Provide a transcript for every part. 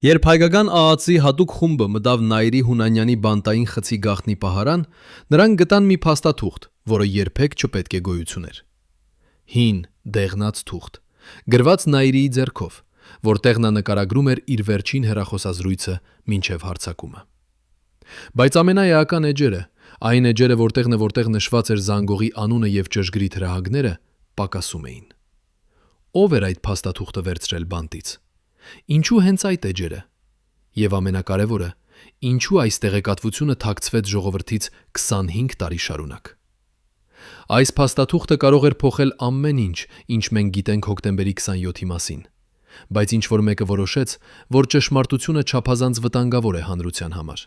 Երբ հայկական ԱԱԾ-ի հատուկ խումբը մտավ Նայիրի Հունանյանի բանտային խցի գաղտնի պահարան, նրանք գտան մի փաստաթուղթ, որը երբեք չպետք է գոյություն էր։ Հին, դեղնած թուղթ, գրված Նայիրիի ձեռքով, որտեղ նա նկարագրում էր իր վերջին հեռախոսազրույցը մինչև հարձակումը։ Բայց ամենաէական էջերը, այն էջերը, որտեղ նշված էր զանգողի անունը եւ ճշգրիտ հրահանգները, պակասում էին։ Ո՞վ էր այդ փաստաթուղթը վերցրել բանտից։ Ինչու հենց այդ էջերը։ Եվ ամենակարևորը, ինչու այս տեղեկատվությունը թաքցվեց ժողովրդից 25 տարի շարունակ։ Այս փաստաթուղթը կարող էր փոխել ամեն ինչ, ինչ մենք գիտենք հոկտեմբերի 27-ի մասին, բայց ինչ-որ մեկը որոշեց, որ ճշմարտությունը չափազանց վտանգավոր է հանրության համար։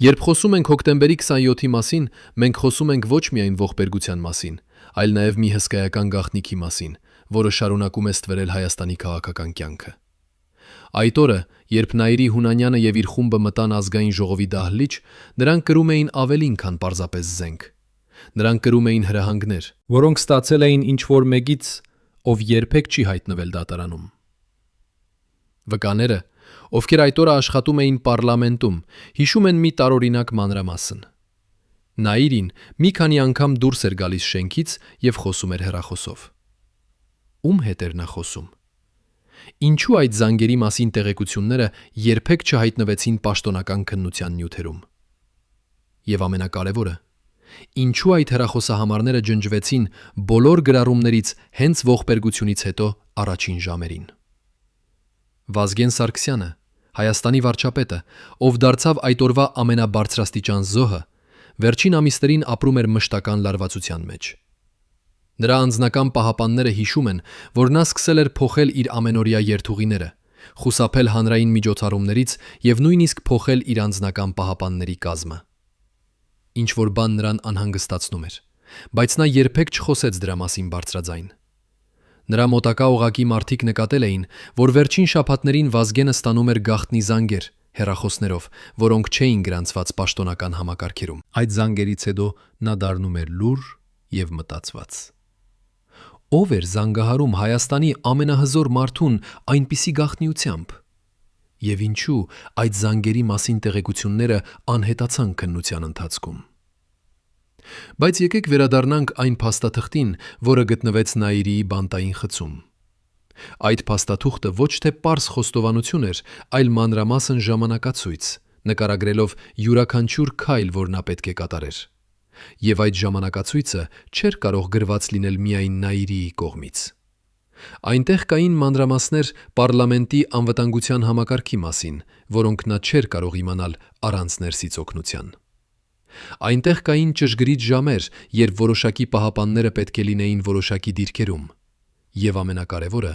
Երբ խոսում ենք հոկտեմբերի 27-ի մասին, մենք խոսում ենք ոչ միայն ողբերգության մասին, այլ նաև մի հսկայական գաղտնիքի մասին, որը շարունակում է ստվերել Հայաստանի քաղաքական կյանքը։ Այդ օրը, երբ Նայիրի Հունանյանը եւ իր խումբը մտան ազգային ժողովի դահլիճ, նրանք կրում էին ավելին, քան պարզապես զենք։ Նրանք կրում էին հրահանգներ, որոնք ստացել էին ինչ-որ մեկից, ով երբեք չի հայտնվել դատարանում։ Վկաները, ովքեր այդ օրը աշխատում էին պարլամենտում, հիշում են մի տարօրինակ մանրամասն։ Նայիրին մի քանի անգամ դուրս էր գալիս շենքից եւ խոսում էր հեռախոսով։ Ում հետ էր նա խոսում։ Ինչու այդ զանգերի մասին տեղեկությունները երբեք չհայտնվեցին պաշտոնական քննության նյութերում։ Եվ ամենակարևորը, ինչու այդ հեռախոսահամարները ջնջվեցին բոլոր գրառումներից հենց ողբերգությունից հետո առաջին ժամերին։ Վազգեն Սարգսյանը, Հայաստանի վարչապետը, ով դարձավ այդ օրվա ամենաբարձրաստիճան զոհը, վերջին ամիսներին ապրում էր մշտական լարվածության մեջ։ Նրա անձնական պահապանները հիշում են, որ նա սկսել էր փոխել իր ամենօրյա երթուղիները, խուսափել հանրային միջոցառումներից եւ նույնիսկ փոխել իր անձնական պահապանների կազմը։ Ինչ-որ բան նրան անհանգստացնում էր, բայց նա երբեք չխոսեց դրա մասին բարձրաձայն։ Նրա մոտակա օղակի մարդիկ նկատել էին, որ վերջին շաբաթներին Վազգենը ստանում էր գաղտնի զանգեր, հեռախոսներով, որոնք չէին գրանցված պաշտոնական համակարգերում։ Այդ զանգերից հետո նա դառնում էր լուռ եւ մտածված։ Ով էր զանգահարում Հայաստանի ամենահզոր մարդուն այնպիսի գաղտնիությամբ։ Եվ ինչու այդ զանգերի մասին տեղեկությունները անհետացան քննության ընթացքում։ Բայց եկեք վերադառնանք այն փաստաթղթին, որը գտնվեց Նայիրիի բանտային խցում։ Այդ փաստաթուղթը ոչ թե պարզ խոստովանություն էր, այլ մանրամասն ժամանակացույց, նկարագրելով յուրաքանչյուր քայլ, որ նա պետք է կատարեր։ Եվ այդ ժամանակացույցը չէր կարող գրված լինել միայն Նայիրիի կողմից։ Այնտեղ կային մանրամասներ պարլամենտի անվտանգության համակարգի մասին, որոնք նա չէր կարող իմանալ առանց ներսից օգնության։ Այնտեղ կային ճշգրիտ ժամեր, երբ որոշակի պահապանները պետք է լինեին որոշակի դիրքերում։ Եվ ամենակարևորը,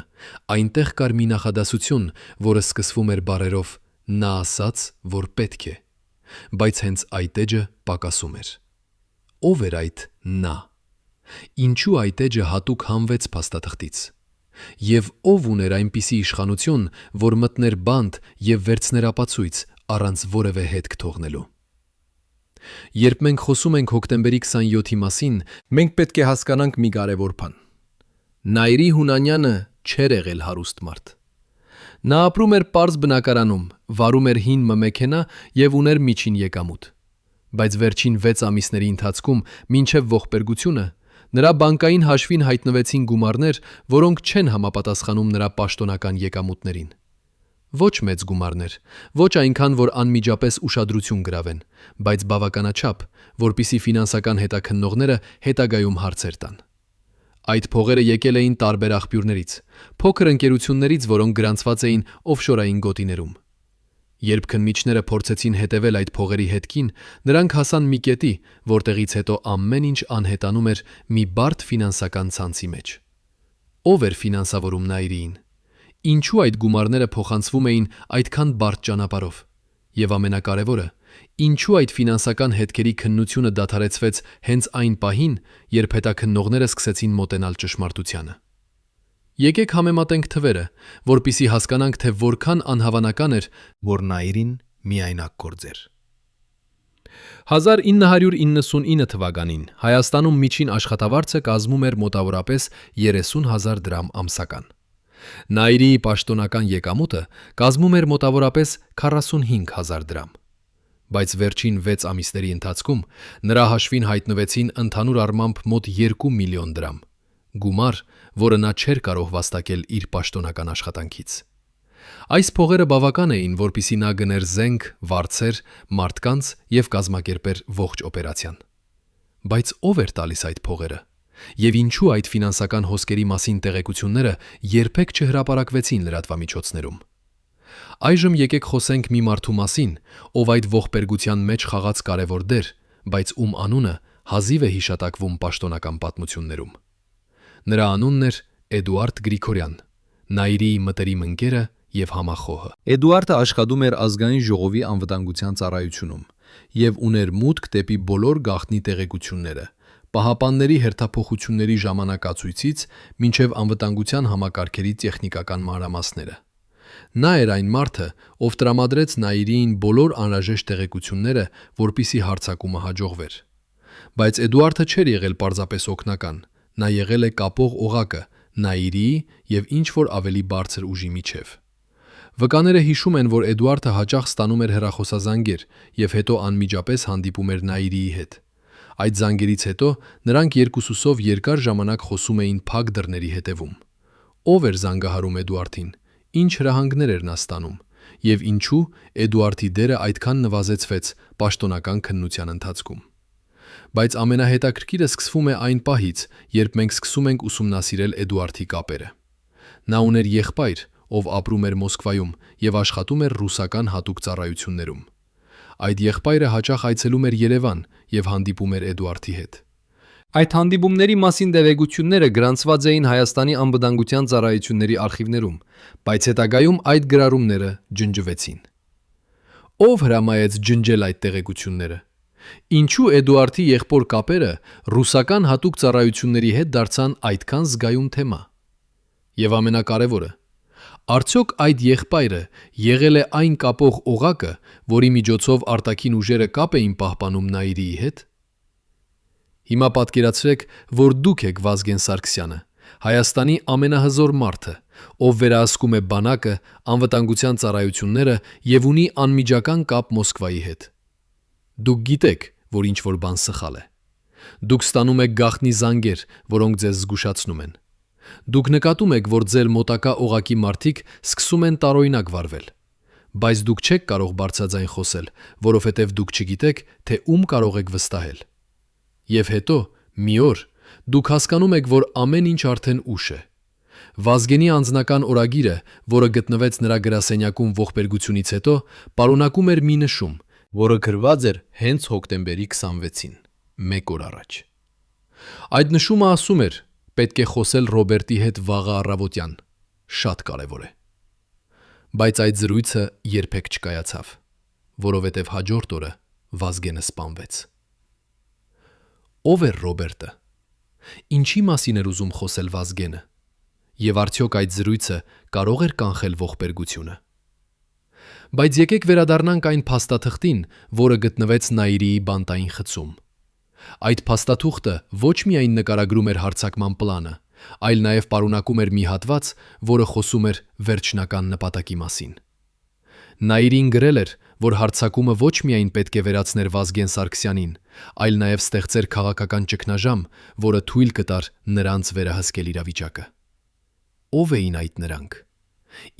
այնտեղ կար մի նախադասություն, որը սկսվում էր բառերով «նա ասաց, որ պետք է», բայց հենց այդ էջը պակասում էր։ Ով էր այդ նա։ Ինչու այդ էջը հատուկ հանվեց փաստաթղթից։ Եվ ով ուներ այնպիսի իշխանություն, որ մտներ բանտ եւ վերցներ ապացույց առանց որևէ հետք թողնելու։ Երբ մենք խոսում ենք հոկտեմբերի 27-ի մասին, մենք պետք է հասկանանք մի կարևոր բան։ Նայիրի Հունանյանը չէր եղել հարուստ մարդ։ Նա ապրում էր պարզ բնակարանում, վարում էր հին մեքենա եւ ուներ միջին եկամուտ։ Բայց վերջին 6 ամիսների ընթացքում, մինչև ողբերգությունը, նրա բանկային հաշվին հայտնվեցին գումարներ, որոնք չեն համապատասխանում նրա պաշտոնական եկամուտներին։ Ոչ մեծ գումարներ, ոչ այնքան, որ անմիջապես ուշադրություն գրավեն, բայց բավականաչափ, որպիսի ֆինանսական հետաքննողները հետագայում հարցեր տան։ Այդ փողերը եկել էին տարբեր աղբյուրներից, փոքր ընկերություններից, որոնք գրանցված էին օֆշորային գոտիներում։ Երբ քննիչները փորձեցին հետևել այդ փողերի հետքին, նրանք հասան մի կետի, որտեղից հետո ամեն ինչ անհետանում էր մի բարդ ֆինանսական ցանցի մեջ։ Ով էր ֆինանսավորում Նայիրիին։ Ինչու այդ գումարները փոխանցվում էին այդքան բարդ ճանապարհով։ Եվ ամենակարևորը, ինչու այդ ֆինանսական հետքերի քննությունը դադարեցվեց հենց այն պահին, երբ հետաքննողները սկսեցին մոտենալ ճշմարտությանը։ Եկեք համեմատենք թվերը, որpիսի հասկանանք, թե որքան անհավանական էր, որ Նայիրին միայնակ գործեր։ 1999 թվականին Հայաստանում միջին աշխատավարձը կազմում էր մոտավորապես 30,000 դրամ ամսական։ Նաիրիի պաշտոնական եկամուտը կազմում էր մոտավորապես 45,000 դրամ։ Բայց վերջին 6 ամիսների ընթացքում նրա հաշվին հայտնվեցին ընդհանուր առմամբ մոտ 2 միլիոն դրամ, գումար, որը նա չէր կարող վաստակել իր պաշտոնական աշխատանքից։ Այս փողերը բավական էին, որպեսզի նա գներ զենք, վարձեր, մարդկանց և կազմակերպեր ողջ օպերացիան։ Բայց ով էր տալիս այդ փողերը։ Եվ ինչու այդ ֆինանսական հոսքերի մասին տեղեկությունները երբեք չհրապարակվեցին լրատվամիջոցներում։ Այժմ եկեք խոսենք մի մարդու մասին, ով այդ ողբերգության մեջ խաղաց կարևոր դեր, բայց ում անունը հազիվ է հիշատակվում պաշտոնական պատմություններում։ Նրա անունն էր Էդուարդ Գրիգորյան, Նաիրիի մտերիմ ընկերը և համախոհը։ Էդուարդը աշխատում էր ազգային ժողովի անվտանգության ծառայությունում և ուներ մուտք դեպի բոլոր գաղտնի տեղեկությունները, Պահապանների հերթափոխությունների ժամանակացույցից մինչև անվտանգության համակարգերի տեխնիկական մանրամասները։ Նա էր այն մարդը, ով տրամադրեց Նաիրիին բոլոր անհրաժեշտ տեղեկությունները, որպեսզի հարձակումը հաջողվեր։ Բայց Էդուարդը չէր եղել պարզապես օգնական, նա եղել է կապող օղակը Նաիրիի և ինչ-որ ավելի բարձր ուժի միջև։ Վկաները հիշում են, որ Էդուարդը հաճախ ստանում էր հեռախոսազանգեր և հետո անմիջապես հանդիպում էր Նաիրիի հետ։ Այդ զանգերից հետո նրանք երկուսուսով երկար ժամանակ խոսում էին փակ դռների հետևում։ Ով էր զանգահարում Էդուարդին, ինչ հրահանգներ էր նա ստանում, և ինչու Էդուարդի դերը այդքան նվազեցվեց պաշտոնական քննության ընթացքում։ Բայց ամենահետաքրքիրը սկսվում է այն պահից, երբ մենք սկսում ենք ուսումնասիրել Էդուարդի կապերը։ Նա ուներ եղբայր, ով ապրում էր Մոսկվայում և աշխատում էր ռուսական հատուկ ծառայություններում։ Այդ եղբայրը հաճախ այցելում էր Երևան և հանդիպում էր Էդուարդի հետ։ Այդ հանդիպումների մասին տեղեկությունները գրանցված էին Հայաստանի անվտանգության ծառայությունների արխիվներում, բայց հետագայում այդ գրառումները ջնջվեցին։ Ով հրամայեց ջնջել այդ տեղեկությունները։ Ինչու Էդուարդի եղբոր կապերը ռուսական հատուկ ծառայությունների հետ դարձան այդքան զգայուն թեմա։ Եվ ամենակարևորը, արդյոք այդ եղբայրը եղել է այն կապող օղակը, որի միջոցով արտաքին ուժերը կապ էին պահպանում Նաիրիի հետ։ Հիմա պատկերացրեք, որ դուք եք Վազգեն Սարգսյանը, Հայաստանի ամենահզոր մարդը, ով վերահսկում է բանակը, անվտանգության ծառայությունները և ունի անմիջական կապ Մոսկվայի հետ։ Դուք գիտեք, որ ինչ-որ բան սխալ է։ Դուք ստանում եք գաղտնի զանգեր, որոնք ձեզ զգուշացնում են։ Դուք նկատում եք, որ ձեր մոտակա օղակի մարդիկ սկսում են տարօրինակ վարվել։ Բայց դուք չեք կարող բարձրաձայն խոսել, որովհետև դուք չգիտեք, թե ում կարող եք վստահել։ Եվ հետո, մի օր, դուք հասկանում եք, որ ամեն ինչ արդեն ուշ է։ Վազգենի անձնական օրագիրը, որը գտնվեց նրա գրասենյակում ողբերգությունից հետո, պարունակում էր մի նշում, որը գրված էր հենց հոկտեմբերի 26-ին, մեկ օր առաջ։ Այդ նշումը ասում էր. պետք է խոսել Ռոբերտի հետ վաղը առավոտյան, շատ կարևոր է։ Բայց այդ զրույցը երբեք չկայացավ, որովհետև հաջորդ օրը Վազգենը սպանվեց։ Ով էր Ռոբերտը։ Ինչի մասին էր ուզում խոսել Վազգենը։ Եվ արդյոք այդ զրույցը կարող էր կանխել ողբերգությունը։ Բայց եկեք վերադառնանք այն փաստաթղթին, որը գտնվեց Նաիրիի բանտային խցում։ Այդ փաստաթուղթը ոչ միայն նկարագրում էր հարձակման պլանը, այլ նաև պարունակում էր մի հատված, որը խոսում էր վերջնական նպատակի մասին։ Նաիրին գրել էր, որ հարձակումը ոչ միայն պետք է վերացներ Վազգեն Սարգսյանին, այլ նաև ստեղծեր քաղաքական ճգնաժամ, որը թույլ կտար նրանց վերահսկել իրավիճակը։ Ով էին այդ նրանք։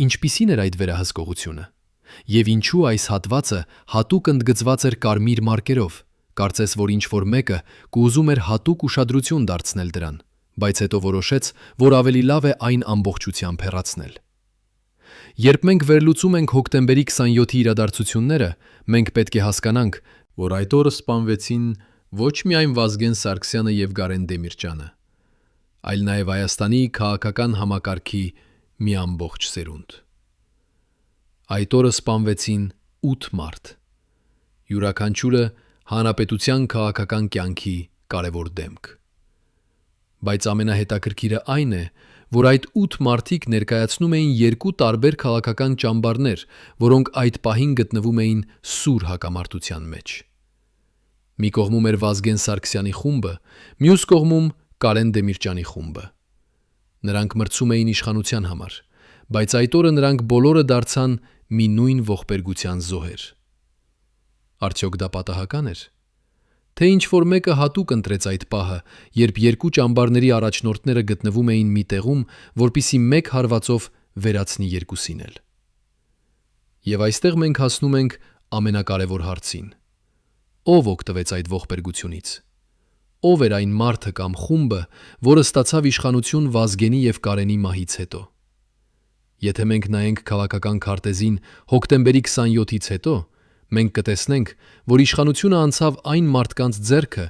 Ինչպիսին էր այդ վերահսկողությունը։ Եվ ինչու այս հատվածը հատուկ ընդգծված էր կարմիր մարկերով, կարծես որ ինչ-որ մեկը կուզում էր հատուկ ուշադրություն դարձնել դրան, բայց հետո որոշեց, որ ավելի լավ է այն ամբողջությամբ հեռացնել։ Երբ մենք վերլուծում ենք հոկտեմբերի 27-ի իրադարձությունները, մենք պետք է հասկանանք, որ այդ օրը սպանվեցին ոչ միայն Վազգեն Սարգսյանը և Գարեն Դեմիրճյանը, այլ նաև Հայաստանի քաղաքական համակարգի մի ամբողջ սերունդ։ Այդ օրը սպանվեցին 8 մարդ, յուրաքանչյուրը հանրապետության քաղաքական կյանքի կարևոր դեմք։ Բայց ամենահետաքրքիրը այն է, որ այդ 8 մարդիկ ներկայացնում էին երկու տարբեր քաղաքական ճամբարներ, որոնք այդ պահին գտնվում էին սուր հակամարտության մեջ։ Մի կողմում էր Վազգեն Սարգսյանի խումբը, մյուս կողմում Կարեն Դեմիրճյանի խումբը։ Նրանք մրցում էին իշխանության համար, բայց այդ օրը նրանք բոլորը դարձան մի նույն ողբերգության զոհեր։ Արդյոք դա պատահական էր։ Թե ինչ-որ մեկը հատուկ ընտրեց այդ պահը, երբ երկու ճամբարների առաջնորդները գտնվում էին մի տեղում, որպիսի մեկ հարվածով վերացնի երկուսին էլ։ Եվ այստեղ մենք հասնում ենք ամենակարևոր հարցին. ո՞վ օգտվեց այդ ողբերգությունից։ Ո՞վ էր այն մարդը կամ խումբը, որը ստացավ իշխանություն Վազգենի և Կարենի մահից հետո։ Եթե մենք նայենք քաղաքական քարտեզին հոկտեմբերի 27-ից հետո, մենք կտեսնենք, որ իշխանությունը անցավ այն մարդկանց ձեռքը,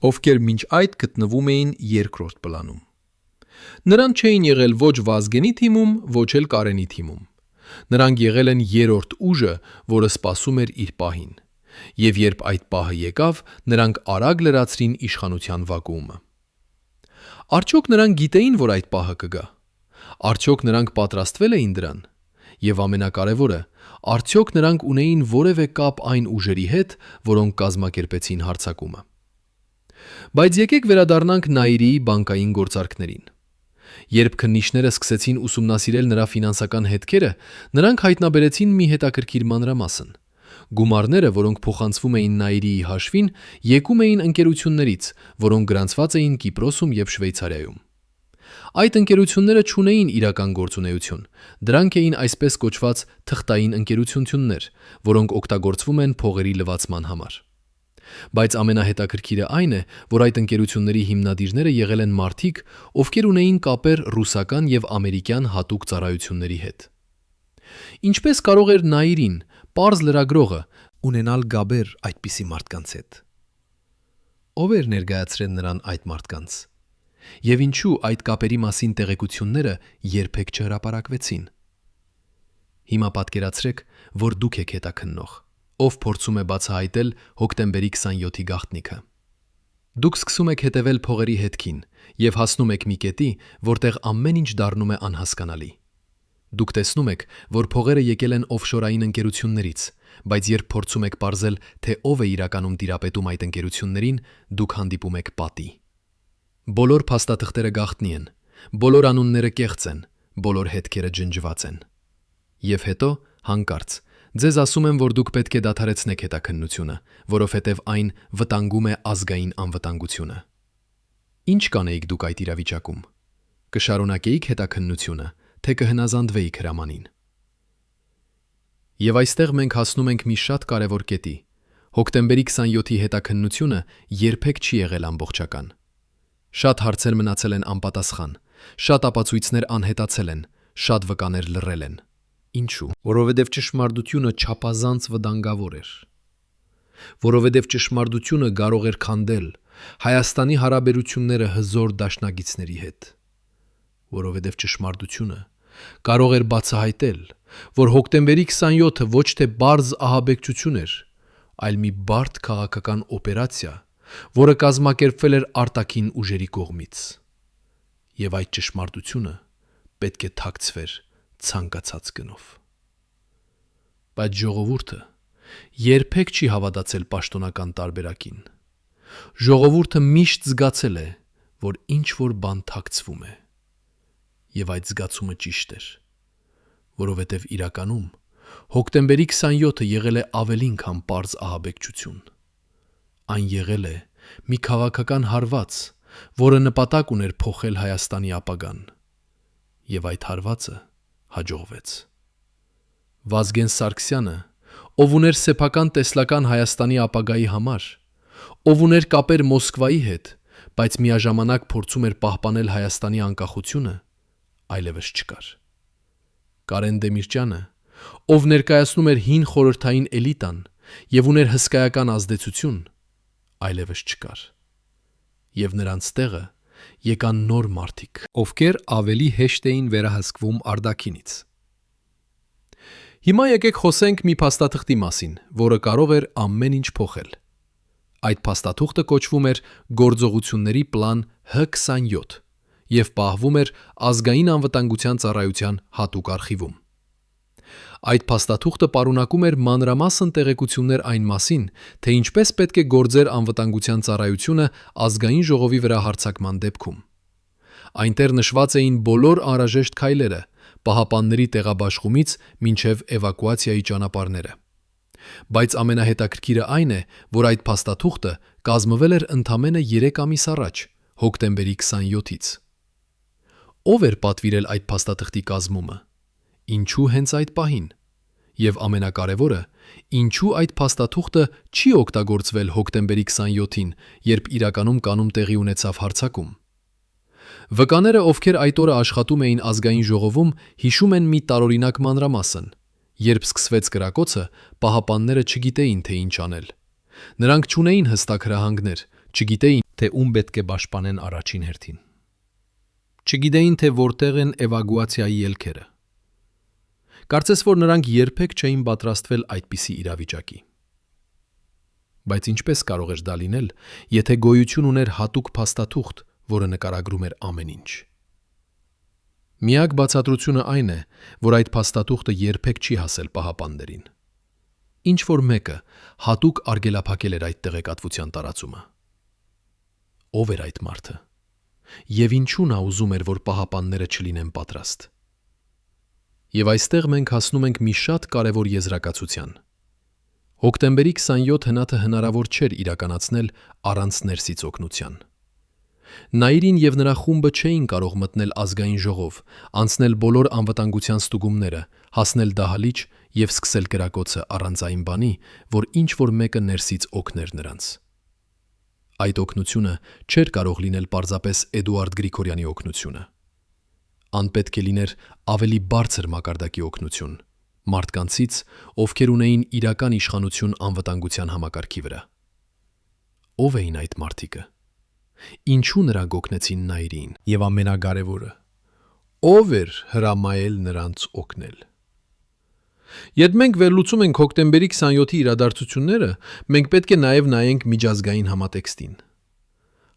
ովքեր մինչ այդ գտնվում էին երկրորդ պլանում։ Նրանք չէին եղել ոչ Վազգենի թիմում, ոչ էլ Կարենի թիմում։ Նրանք եղել են երրորդ ուժը, որը սպասում էր իր պահին։ Եվ երբ այդ պահը եկավ, նրանք արագ լրացրին իշխանության վակուումը։ Արդյոք նրանք գիտեին, որ այդ պահը կգա։ Արդյոք նրանք պատրաստվել էին դրան։ Եվ ամենակարևորը, արդյոք նրանք ունեին որևէ կապ այն ուժերի հետ, որոնք կազմակերպեցին հարձակումը։ Բայց եկեք վերադառնանք Նաիրիի բանկային գործարքներին։ Երբ քննիչները սկսեցին ուսումնասիրել նրա ֆինանսական հետքերը, նրանք հայտնաբերեցին մի հետաքրքիր մանրամասն։ Գումարները, որոնք փոխանցվում էին Նաիրիի հաշվին, եկում էին ընկերություններից, որոնք գրանցված էին Կիպրոսում և Շվեյցարիայում։ Այդ ընկերությունները չունեին իրական գործունեություն, դրանք էին այսպես կոչված թղթային ընկերություններ, որոնք օգտագործվում են փողերի լվացման համար։ Բայց ամենահետաքրքիրը այն է, որ այդ ընկերությունների հիմնադիրները եղել են մարդիկ, ովքեր ունեին կապեր ռուսական և ամերիկյան հատուկ ծառայությունների հետ։ Ինչպես կարող էր Նաիրին, պարզ լրագրողը, ունենալ գաբեր այդպիսի մարդկանց հետ։ Ով էր ներկայացրել նրան այդ մարդկանց։ Եվ ինչու այդ կապերի մասին տեղեկությունները երբեք չհրապարակվեցին։ Հիմա պատկերացրեք, որ դուք եք հետաքննող, ով փորձում է բացահայտել հոկտեմբերի 27-ի գաղտնիքը։ Դուք սկսում եք հետևել փողերի հետքին և հասնում եք մի կետի, որտեղ ամեն ինչ դառնում է անհասկանալի։ Դուք տեսնում եք, որ փողերը եկել են օֆշորային ընկերություններից, բայց երբ փորձում եք պարզել, թե ով է իրականում տիրապետում այդ ընկերություններին, դուք հանդիպում եք պատի։ Բոլոր փաստաթղթերը գաղտնի են, բոլոր անունները կեղծ են, բոլոր հետքերը ջնջված են։ Եվ հետո, հանկարծ, ձեզ ասում եմ, որ դուք պետք է դադարեցնեք հետաքննությունը, որովհետև այն վտանգում է ազգային անվտանգությունը։ Ինչ կանեիք դուք այդ իրավիճակում։ Կշարունակեիք հետաքննությունը, թե կհնազանդվեիք հրամանին։ Եվ այստեղ մենք հասնում ենք մի շատ կարևոր կետի։ Հոկտեմբերի 27-ի հետաքննությունը երբեք չի եղել ամբողջական։ Շատ հարցեր մնացել են անպատասխան, շատ ապացույցներ անհետացել են, շատ վկաներ լռել են։ Ինչու։ Որովհետև ճշմարտությունը չափազանց վտանգավոր էր։ Որովհետև ճշմարտությունը կարող էր քանդել Հայաստանի հարաբերությունները հզոր դաշնակիցների հետ։ Որովհետև ճշմարտությունը կարող էր բացահայտել, որ հոկտեմբերի 27-ը ոչ թե բարձ ահաբեկչություն էր, այլ մի բարդ քաղաքական օպերացիա, որը կազմակերպվել էր արտաքին ուժերի կողմից։ Եվ այդ ճշմարտությունը պետք է թաքցվեր ցանկացած գնով։ Բայց ժողովուրդը երբեք չի հավատացել պաշտոնական տարբերակին։ Ժողովուրդը միշտ զգացել է, որ ինչ-որ բան թաքցվում է։ Եվ այդ զգացումը ճիշտ էր, որովհետև իրականում հոկտեմբերի 27-ը եղել է ավելին, քան պարզ ահաբեկչություն։ Այն եղել է մի քաղաքական հարված, որը նպատակ ուներ փոխել Հայաստանի ապագան։ Եվ այդ հարվածը հաջողվեց։ Վազգեն Սարգսյանը, ով ուներ սեփական տեսլական Հայաստանի ապագայի համար, ով ուներ կապեր Մոսկվայի հետ, բայց միաժամանակ փորձում էր պահպանել Հայաստանի անկախությունը, այլևս չկար։ Կարեն Դեմիրճյանը, ով ներկայացնում էր հին խորհրդային էլիտան և ուներ հսկայական ազդեցություն, այլևս չկար։ Եվ նրանց տեղը եկան նոր մարդիկ, ովքեր ավելի հեշտ էին վերահսկվում արտաքինից։ Հիմա եկեք խոսենք մի փաստաթղթի մասին, որը կարող էր ամեն ինչ փոխել։ Այդ փաստաթուղթը կոչվում էր Գործողությունների պլան H27 և պահվում էր Ազգային անվտանգության ծառայության հատուկ արխիվում։ Այդ փաստաթուղթը պարունակում էր մանրամասն տեղեկություններ այն մասին, թե ինչպես պետք է գործեր անվտանգության ծառայությունը ազգային ժողովի վրա հարձակման դեպքում։ Այնտեղ նշված էին բոլոր անհրաժեշտ քայլերը, պահապանների տեղաբաշխումից մինչև էվակուացիայի ճանապարհները։ Բայց ամենահետաքրքիրը այն է, որ այդ փաստաթուղթը կազմվել էր ընդամենը 3 ամիս առաջ, հոկտեմբերի 27-ից։ Ո՞վ էր պատվիրել այդ փաստաթղթի կազմումը։ Ինչու հենց այդ պահին։ Եվ ամենակարևորը, ինչու այդ փաստաթուղթը չի օգտագործվել հոկտեմբերի 27-ին, երբ իրականում կանում տեղի ունեցավ հարձակում։ Վկաները, ովքեր այդ օրը աշխատում էին ազգային ժողովում, հիշում են մի տարօրինակ մանրամասն։ Երբ սկսվեց կրակոցը, պահապանները չգիտեին, թե ինչ անել։ Նրանք չունեին հստակ հրահանգներ, չգիտեին, թե ում պետք է պաշտպանեն առաջին հերթին։ Չգիտեին, թե որտեղ են էվակուացիայի ելքերը։ Կարծես որ նրանք երբեք չէին պատրաստվել այդպիսի իրավիճակի։ Բայց ինչպես կարող էր դա լինել, եթե գոյություն ուներ հատուկ փաստաթուղթ, որը նկարագրում էր ամեն ինչ։ Միակ բացատրությունը այն է, որ այդ փաստաթուղթը երբեք չի հասել պահապաններին։ Ինչ որ մեկը հատուկ արգելափակել էր այդ տեղեկատվության տարածումը։ Ո՞վ էր այդ մարդը։ Եվ ինչու նա ուզում էր, որ պահապանները չլինեն պատրաստ։ Եվ այստեղ մենք հասնում ենք մի շատ կարևոր եզրակացության։ Հոկտեմբերի 27 հնատը հնարավոր չէր իրականացնել առանց ներսից օգնության։ Նաիրին եւ նրա խումբը չէին կարող մտնել ազգային ժողով, անցնել բոլոր անվտանգության ստուգումները, հասնել դահլիճ եւ սկսել կրակոցը առանց այն բանի, որ ինչ որ մեկը ներսից օգներ նրանց։ Այդ օգնությունը չէր կարող լինել պարզապես Էդուարդ Գրիգորյանի օգնությունը։ Անպետք է լիներ ավելի բարձր մակարդակի օգնություն, մարդկանցից, ովքեր ունեին իրական իշխանություն անվտանգության համակարգի վրա։ Ո՞վ էին այդ մարդիկը։ Ինչու նրանք օգնեցին Նաիրին, եւ ամենակարևորը, ո՞վ էր հրամայել նրանց օգնել։ Երբ մենք վերլուծում ենք հոկտեմբերի 27-ի իրադարձությունները, մենք պետք է նաև նայենք միջազգային համատեքստին։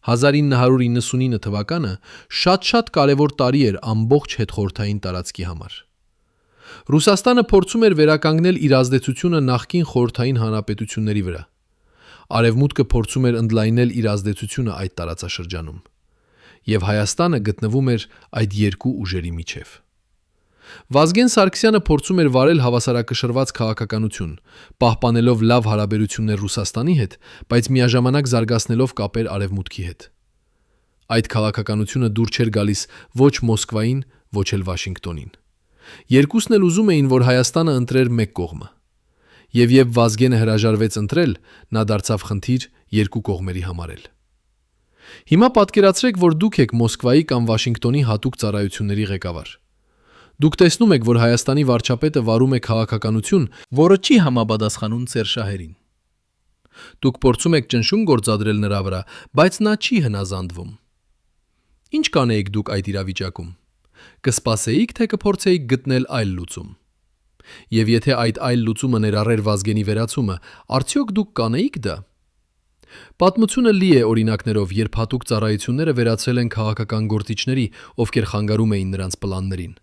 1999 թվականը շատ կարևոր տարի էր ամբողջ հետխորհրդային տարածքի համար։ Ռուսաստանը փորձում էր վերականգնել իր ազդեցությունը նախկին խորհրդային հանրապետությունների վրա։ Արևմուտքը փորձում էր ընդլայնել իր ազդեցությունը այդ տարածաշրջանում։ Եվ Հայաստանը գտնվում էր այդ երկու ուժերի միջև։ Վազգեն Սարգսյանը փորձում էր վարել հավասարակշռված քաղաքականություն, պահպանելով լավ հարաբերություններ Ռուսաստանի հետ, բայց միաժամանակ զարգացնելով կապեր Արևմուտքի հետ։ Այդ քաղաքականությունը դուր չէր գալիս ոչ Մոսկվային, ոչ էլ Վաշինգտոնին։ Երկուսն էլ ուզում էին, որ Հայաստանը ընտրեր մեկ կողմը։ Եվ երբ Վազգենը հրաժարվեց ընտրել, նա դարձավ խնդիր երկու կողմերի համար էլ։ Հիմա պատկերացրեք, որ դուք եք Մոսկվայի կամ Վաշինգտոնի հատուկ ծառայությունների ղեկավար։ Դուք տեսնում եք, որ Հայաստանի վարչապետը վարում է քաղաքականություն, որը չի համապատասխանում ձեր շահերին։ Դուք փորձում եք ճնշում գործադրել նրա վրա, բայց նա չի հնազանդվում։ Ինչ կանեիք դուք այդ իրավիճակում։ Կսպասեիք, թե կփորձեիք գտնել այլ լուծում։ Եվ եթե այդ այլ լուծումը ներառեր Վազգենի վերացումը, արդյոք դուք կանեիք դա։ Պատմությունը լի է օրինակներով, երբ հատուկ ծառայությունները վերացրել են քաղաքական գործիչների, ովքեր խանգարում էին նրանց պլաններին։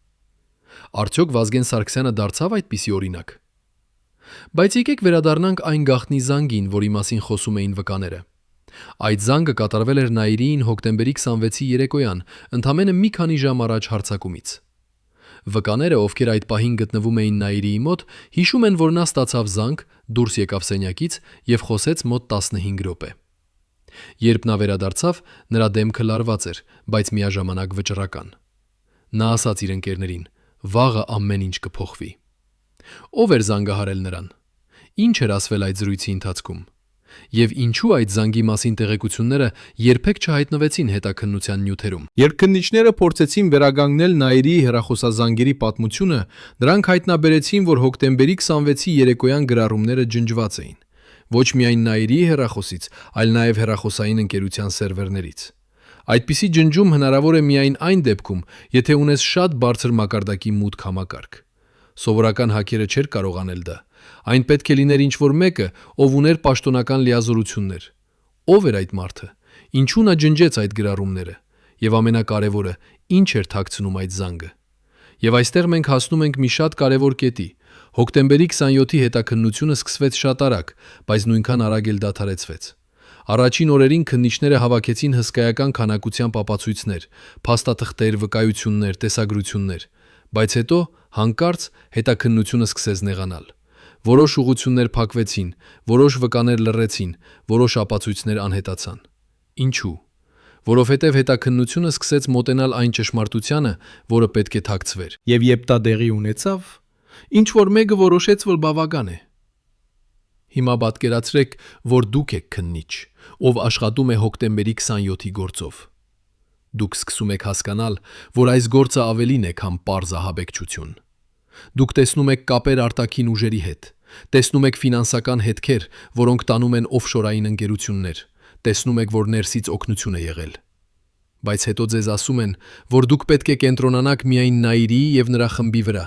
Արդյոք Վազգեն Սարգսյանը դարձավ այդպիսի օրինակ։ Բայց եկեք վերադառնանք այն գաղտնի զանգին, որի մասին խոսում էին վկաները։ Այդ զանգը կատարվել էր Նաիրիին հոկտեմբերի 26-ի երեկոյան, ընդամենը մի քանի ժամ առաջ հարձակումից։ Վկաները, ովքեր այդ պահին գտնվում էին Նաիրիի մոտ, հիշում են, որ նա ստացավ զանգ, դուրս եկավ սենյակից եւ խոսեց մոտ 15 րոպե։ Երբ նա վերադարձավ, նրա դեմքը լարված էր, բայց միաժամանակ վճռական։ Նա ասաց իր ընկերներին. «Վաղը ամեն ինչ կփոխվի»։ Ո՞վ էր զանգահարել նրան։ Ինչ էր ասվել այդ զրույցի ընթացքում։ Եվ ինչու այդ զանգի մասին տեղեկությունները երբեք չհայտնվեցին հետաքննության նյութերում։ Երբ քննիչները փորձեցին վերականգնել Նաիրիի հեռախոսազանգերի պատմությունը, նրանք հայտնաբերեցին, որ հոկտեմբերի 26-ի երեկոյան գրառումները ջնջված էին։ Ոչ միայն Նաիրիի հեռախոսից, այլ նաև հեռախոսային ընկերության սերվերներից։ Այդպիսի ջնջում հնարավոր է միայն այն դեպքում, եթե ունես շատ բարձր մակարդակի մուտք համակարգ։ Սովորական հաքերը չէր կարող անել դա։ Այն պետք է լիներ ինչ-որ մեկը, ով ուներ պաշտոնական լիազորություններ։ Ո՞վ էր այդ մարդը։ Ինչու նա ջնջեց այդ գրառումները։ Եվ ամենակարևորը, ինչ էր թաքցնում այդ զանգը։ Եվ այստեղ մենք հասնում ենք մի շատ կարևոր կետի։ Հոկտեմբերի 27-ի հետաքննությունը սկսվեց շատ արագ, բայց նույնքան արագ էլ դադարեցվեց։ Առաջին օրերին քննիչները հավաքեցին հսկայական քանակությամբ ապացույցներ, փաստաթղթեր, վկայություններ, տեսագրություններ, Բայց հետո հանկարծ հետաքննությունը սկսեց նեղանալ։ Որոշ ուղղություններ փակվեցին, որոշ վկաներ լռեցին, որոշ ապացույցներ անհետացան։ Ինչու՞։ Որովհետև հետաքննությունը սկսեց մոտենալ այն ճշմարտությանը, որը պետք է թաքցվեր։ Եվ երբ դա տեղի ունեցավ, ինչ որ մեկը որոշեց, որ բավական է։ Հիմա պատկերացրեք, որ դուք եք քննիչ, ով աշխատում է հոկտեմբերի 27-ի գործով։ Դուք սկսում եք հասկանալ, որ այս գործը ավելին է, քան պարզ ահաբեկչություն։ Դուք տեսնում եք կապեր արտաքին ուժերի հետ, տեսնում եք ֆինանսական հետքեր, որոնք տանում են օֆշորային ընկերություններ, տեսնում եք, որ ներսից օգնություն է եղել։ Բայց հետո ձեզ ասում են, որ դուք պետք է կենտրոնանաք միայն Նաիրիի եւ նրա խմբի վրա։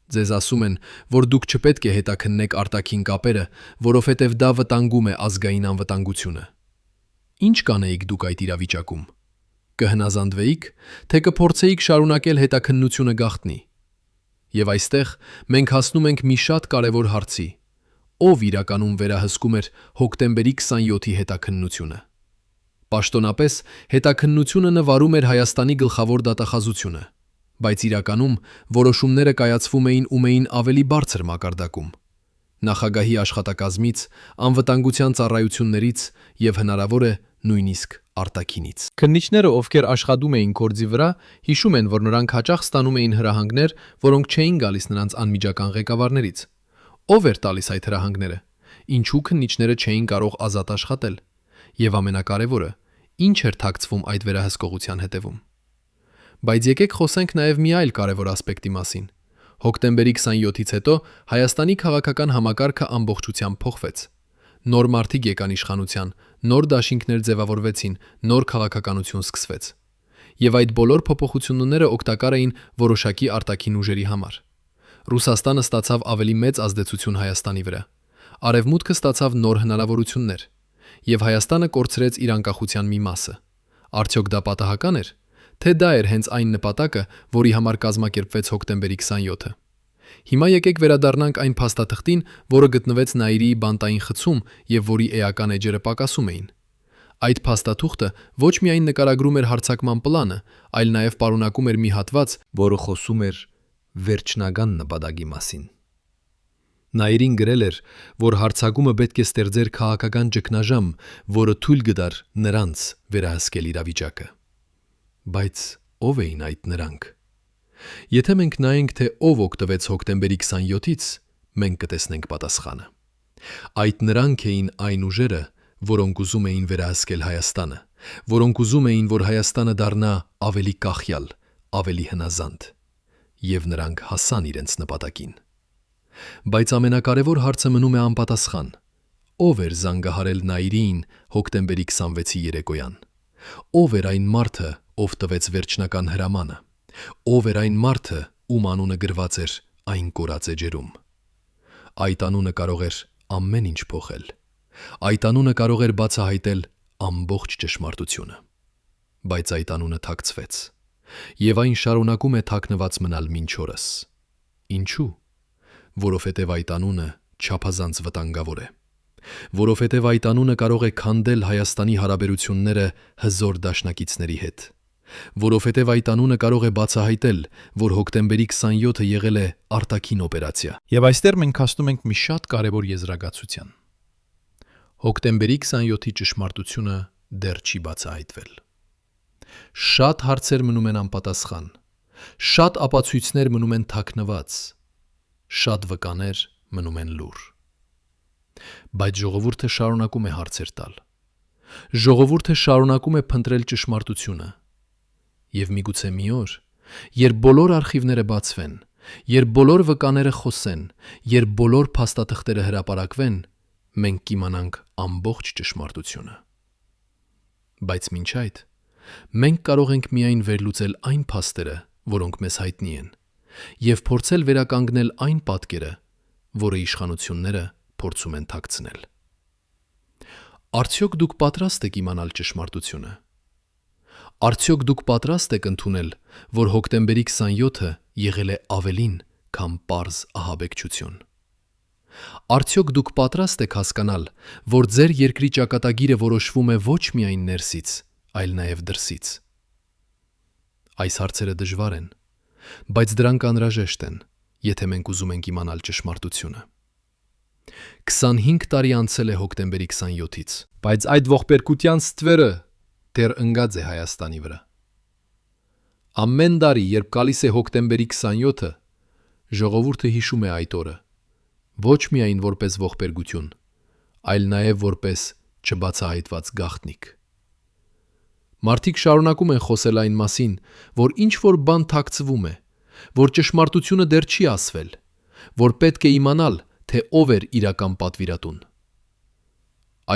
Ձեզ ասում են, որ դուք չպետք է հետաքննեք արտաքին կապերը, որովհետև դա վտանգում է ազգային անվտանգությունը։ Ինչ կանեիք դուք այդ իրավիճակում։ Կհնազանդվեիք, թե կփորձեիք շարունակել հետաքննությունը գաղտնի։ Եվ այստեղ մենք հասնում ենք մի շատ կարևոր հարցի. ով իրականում վերահսկում էր հոկտեմբերի 27-ի հետաքննությունը։ Պաշտոնապես հետաքննությունը նվարում էր Հայաստանի գլխավոր դատախազությունը, բայց իրականում որոշումները կայացվում էին ավելի բարձր մակարդակում։ Նախագահի աշխատակազմից, անվտանգության ծառայություններից եւ հնարավոր է նույնիսկ արտաքինից։ Քննիչները, ովքեր աշխատում էին գործի վրա, հիշում են, որ նրանք հաճախ ստանում էին հրահանգներ, որոնք չէին գալիս նրանց անմիջական ղեկավարներից։ Ով էր տալիս այդ հրահանգները։ Ինչու քննիչները չէին կարող ազատ աշխատել։ Եվ ամենակարևորը, ինչ էր թաքցվում այդ վերահսկողության հետևում։ Բայց եկեք խոսենք նաև մի այլ կարևոր ասպեկտի մասին։ Հոկտեմբերի 27-ից հետո Հայաստանի քաղաքական համակարգը ամբողջությամբ փոխվեց։ Նոր մարդիկ եկան իշխանության, նոր դաշինքներ ձևավորվեցին, նոր քաղաքականություն սկսվեց։ Եվ այդ բոլոր փոփոխությունները օգտակար էին որոշակի արտաքին ուժերի համար։ Ռուսաստանը ստացավ ավելի մեծ ազդեցություն Հայաստանի վրա։ Արևմուտքը ստացավ նոր հնարավորություններ։ Եվ Հայաստանը կորցրեց իր անկախության մի մասը։ Արդյոք դա պատահական էր, թե դա էր հենց այն նպատակը, որի համար կազմակերպվեց հոկտեմբերի 27-ը։ Հիմա եկեք վերադառնանք այն փաստաթղթին, որը գտնվեց Նաիրիի բանտային խցում եւ որի էական էջերը պակասում էին։ Այդ փաստաթուղթը ոչ միայն նկարագրում էր հարձակման պլանը, այլ նաեւ պարունակում էր մի հատված, որը խոսում էր վերջնական նպատակի մասին։ Նաիրին գրել էր, որ հարձակումը պետք է ստեղծեր քաղաքական ճգնաժամ, որը թույլ կտար նրանց վերահսկել իրավիճակը։ Բայց ով էին այդ նրանք։ Եթե մենք նայենք, թե ով օգտվեց հոկտեմբերի 27-ից, մենք կտեսնենք պատասխանը։ Այդ նրանք էին այն ուժերը, որոնք ուզում էին վերահսկել Հայաստանը, որոնք ուզում էին, որ Հայաստանը դառնա ավելի կախյալ, ավելի հնազանդ, եւ նրանք հասան իրենց նպատակին։ Բայց ամենակարևոր հարցը մնում է անպատասխան։ Ով էր զանգահարել Նաիրիին հոկտեմբերի 26-ի երեկոյան։ Ով էր այն մարդը, ով տվեց վերջնական հրամանը։ Ով էր այն մարդը, ում անունը գրված էր այն կորած էջերում։ Այդ անունը կարող էր ամեն ինչ փոխել։ Այդ անունը կարող էր բացահայտել ամբողջ ճշմարտությունը։ Բայց այդ անունը թաքցվեց։ Եվ այն շարունակում է թաքնված մնալ մինչ օրս։ Ինչու՞։ Որովհետև այդ անունը չափազանց վտանգավոր է։ Որովհետև այդ անունը կարող է քանդել Հայաստանի հարաբերությունները հզոր դաշնակիցների հետ։ Որովհետև այդ անունը կարող է բացահայտել, որ հոկտեմբերի 27-ը եղել է արտաքին օպերացիա։ Եվ այստեղ մենք հասնում ենք մի շատ կարևոր եզրակացության։ Հոկտեմբերի 27-ի ճշմարտությունը դեռ չի բացահայտվել։ Շատ հարցեր մնում են անպատասխան։ Շատ ապացույցներ մնում են թաքնված։ Շատ վկաներ մնում են լուռ։ Բայց ժողովուրդը շարունակում է հարցեր տալ։ Ժողովուրդը շարունակում է փնտրել ճշմարտությունը։ Եվ միգուցե մի օր, երբ բոլոր արխիվները բացվեն, երբ բոլոր վկաները խոսեն, երբ բոլոր փաստաթղթերը հրապարակվեն, մենք կիմանանք ամբողջ ճշմարտությունը։ Բայց մինչ այդ, մենք կարող ենք միայն վերլուծել այն փաստերը, որոնք մեզ հայտնի են, եւ փորձել վերականգնել այն պատկերը, որը իշխանությունները փորձում են թաքցնել։ Արդյոք դուք պատրաստ եք իմանալ ճշմարտությունը։ Արդյոք դուք պատրաստ եք ընդունել, որ հոկտեմբերի 27-ը եղել է ավելին, քան պարզ ահաբեկչություն։ Արդյոք դուք պատրաստ եք հասկանալ, որ ձեր երկրի ճակատագիրը որոշվում է ոչ միայն ներսից, այլ նաև դրսից։ Այս հարցերը դժվար են, բայց դրանք անհրաժեշտ են, եթե մենք ուզում ենք իմանալ ճշմարտությունը։ 25 տարի անցել է հոկտեմբերի 27-ից, բայց այդ ողբերգության ստվերը դեռ ընկած է Հայաստանի վրա։ Ամեն տարի, երբ գալիս է հոկտեմբերի 27-ը, ժողովուրդը հիշում է այդ օրը, ոչ միայն որպես ողբերգություն, այլ նաև որպես չբացահայտված գաղտնիք։ Մարդիկ շարունակում են խոսել այն մասին, որ ինչ-որ բան թաքցվում է, որ ճշմարտությունը դեռ չի ասվել, որ պետք է իմանալ, թե ով էր իրական պատվիրատուն։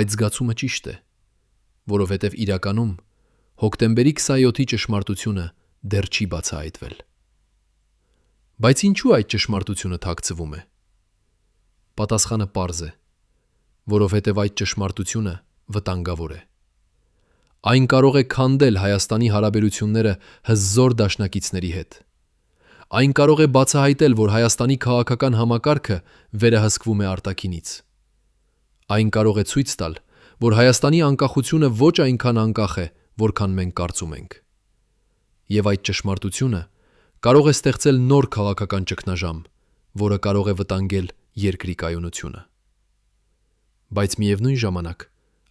Այդ զգացումը ճիշտ է, որովհետև իրականում հոկտեմբերի 27-ի ճշմարտությունը դեռ չի բացահայտվել։ Բայց ինչու այդ ճշմարտությունը թաքցվում է։ Պատասխանը պարզ է, որովհետև այդ ճշմարտությունը վտանգավոր է։ Այն կարող է քանդել Հայաստանի հարաբերությունները հզոր դաշնակիցների հետ։ Այն կարող է բացահայտել, որ Հայաստանի քաղաքական համակարգը վերահսկվում է արտաքինից։ Այն կարող է ցույց տալ, որ Հայաստանի անկախությունը ոչ այնքան անկախ է, որքան մենք կարծում ենք։ Եվ այդ ճշմարտությունը կարող է ստեղծել նոր քաղաքական ճգնաժամ, որը կարող է վտանգել երկրի կայունությունը։ Բայց միևնույն ժամանակ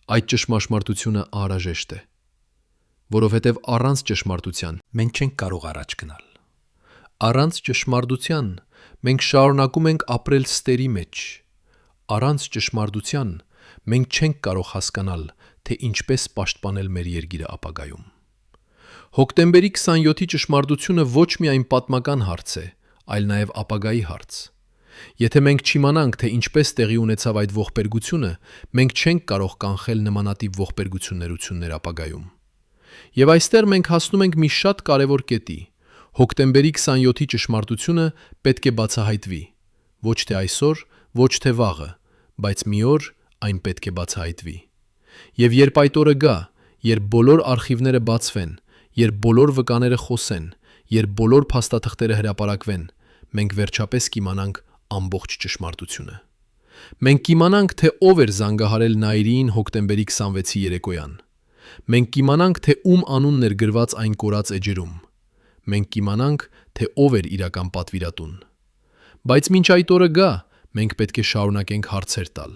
այդ ճշմարտությունը անհրաժեշտ է, որովհետև առանց ճշմարտության մենք չենք կարող առաջ գնալ։ Առանց ճշմարտության մենք շարունակում ենք ապրել ստերի մեջ։ Առանց ճշմարտության մենք չենք կարող հասկանալ, թե ինչպես պաշտպանել մեր երկիրը ապագայում։ Հոկտեմբերի 27-ի ճշմարտությունը ոչ միայն պատմական հարց է, այլ նաև ապագայի հարց։ Եթե մենք չիմանանք, թե ինչպես տեղի ունեցավ այդ ողբերգությունը, մենք չենք կարող կանխել նմանատիպ ողբերգություններ ապագայում։ Եվ այստեղ մենք հասնում ենք մի շատ կարևոր կետի։ Հոկտեմբերի 27-ի ճշմարտությունը պետք է բացահայտվի, ոչ թե այսօր, ոչ թե վաղը, բայց մի օր այն պետք է բացահայտվի։ Եվ երբ այդ օրը գա, երբ բոլոր արխիվները բացվեն, երբ բոլոր վկաները խոսեն, երբ բոլոր փաստաթղթերը հրապարակվեն, մենք վերջապես կիմանանք ամբողջ ճշմարտությունը։ Մենք կիմանանք, թե ով էր զանգահարել Նայիրիին հոկտեմբերի 26-ի երեկոյան։ Մենք կիմանանք, թե ում անունն էր գրված այն կորած էջերում։ Մենք կիմանանք, թե ով էր իրական պատվիրատուն։ Բայց մինչ այդ օրը գա, մենք պետք է շարունակենք հարցեր տալ։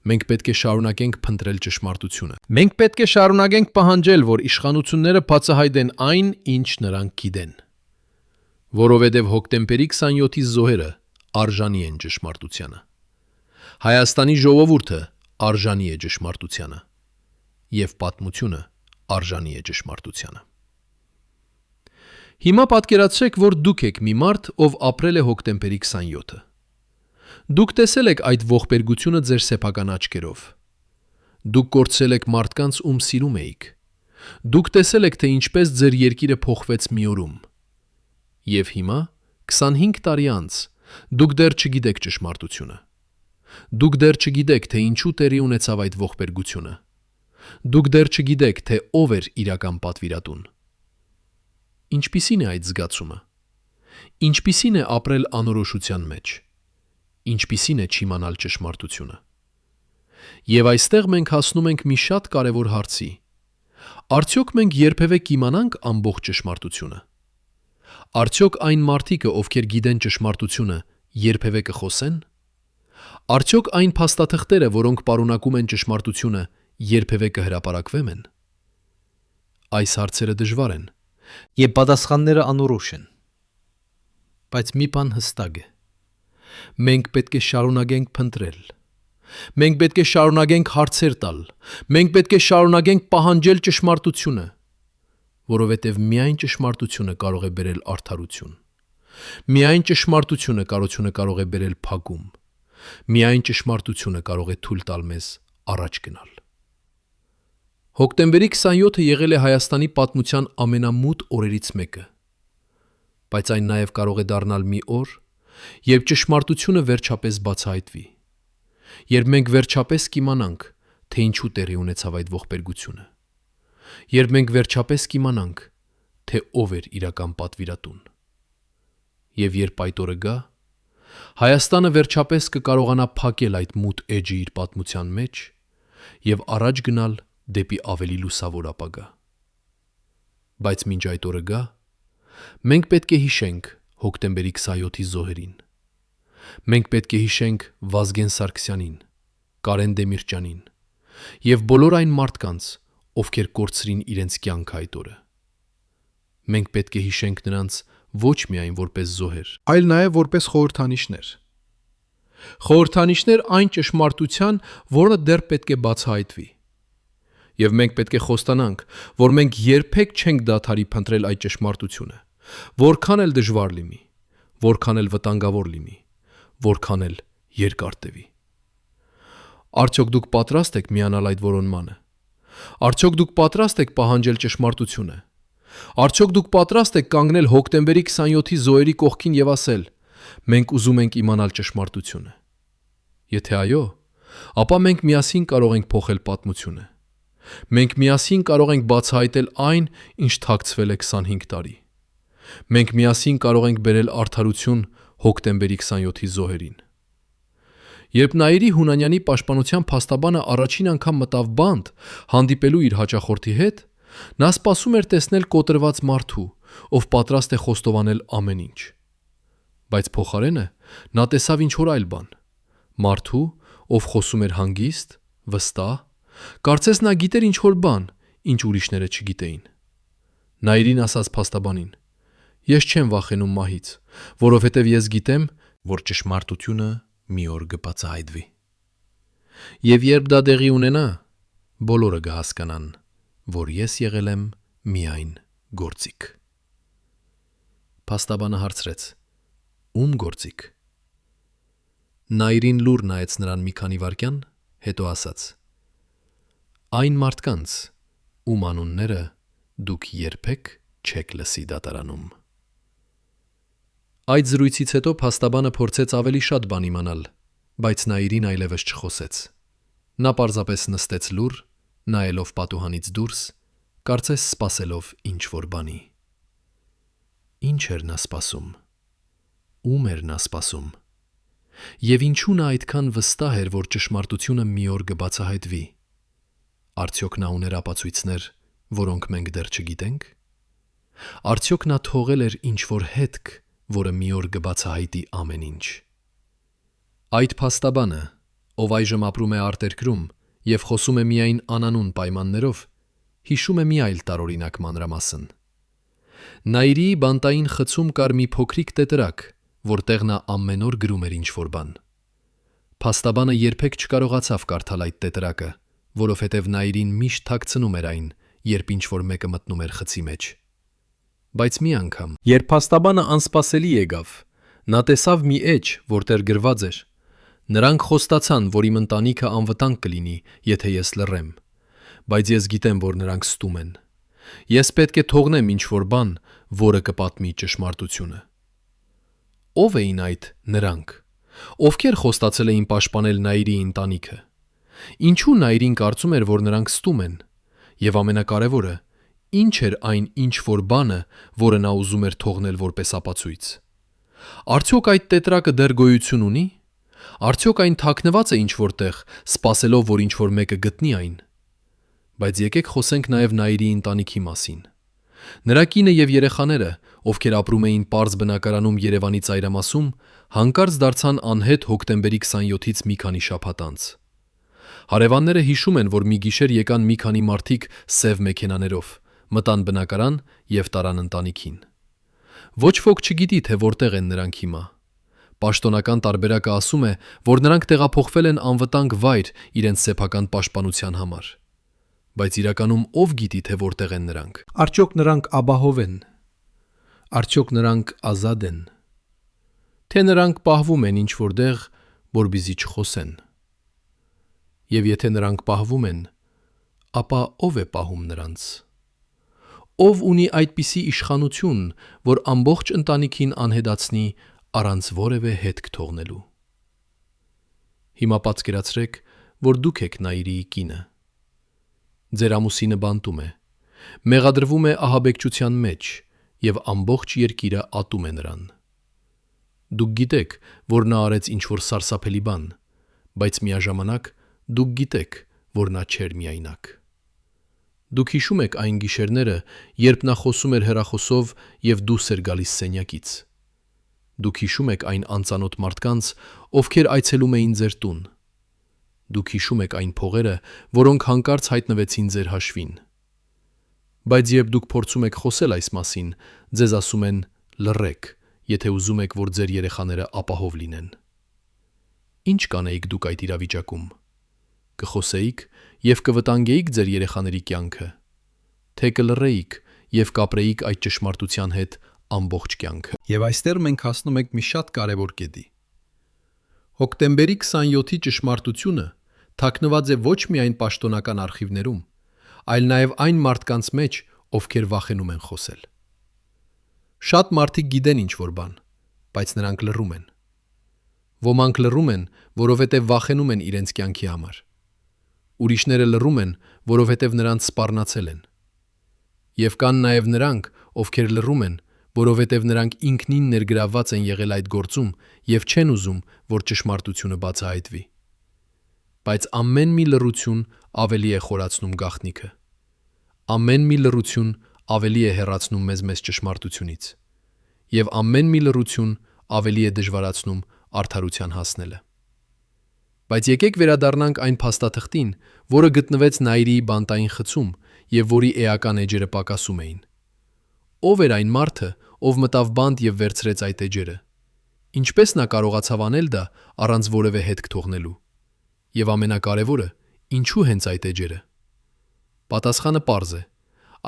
Մենք պետք է շարունակենք փնտրել ճշմարտությունը։ Մենք պետք է շարունակենք պահանջել, որ իշխանությունները բացահայտեն այն, ինչ նրանք գիտեն։ Որովհետև հոկտեմբերի 27-ի զոհերը արժանի են ճշմարտությանը։ Հայաստանի ժողովուրդը արժանի է ճշմարտությանը։ Եվ պատմությունը արժանի է ճշմարտությանը։ Հիմա պատկերացրեք, որ դուք եք մի մարդ, ով ապրել է հոկտեմբերի 27-ը։ Դուք տեսել եք այդ ողբերգությունը ձեր սեփական աչքերով։ Դուք կորցրել եք մարդկանց, ում սիրում էիք։ Դուք տեսել եք, թե ինչպես ձեր երկիրը փոխվեց մի օրում։ Եվ հիմա, 25 տարի անց, դուք դեռ չգիտեք ճշմարտությունը։ Դուք դեռ չգիտեք, թե ինչու տեղի ունեցավ այդ ողբերգությունը։ Դուք դեռ չգիտեք, թե ով էր իրական պատվիրատուն։ Ինչպիսին է այդ զգացումը։ Ինչպիսին է ապրել անորոշության մեջ։ Ինչպիսին է չիմանալ ճշմարտությունը։ Եվ այստեղ մենք հասնում ենք մի շատ կարևոր հարցի։ Արդյոք մենք երբևէ կիմանանք ամբողջ ճշմարտությունը։ Արդյոք այն մարդիկը, ովքեր գիտեն ճշմարտությունը, երբևէ կխոսեն։ Արդյոք այն փաստաթղթերը, որոնք պարունակում են ճշմարտությունը, երբևէ կհրապարակվեն են։ Այս հարցերը դժվար են, եւ պատասխանները անորոշ են։ Բայց մի բան հստակ է։ Մենք պետք է շարունակենք փնտրել։ Մենք պետք է շարունակենք հարցեր տալ։ Մենք պետք է շարունակենք պահանջել ճշմարտությունը, որովհետև միայն ճշմարտությունը կարող է բերել արդարություն։ Միայն ճշմարտությունը կարող է բերել փակում։ Միայն ճշմարտությունը կարող է թույլ տալ մեզ առաջ գնալ։ Հոկտեմբերի 27-ը եղել է Հայաստանի պատմության ամենամութ օրերից մեկը, բայց այն նաև կարող է դառնալ մի օր, երբ ճշմարտությունը վերջապես բացահայտվի, երբ մենք վերջապես կիմանանք, թե ինչու տեղի ունեցավ այդ ողբերգությունը, երբ մենք վերջապես կիմանանք, թե ով էր իրական պատվիրատուն։ Եվ երբ այդ օրը գա, Հայաստանը վերջապես կկարողանա փակել այդ մութ էջը իր պատմության մեջ եւ առաջ գնալ դեպի ավելի լուսավոր ապագա։ Բայց մինչ այդ օրը գա, մենք պետք է հիշենք, հոկտեմբերի 27-ի զոհերին։ Մենք պետք է հիշենք Վազգեն Սարգսյանին, Կարեն Դեմիրճյանին եւ բոլոր այն մարդկանց, ովքեր կորցրին իրենց կյանքը այդ օրը։ Մենք պետք է հիշենք նրանց ոչ միայն որպես զոհեր, այլ նաև որպես խորհրդանիշներ։ Խորհրդանիշներ այն ճշմարտության, որը դեռ պետք է բացահայտվի։ Եվ մենք պետք է խոստանանք, որ մենք երբեք չենք դադարի փնտրել այդ ճշմարտությունը, որքան էլ դժվար լինի, որքան էլ վտանգավոր լինի, որքան էլ երկար տևի։ Արդյոք դուք պատրաստ եք միանալ այդ որոնմանը։ Արդյոք դուք պատրաստ եք պահանջել ճշմարտությունը։ Արդյոք դուք պատրաստ եք կանգնել հոկտեմբերի 27-ի զոհերի կողքին եւ ասել. մենք ուզում ենք իմանալ ճշմարտությունը։ Եթե այո, ապա մենք միասին կարող ենք փոխել պատմությունը։ Մենք միասին կարող ենք բացահայտել այն, ինչ թաքցվել է 25 տարի։ Մենք միասին կարող ենք բերել արդարություն հոկտեմբերի 27-ի զոհերին։ Երբ Նաիրի Հունանյանի պաշտպանության փաստաբանը առաջին անգամ մտավ բանտ հանդիպելու իր հաճախորդի հետ, նա սպասում էր տեսնել կոտրված մարդու, ով պատրաստ է խոստովանել ամեն ինչ։ Բայց փոխարենը նա տեսավ ինչ-որ այլ բան։ Մարդու, ով խոսում էր հանգիստ, վստահ, կարծես նա գիտեր ինչ-որ բան, ինչ ուրիշները չգիտեին։ Նաիրին ասաց փաստաբանին. «Ես չեմ վախենում մահից, որովհետև ես գիտեմ, որ ճշմարտությունը մի օր կբացահայտվի։ Եվ երբ դա տեղի ունենա, բոլորը կհասկանան, որ ես եղել եմ միայն գործիք»։ Փաստաբանը հարցրեց. «Ում գործիք»։ Նաիրին լուր նայեց նրան մի քանի վայրկյան, հետո ասաց. «Այն մարդկանց, ում անունները դուք երբեք չեք լսի դատարանում»։ Այդ զրույցից հետո փաստաբանը փորձեց ավելի շատ բան իմանալ, բայց Նաիրին այլևս չխոսեց։ Նա պարզապես նստեց լուր, նայելով պատուհանից դուրս, կարծես սպասելով ինչ-որ բանի։ Ինչ էր նա սպասում։ Ում էր նա սպասում։ Եվ ինչու նա այդքան վստահ էր, որ ճշմարտությունը մի օր կբացահայտվի։ Արդյոք նա ուներ ապացույցներ, որոնք մենք դեռ չգիտենք։ Արդյոք նա թողել էր ինչ-որ հետք, որը մի օր կբացահայտի ամեն ինչ։ Այդ փաստաբանը, ով այժմ ապրում է արտերկրում եւ խոսում է միայն անանուն պայմաններով, հիշում է մի այլ տարօրինակ մանրամասն։ Նաիրի բանտային խցում կար մի փոքրիկ տետրակ, որտեղ նա ամեն օր գրում էր ինչ-որ բան։ Փաստաբանը երբեք չկարողացավ կարդալ այդ տետրակը, որովհետև Նաիրին միշտ թաքցնում էր այն, երբ ինչ-որ մեկը մտնում էր խցի մեջ։ Բայց մի անգամ, երբ փաստաբանը անսպասելի եկավ, նա տեսավ մի էջ, որտեղ գրված էր. «Նրանք խոստացան, որ իմ ընտանիքը անվտանգ կլինի, եթե ես լռեմ, բայց ես գիտեմ, որ նրանք ստում են։ Ես պետք է թողնեմ ինչ-որ բան, որը կպատմի ճշմարտությունը»։ Ո՞վ էին այդ նրանք։ Ովքեր խոստացել էին պաշտպանել Նաիրի ընտանիքը։ Ինչու Նաիրին կարծում էր, որ նրանք ստում են։ Եվ ամենակարևորը, ինչ էր այն ինչ-որ բանը, որը նա ուզում էր թողնել որպես ապացույց։ Արդյոք այդ տետրակը դեռ գոյություն ունի։ Արդյոք այն թաքնված է ինչ-որ տեղ, սպասելով, որ ինչ-որ մեկը գտնի այն։ Բայց եկեք խոսենք նաև Նաիրի ընտանիքի մասին։ Նրա կինը եւ երեխաները, ովքեր ապրում էին պարզ բնակարանում Երևանի ծայրամասում, հանկարծ դարձան անհետ հոկտեմբերի 27-ից մի քանի շաբաթ անց։ Հարևանները հիշում են, որ մի գիշեր եկան մի քանի մարդիկ սև մեքենաներով, մտան բնակարան եւ տարան ընտանիքին։ Ոչ ոք չգիտի, թե որտեղ են նրանք հիմա։ Պաշտոնական տարբերակը ասում է, որ նրանք տեղափոխվել են անվտանգ վայր իրենց սեփական պաշտպանության համար։ Բայց իրականում ով գիտի, թե որտեղ են նրանք։ Արդյոք նրանք ապահով են։ Արդյոք նրանք ազատ են։ Թե նրանք պահվում են ինչ-որտեղ, որպեսզի չխոսեն։ Եվ եթե նրանք պահվում են, ապա ով է պահում նրանց։ Ով ունի այդպիսի իշխանություն, որ ամբողջ ընտանիքին անհետացնի առանց որևէ հետք թողնելու։ Հիմա պատկերացրեք, որ դուք եք Նաիրիի կինը։ Ձեր ամուսինը բանտում է, մեղադրվում է ահաբեկչության մեջ եւ ամբողջ երկիրը ատում է նրան։ Դուք գիտեք, որ նա արեց ինչ-որ սարսափելի բան, բայց միաժամանակ դուք գիտեք, որ նա չէր միայնակ։ Դուք հիշում եք այն գիշերները, երբ նա խոսում էր հեռախոսով եւ դուրս էր գալիս սենյակից։ Դուք հիշում եք այն անծանոթ մարդկանց, ովքեր այցելում էին ձեր տուն։ Դուք հիշում եք այն փողերը, որոնք հանկարծ հայտնվեցին ձեր հաշվին։ Բայց երբ դուք փորձում եք խոսել այս մասին, ձեզ ասում են լռեք, եթե ուզում եք, որ ձեր երեխաները ապահով լինեն։ Ինչ կանեիք դուք այդ իրավիճակում։ Կխոսեիք և կվտանգեիք ձեր երեխաների կյանքը, թե կլռեիք և կապրեիք այդ ճշմարտության հետ ամբողջ կյանքը։ Եվ այստեղ մենք հասնում ենք մի շատ կարևոր կետի։ Հոկտեմբերի 27-ի ճշմարտությունը թաքնված է ոչ միայն պաշտոնական արխիվներում, այլ նաև այն մարդկանց մեջ, ովքեր վախենում են խոսել։ Շատ մարդիկ գիտեն ինչ-որ բան, բայց նրանք լռում են։ Ոմանք լռում են, որովհետև վախենում են իրենց կյանքի համար։ Ուրիշները լռում են, որովհետև նրանց սպառնացել են։ Եվ կան նաև նրանք, ովքեր լռում են, որովհետև նրանք ինքնին ներգրավված են եղել այդ գործում և չեն ուզում, որ ճշմարտությունը բացահայտվի։ Բայց ամեն մի լռություն ավելի է խորացնում գաղտնիքը։ Ամեն մի լռություն ավելի է հեռացնում մեզ ճշմարտությունից։ Եվ ամեն մի լռություն ավելի է դժվարացնում արդարության հասնելը։ Բայց եկեք վերադառնանք այն փաստաթղթին, որը գտնվեց Նաիրիի բանտային խցում և որի էական էջերը պակասում էին։ Ո՞վ էր այն մարդը, ով մտավ բանտ և վերցրեց այդ էջերը։ Ինչպես նա կարողացավ անել դա առանց որևէ հետք թողնելու։ Եվ ամենակարևորը, ինչու հենց այդ էջերը։ Պատասխանը պարզ է։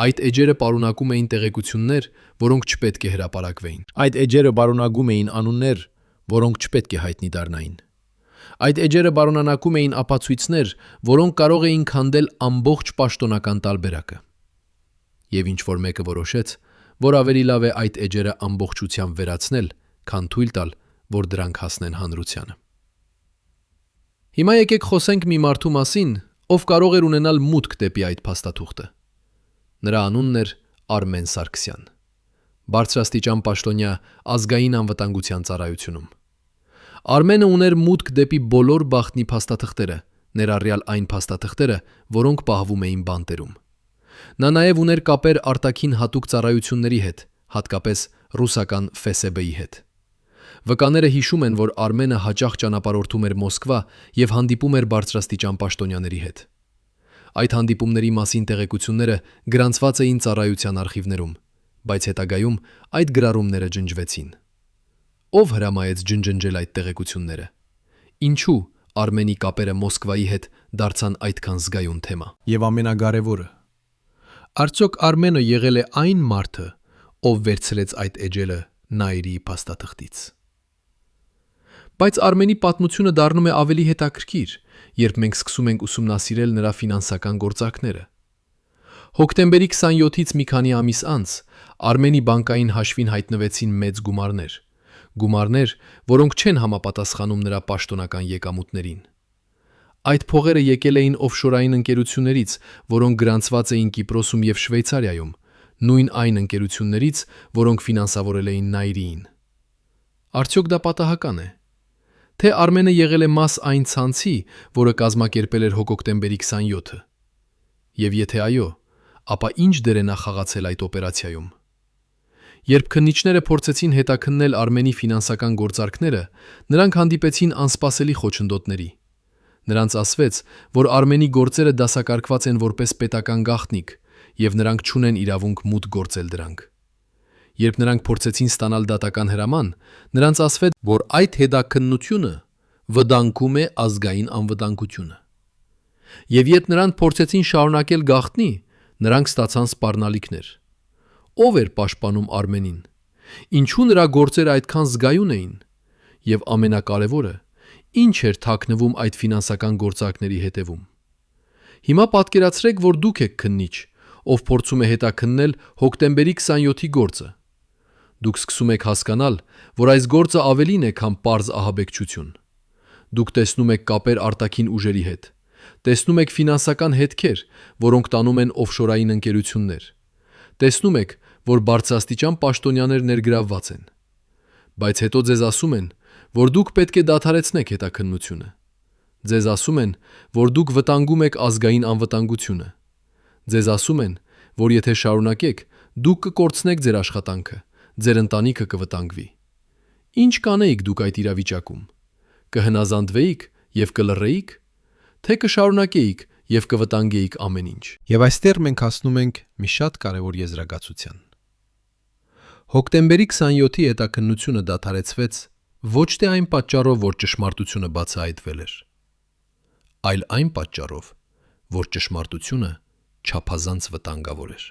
Այդ էջերը պարունակում էին տեղեկություններ, որոնք չպետք է հրապարակվեին։ Այդ էջերը պարունակում էին անուններ, որոնք չպետք է հայտնի դառնային։ Այդ էջերը պարունակում էին ապացույցներ, որոնք կարող էին քանդել ամբողջ պաշտոնական տարբերակը։ Եվ ինչ-որ մեկը որոշեց, որ ավելի լավ է այդ էջերը ամբողջությամբ վերացնել, քան թույլ տալ, որ դրանք հասնեն հանրությանը։ Հիմա եկեք խոսենք մի մարդու մասին, ով կարող էր ունենալ մուտք դեպի այդ փաստաթուղթը։ Նրա անունն էր Արմեն Սարգսյան, բարձրաստիճան պաշտոնյա ազգային անվտանգության ծառայությունում։ Արմենը ուներ մուտք դեպի բոլոր բախտնի փաստաթղթերը, ներառյալ այն փաստաթղթերը, որոնք պահվում էին բանտերում։ Նա նաև ուներ կապեր արտաքին հատուկ ծառայությունների հետ, հատկապես ռուսական ՖՍԲ-ի հետ։ Վկաները հիշում են, որ Արմենը հաճախ ճանապարհորդում էր Մոսկվա և հանդիպում էր բարձրաստիճան պաշտոնյաների հետ։ Այդ հանդիպումների մասին տեղեկությունները գրանցված էին ծառայության արխիվներում, բայց հետագայում այդ գրառումները ջնջվեցին։ Ո՞վ հրամայեց ջնջել այդ տեղեկությունները։ Ինչու Արմենի կապերը Մոսկվայի հետ դարձան այդքան զգայուն թեմա։ Եվ ամենակարևորը, արդյոք Արմենը եղել է այն մարդը, ով վերցրեց այդ էջերը Նաիրիի փաստաթղթից։ Բայց Արմենի պատմությունը դառնում է ավելի հետաքրքիր, երբ մենք սկսում ենք ուսումնասիրել նրա ֆինանսական գործարքները։ Հոկտեմբերի 27-ից մի քանի ամիս անց Արմենի բանկային հաշվին հայտնվեցին մեծ գումարներ, որոնք չեն համապատասխանում նրա պաշտոնական եկամուտներին։ Այդ փողերը եկել էին օֆշորային ընկերություններից, որոնք գրանցված էին Կիպրոսում և Շվեյցարիայում, նույն այն ընկերություններից, որոնք ֆինանսավորել էին Նաիրիին։ Արդյոք դա պատահական է։ Թե Արմենը եղել է մաս այն ցանցի, որը կազմակերպել էր հոկտեմբերի 27-ը։ Եվ եթե այո, ապա ինչ դեր է նա խաղացել այդ օպերացիայում։ Երբ քննիչները փորձեցին հետաքննել Արմենի ֆինանսական գործարքները, նրանք հանդիպեցին անսպասելի խոչընդոտների։ Նրանց ասվեց, որ Արմենի գործերը դասակարգված են որպես պետական գաղտնիք, և նրանք չունեն իրավունք մուտք գործել դրանք։ Երբ նրանք փորձեցին ստանալ դատական հրաման, նրանց ասվեց, որ այդ հետաքննությունը վտանգում է ազգային անվտանգությունը։ Եվ երբ նրանք փորձեցին շարունակել գաղտնի, նրանք ստացան սպառնալիքներ։ Ո՞վ էր պաշտպանում Արմենին։ Ինչու նրա գործերը այդքան զգայուն էին։ Եվ ամենակարևորը, ինչ էր թաքնվում այդ ֆինանսական գործարքների հետևում։ Հիմա պատկերացրեք, որ դուք եք քննիչ, ով փորձում է հետաքննել հոկտեմբերի 27-ի գործը։ Դուք սկսում եք հասկանալ, որ այս գործը ավելին է, քան պարզ ահաբեկչություն։ Դուք տեսնում եք կապեր արտաքին ուժերի հետ։ Տեսնում եք ֆինանսական հետքեր, որոնք տանում են օֆշորային ընկերություններ։ Տեսնում եք, որ բարձրաստիճան պաշտոնյաներ ներգրավված են։ Բայց հետո ձեզ ասում են, որ դուք պետք է դադարեցնեք հետաքննությունը։ Ձեզ ասում են, որ դուք վտանգում եք ազգային անվտանգությունը։ Ձեզ ասում են, որ եթե շարունակեք, դուք կկորցնեք ձեր աշխատանքը, ձեր ընտանիքը կվտանգվի։ Ինչ կանեիք դուք այդ իրավիճակում։ Կհնազանդվեիք եւ կլռեիք, թե կշարունակեիք եւ կվտանգեիք ամեն ինչ։ Եվ այստեղ մենք հասնում ենք մի շատ կարևոր եզրակացության։ Հոկտեմբերի 27-ի հետաքննությունը դադարեցվեց ոչ թե այն պատճառով, որ ճշմարտությունը բացահայտվել էր, այլ այն պատճառով, որ ճշմարտությունը չափազանց վտանգավոր էր։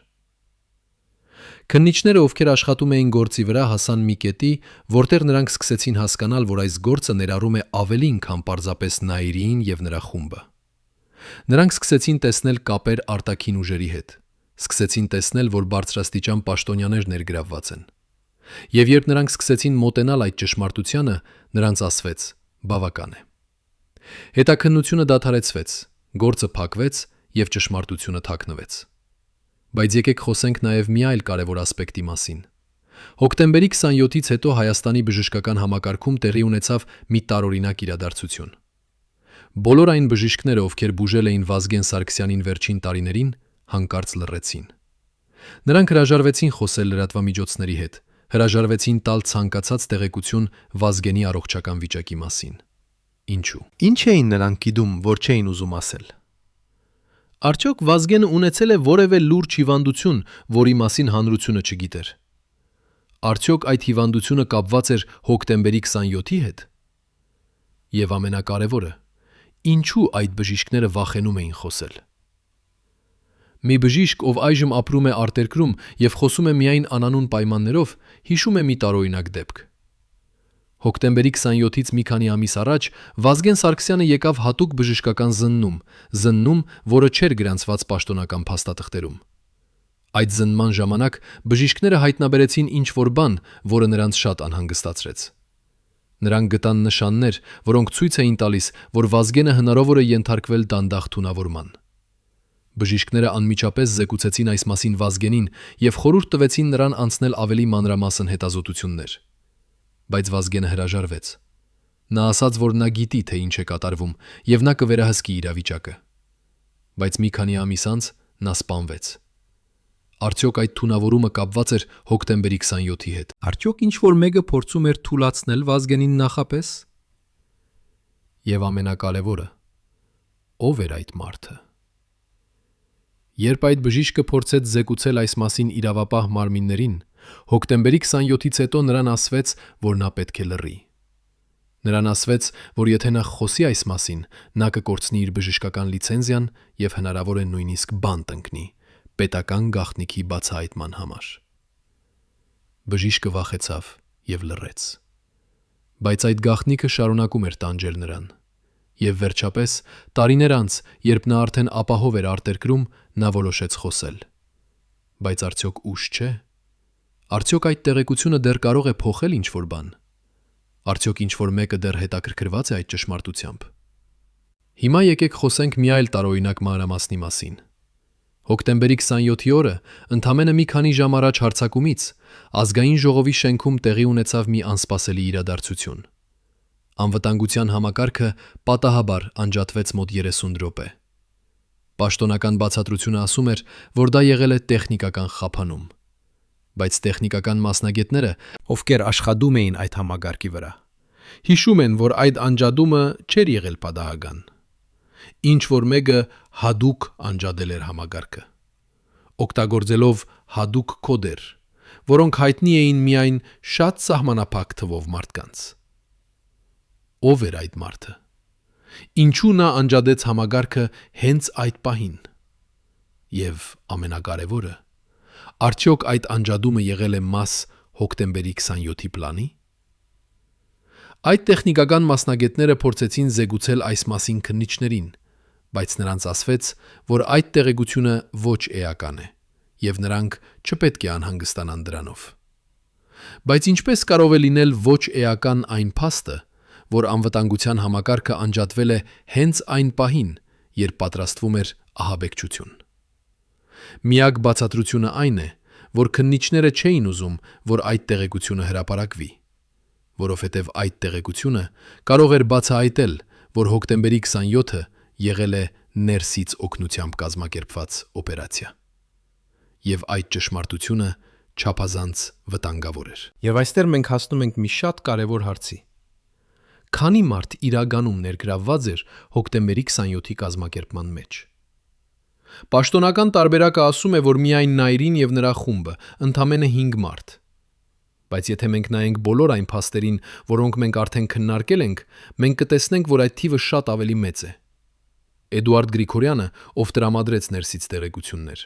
Քննիչները, ովքեր աշխատում էին գործի վրա, հասան մի կետի, որտեղ նրանք սկսեցին հասկանալ, որ այս գործը ներառում է ավելին, քան պարզապես Նաիրիին եւ նրա խումբը։ Նրանք սկսեցին տեսնել կապեր արտաքին ուժերի հետ, սկսեցին տեսնել, որ բարձրաստիճան պաշտոնյաներ ներգրավված են։ Եվ երբ նրանք սկսեցին մոտենալ այդ ճշմարտությանը, նրանց ասվեց. բավական է։ Հետաքննությունը դադարեցվեց, գործը փակվեց եւ ճշմարտությունը թաքնվեց։ Բայց եկեք խոսենք նաեւ մի այլ կարևոր ասպեկտի մասին։ Հոկտեմբերի 27-ից հետո Հայաստանի բժշկական համակարգում տեղի ունեցավ մի տարօրինակ իրադարձություն։ Բոլոր այն բժիշկները, ովքեր բուժել էին Վազգեն Սարգսյանին վերջին տարիներին, հանկարծ լռեցին։ Նրանք հրաժարվեցին խոսել լրատվամիջոցների հետ, հրաժարվեցին տալ ցանկացած տեղեկություն Վազգենի առողջական վիճակի մասին։ Ինչու։ Ինչ էին նրանք գիտում, որ չէին ուզում ասել։ Արդյոք Վազգենը ունեցել է որևէ լուրջ հիվանդություն, որի մասին հանրությունը չգիտեր։ Արդյոք այդ հիվանդությունը կապված էր հոկտեմբերի 27-ի հետ։ Եվ ամենակարևորը, ինչու այդ բժիշկները վախենում էին խոսել։ Մի բժիշկ, ով այժմ ապրում է արտերկրում եւ խոսում է միայն անանուն պայմաններով, հիշում է մի տարօրինակ դեպք։ Հոկտեմբերի 27-ից մի քանի ամիս առաջ Վազգեն Սարգսյանը եկավ հատուկ բժշկական զննում, որը չէր գրանցված պաշտոնական փաստաթղթերում։ Այդ զննման ժամանակ բժիշկները հայտնաբերեցին ինչ-որ բան, որը նրանց շատ անհանգստացրեց։ Նրանք գտան նշաններ, որոնք ցույց էին տալիս, որ Վազգենը հնարավոր է ենթարկվել դանդաղ թունավորման։ Բժիշկները անմիջապես զեկուցեցին այս մասին Վազգենին եւ խորհուրդ տվեցին նրան անցնել ավելի մանրամասն հետազոտություններ։ Բայց Վազգենը հրաժարվեց։ Նա ասաց, որ նա գիտի, թե ինչ է կատարվում, եւ նա կվերահսկի իրավիճակը։ Բայց մի քանի ամիս անց նա սպանվեց։ Արդյոք այդ թունավորումը կապված էր հոկտեմբերի 27-ի հետ։ Արդյոք ինչ-որ մեկը փորձում էր թուլացնել Վազգենին նախապես։ Եվ ամենակարևորը, ով էր այդ մարդը։ Երբ այդ բժիշկը փորձեց զեկուցել այս մասին իրավապահ մարմիններին, հոկտեմբերի 27-ից հետո նրան ասվեց, որ նա պետք է լռի։ Նրան ասվեց, որ եթե նա խոսի այս մասին, նա կկորցնի իր բժշկական լիցենզիան եւ հնարավոր է նույնիսկ բան տնկնի պետական գաղտնիքի բացահայտման համար։ Բժիշկը վախեցավ եւ լռեց։ Բայց այդ գաղտնիքը շարունակում էր տանջել նրան։ Եվ վերջապես, տարիներ անց, երբ նա արդեն ապահով էր արտերկրում, նա որոշեց խոսել։ Բայց արդյոք ուշ չէ։ Արդյոք այդ տեղեկությունը դեռ կարող է փոխել ինչ-որ բան։ Արդյոք ինչ-որ մեկը դեռ հետաքրքրված է այդ ճշմարտությամբ։ Հիմա եկեք խոսենք մի այլ տարօրինակ մանրամասնի մասին։ Հոկտեմբերի 27-ի օրը, ընդամենը մի քանի ժամ առաջ հարձակումից, Ազգային ժողովի շենքում տեղի ունեցավ մի անսպասելի իրադարձություն։ Անվտանգության համակարգը պատահաբար անջատվեց մոտ 30 րոպե։ Պաշտոնական բացատրությունը ասում էր, որ դա եղել է տեխնիկական խափանում։ Բայց տեխնիկական մասնագետները, ովքեր աշխատում էին այդ համակարգի վրա, հիշում են, որ այդ անջատումը չէր եղել պատահական։ Ինչ որ մեկը հադուկ անջատել էր համակարգը, օգտագործելով հադուկ կոդեր, որոնք հայտնի էին միայն շատ սահմանափակ թվով մարդկանց։ Ով էր այդ մարդը։ Ինչու նա անջատեց համակարգը հենց այդ պահին։ Եվ ամենակարևորը, արդյոք այդ անջատումը եղել է մաս հոկտեմբերի 27-ի պլանի։ Այդ տեխնիկական մասնագետները փորձեցին զեկուցել այս մասին քննիչներին, բայց նրանց ասվեց, որ այդ տեղեկությունը ոչ էական է, եւ նրանք չպետք է անհանգստանան դրանով։ Բայց ինչպես կարող է լինել ոչ էական այն փաստը, որ անվտանգության համակարգը անջատվել է հենց այն պահին, երբ պատրաստվում էր ահաբեկչություն։ Միակ բացատրությունը այն է, որ քննիչները չէին ուզում, որ այդ տեղեկությունը հրապարակվի, որովհետև այդ տեղեկությունը կարող էր բացահայտել, որ հոկտեմբերի 27-ը եղել է ներսից օգնությամբ կազմակերպված օպերացիա։ Եվ այդ ճշմարտությունը չափազանց վտանգավոր էր։ Եվ այստեղ մենք հասնում ենք մի շատ կարևոր հարցի. քանի մարդ իրականում ներգրավված էր հոկտեմբերի 27-ի կազմակերպման մեջ։ Պաշտոնական տարբերակը ասում է, որ միայն Նայիրին եւ նրա խումբը, ընդամենը 5 մարդ։ Բայց եթե մենք նայենք բոլոր այն փաստերին, որոնք մենք արդեն քննարկել ենք, մենք կտեսնենք, որ այդ թիվը շատ ավելի մեծ է։ Էդուարդ Գրիգորյանը, ով տրամադրեց ներսից տեղեկություններ։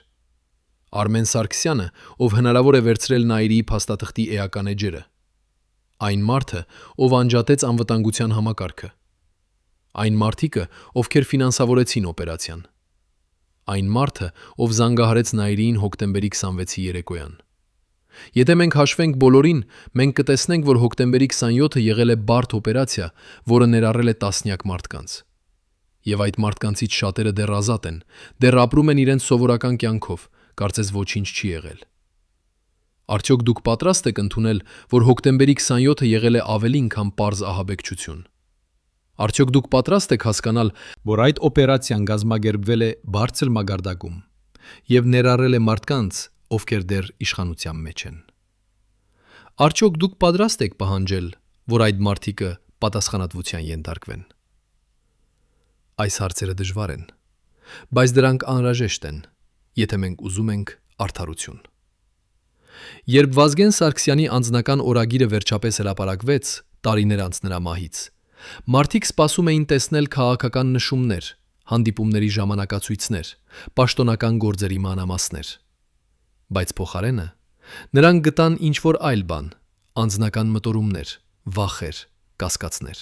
Արմեն Սարգսյանը, ով հնարավոր է վերցրել Նայիրիի փաստաթղթի էական էջերը։ Այն մարդը, ով անջատեց անվտանգության համակարգը։ Այն մարդիկը, ովքեր ֆինանսավորեցին օպերացիան։ Այն մարդը, ով զանգահարեց Նայիրիին հոկտեմբերի 26-ի երեկոյան։ Եթե մենք հաշվենք բոլորին, մենք կտեսնենք, որ հոկտեմբերի 27-ը եղել է բարդ օպերացիա, որը ներառել է տասնյակ մարդկանց։ Եվ այդ մարդկանցից շատերը դեռ ազատ են, դեռ ապրում են իրենց սովորական կյանքով, կարծես ոչինչ չի եղել։ Արդյոք դուք պատրաստ եք ընդունել, որ հոկտեմբերի 27-ը եղել է ավելին, քան պարզ ահաբեկչություն։ Արդյոք դուք պատրաստ եք հասկանալ, որ այդ օպերացիան կազմակերպվել է բարձր մակարդակում եւ ներառել է մարդկանց, ովքեր դեռ իշխանության մեջ են։ Արդյոք դուք պատրաստ եք պահանջել, որ այդ մարդիկը պատասխանատվության ենթարկվեն։ Այս հարցերը դժվար են, բայց դրանք անհրաժեշտ են, եթե մենք ուզում ենք արդարություն։ Երբ Վազգեն Սարգսյանի անձնական օրագիրը վերջապես հրապարակվեց տարիներ անց նրա մահից, մարդիկ սպասում էին տեսնել քաղաքական նշումներ, հանդիպումների ժամանակացույցներ, պաշտոնական գործերի մանրամասներ։ Բայց փոխարենը նրանք գտան ինչ-որ այլ բան, անձնական մտորումներ, վախեր, կասկածներ։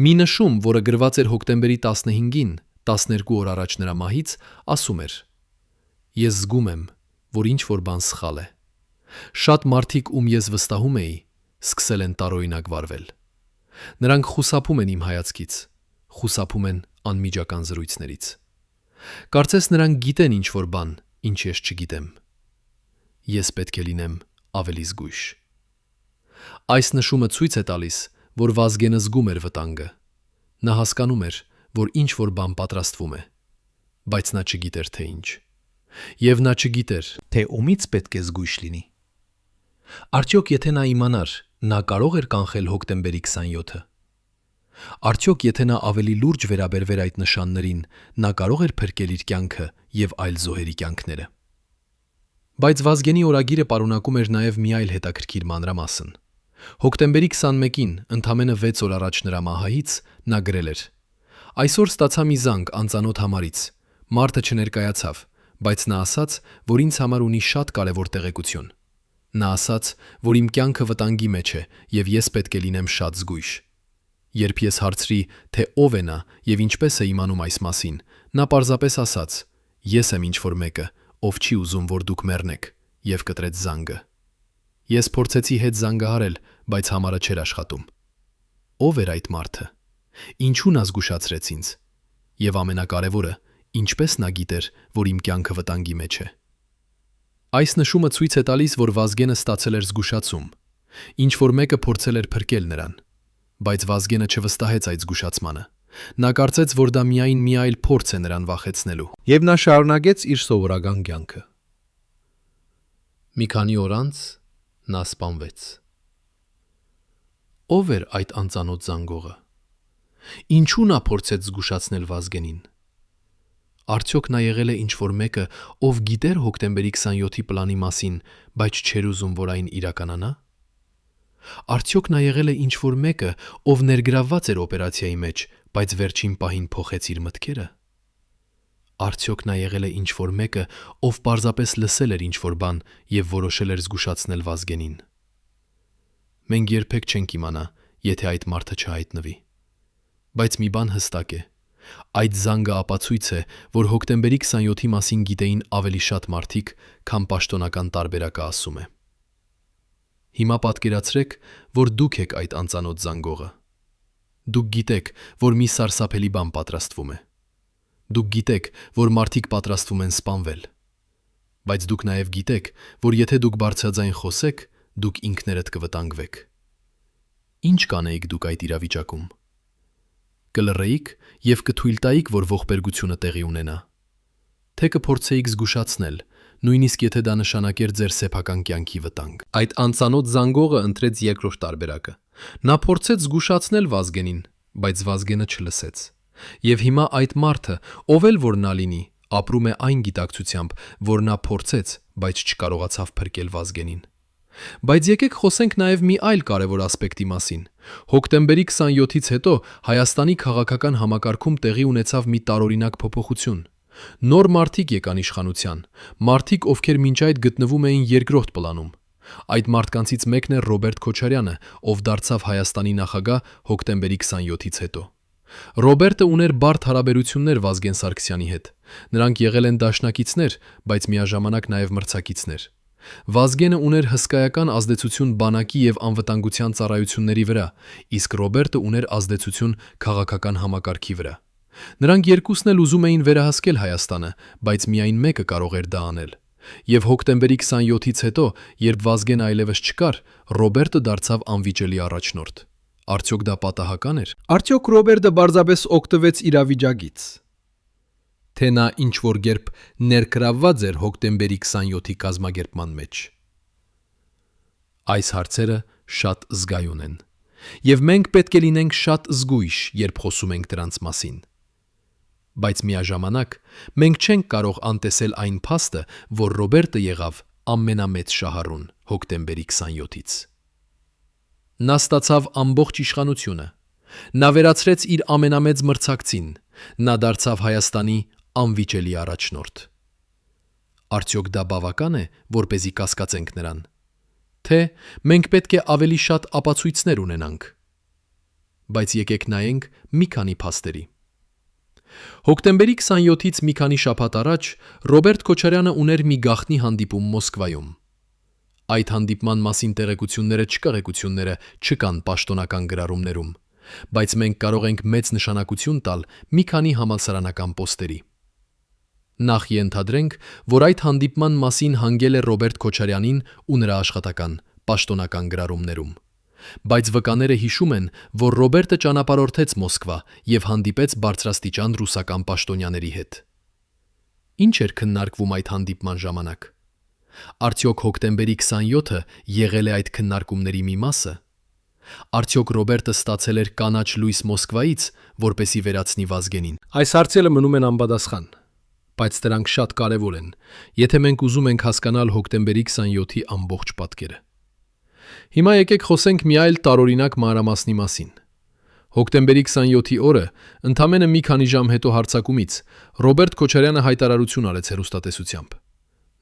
Մի նշում, որը գրված էր հոկտեմբերի 15-ին, 12 օր առաջ նրա մահից, ասում էր. «Ես զգում եմ, որ ինչ-որ բան սխալ է։ Շատ մարդիկ, ում ես վստահում էի, սկսել են տարօրինակ վարվել։ Նրանք խուսափում են իմ հայացքից, խուսափում են անմիջական զրույցներից։ Կարծես նրանք գիտեն ինչ-որ բան, ինչ ես չգիտեմ։ Ես պետք է լինեմ ավելի զգույշ»։ Այս նշումը ցույց է տալիս, որ Վազգենը զգում էր վտանգը։ Նա հասկանում էր, որ ինչ-որ բան պատրաստվում է, բայց նա չգիտեր, թե ինչ։ Եվ նա չգիտեր, թե ումից պետք է զգույշ լինի։ Արդյոք եթե նա իմանար, նա կարող էր կանխել հոկտեմբերի 27-ը։ Արդյոք եթե նա ավելի լուրջ վերաբերվեր այդ նշաններին, նա կարող էր փրկել իր կյանքը եւ այլ զոհերի կյանքները։ Բայց Վազգենի օրագիրը պարունակում էր նաեւ մի այլ հետաքրքիր մանրամասն։ Հոկտեմբերի 21-ին, ընդամենը 6 օր առաջ նրա մահից, նա գրել էր. «Այսօր ստացա մի զանգ անծանոթ համարից։ Մարդը չներկայացավ, բայց նա ասաց, որ ինձ համար ունի շատ կարևոր տեղեկություն։ Նա ասաց, որ իմ կյանքը վտանգի մեջ է եւ ես պետք է լինեմ շատ զգույշ։ Երբ ես հարցրի, թե ով է նա եւ ինչպես է իմանում այս մասին, նա պարզապես ասաց. ես եմ ինչ-որ մեկը, ով չի ուզում, որ դուք մեռնեք, եւ կտրեց զանգը։ Ես փորձեցի հետ զանգահարել, բայց համարը չէր աշխատում։ Ով էր այդ մարդը։ Ինչու նա զգուշացրեց ինձ։ Եվ ամենակարևորը, ինչպես նա գիտեր, որ իմ կյանքը վտանգի մեջ է։ Այս նշումը ցույց է տալիս, որ Վազգենը ստացել էր զգուշացում։ Ինչ-որ մեկը փորձել էր փրկել նրան։ Բայց Վազգենը չվստահեց այդ զգուշացմանը։ Նա կարծեց, որ դա միայն մի այլ փորձ է նրան վախեցնելու։ Եվ նա շարունակեց իր սովորական կյանքը։ Մի քանի օր անց նա սպանվեց։ Ով էր այդ անծանոթ զանգողը։ Ինչու նա փորձեց զգուշացնել Վազգենին։ Արդյոք նա եղել է ինչ-որ մեկը, ով գիտեր հոկտեմբերի 27-ի պլանի մասին, բայց չէր ուզում, որ այն իրականանա։ Արդյոք նա եղել է ինչ-որ մեկը, ով ներգրավված էր օպերացիայի մեջ, բայց վերջին պահին փոխեց իր մտքերը։ Արդյոք նա եղել է ինչ-որ մեկը, ով պարզապես լսել էր ինչ-որ բան եւ որոշել էր զգուշացնել Վազգենին։ Մենք երբեք չենք իմանա, եթե այդ մարդը չհայտնվի։ Բայց մի բան հստակ է. այդ զանգը ապացույց է, որ հոկտեմբերի 27-ի մասին գիտեին ավելի շատ մարդիկ, քան պաշտոնական տարբերակը ասում է։ Հիմա պատկերացրեք, որ դուք եք այդ անծանոթ զանգողը։ Դուք գիտեք, որ մի սարսափելի բան պատրաստվում է։ Դուք գիտեք, որ մարդիկ պատրաստվում են սպանվել։ Բայց դուք նաև գիտեք, որ եթե դուք բարձրաձայն խոսեք, դուք ինքներդ կվտանգվեք։ Ինչ կանեիք դուք այդ իրավիճակում։ Կլռեիք եւ կթույլ տայիք, որ ողբերգությունը տեղի ունենա։ Թե կփորձեիք զգուշացնել, նույնիսկ եթե դա նշանակեր ձեր սեփական կյանքի վտանգ։ Այդ անծանոթ զանգողը ընտրեց երկրորդ տարբերակը։ Նա փորձեց զգուշացնել Վազգենին, բայց Վազգենը չլսեց։ Եվ հիմա այդ մարդը, ով էլ որ նա լինի, ապրում է այն գիտակցությամբ, որ նա փորձեց, բայց չկարողացավ փրկել Վազգենին։ Բայց եկեք խոսենք նաև մի այլ կարևոր ասպեկտի մասին։ Հոկտեմբերի 27-ից հետո Հայաստանի քաղաքական համակարգում տեղի ունեցավ մի տարօրինակ փոփոխություն։ Նոր մարդիկ եկան իշխանության, մարդիկ, ովքեր մինչ այդ գտնվում էին երկրորդ պլանում։ Այդ մարդկանցից մեկն է Ռոբերտ Քոչարյանը, ով դարձավ Հայաստանի նախագահ հոկտեմբերի 27-ից հետո։ Ռոբերտը ուներ բարդ հարաբերություններ Վազգեն Սարգսյանի հետ։ Նրանք եղել են դաշնակիցներ, բայց միաժամանակ նաև մրցակիցներ։ Վազգենը ուներ հսկայական ազդեցություն բանակի եւ անվտանգության ծառայությունների վրա, իսկ Ռոբերտը ուներ ազդեցություն քաղաքական համակարգի վրա։ Նրանք երկուսն էլ ուզում էին վերահսկել Հայաստանը, բայց միայն մեկը կարող էր դա անել։ Եվ հոկտեմբերի 27-ից հետո, երբ Վազգենը այլևս չկար, Ռոբերտը դարձավ անվիճելի առաջնորդ։ Արդյոք դա պատահական էր։ Արդյոք Ռոբերտը բարձրապես օգտվեց իրավիճակից։ Թե նա ինչ որ կերպ ներգրավված էր հոկտեմբերի 27-ի կազմակերպման մեջ։ Այս հարցերը շատ զգայուն են, եւ մենք պետք է լինենք շատ զգույշ, երբ խոսում ենք դրանց մասին։ Բայց միաժամանակ մենք չենք կարող անտեսել այն փաստը, որ Ռոբերտը եղավ ամենամեծ շահառուն հոկտեմբերի 27-ից։ Նա ստացավ ամբողջ իշխանությունը։ Նա վերացրեց իր ամենամեծ մրցակցին։ Նա դարձավ Հայաստանի անվիճելի առաջնորդ։ Արդյոք դա բավական է, որպեսզի կասկածենք նրան։ Թե մենք պետք է ավելի շատ ապացույցներ ունենանք։ Բայց եկեք նայենք մի քանի փաստերի։ Հոկտեմբերի 27-ից մի քանի շաբաթ առաջ Ռոբերտ Քոչարյանը ուներ մի գաղտնի հանդիպում Մոսկվայում։ Այդ հանդիպման մասին տեղեկությունները չկան պաշտոնական գրառումներում, բայց մենք կարող ենք մեծ նշանակություն տալ մի քանի համալսարանական պոստերի։ Նախ ենթադրենք, որ այդ հանդիպման մասին հանգել է Ռոբերտ Քոչարյանին ու նրա աշխատական պաշտոնական գրառումներում։ Բայց վկաները հիշում են, որ Ռոբերտը ճանապարհորդեց Մոսկվա եւ հանդիպեց բարձրաստիճան ռուսական պաշտոնյաների հետ։ Ինչ էր քննարկվում այդ հանդիպման ժամանակ։ Արդյոք հոկտեմբերի 27-ը եղել է այդ քննարկումների մի մասը։ Արդյոք Ռոբերտը ստացել էր կանաչ լույս Մոսկվայից, որպեսի վերացնի Վազգենին։ Այս հարցերը մնում են անպատասխան, բայց դրանք շատ կարևոր են, եթե մենք ուզում ենք հասկանալ հոկտեմբերի 27-ի ամբողջ պատկերը։ Հիմա եկեք խոսենք մի այլ տարօրինակ մանրամասնի մասին։ Հոկտեմբերի 27-ի օրը, ընդամենը մի քանի ժամ հետո հարձակումից, Ռոբերտ Քոչարյանը հայտարարություն արեց հեռուստատեսությամբ։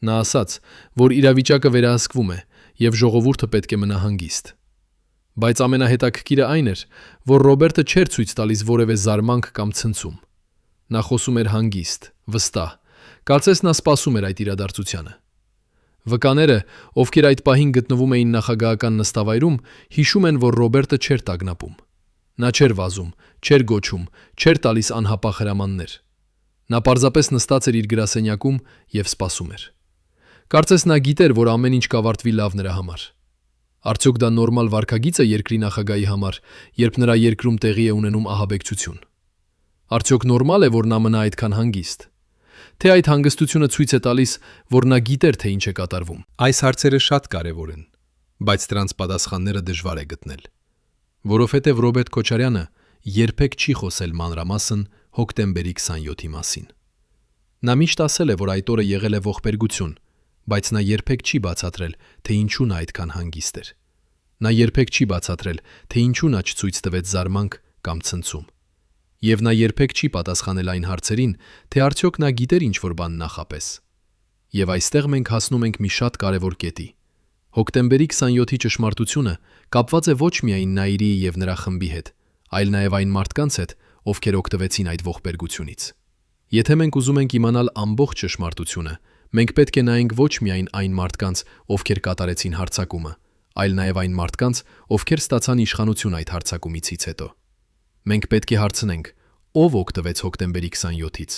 Նա ասաց, որ իրավիճակը վերահսկվում է եւ ժողովուրդը պետք է մնա հանգիստ։ Բայց ամենահետաքրքիրը այն էր, որ Ռոբերտը չէր ցույց տալիս որևէ զարմանք կամ ցնցում։ Նա խոսում էր հանգիստ, վստահ, կարծես նա սպասում էր այդ իրադարձությանը։ Վկաները, ովքեր այդ պահին գտնվում էին նախագահական նստավայրում, հիշում են, որ Ռոբերտը չէր տագնապում։ Նա չէր վազում, չէր գոչում, չէր տալիս անհապաղ հրամաններ։ Նա պարզապես նստած էր իր գրասենյակում եւ սպասում էր։ Կարծես նա գիտեր, որ ամեն ինչ կավարտվի լավ նրա համար։ Արդյոք դա նորմալ վարքագիծ է երկրի նախագահի համար, երբ նրա երկրում տեղի է ունենում ահաբեկչություն։ Արդյոք նորմալ է, որ նա մնա այդքան հանգիստ։ Թե այդ հանգստությունը ցույց է տալիս, որ նա գիտեր, թե ինչ է կատարվում։ Այս հարցերը շատ կարևոր են, բայց դրանց պատասխանները դժվար է գտնել, որովհետև Ռոբերտ Քոչարյանը երբեք չի խոսել մանրամասն հոկտեմբերի 27-ի մասին։ Նա միշտ ասել է, որ այդ օրը եղել է ողբերգություն, բայց նա երբեք չի բացատրել, թե ինչու նա այդքան հանգիստ էր։ Նա երբեք չի բացատրել, թե ինչու նա չցույց տվեց զարմանք կամ ցնցում։ Եվ նա երբեք չի պատասխանել այն հարցերին, թե արդյոք նա գիտեր ինչ-որ բան նախապես։ Եվ այստեղ մենք հասնում ենք մի շատ կարևոր կետի։ Հոկտեմբերի 27-ի ճշմարտությունը կապված է ոչ միայն Նաիրիի եւ նրա խմբի հետ, այլ նաև այն մարդկանց հետ, ովքեր օգտվեցին այդ ողբերգությունից։ Եթե մենք ուզում ենք իմանալ ամբողջ ճշմարտությունը, մենք պետք է նայենք ոչ միայն այն մարդկանց, ովքեր կատարեցին հարձակումը, այլ նաև այն մարդկանց, ովքեր ստացան իշխանություն այդ հարձակումից հետո։ Մենք պետք է հարցնենք, ով օգտվեց հոկտեմբերի 27-ից,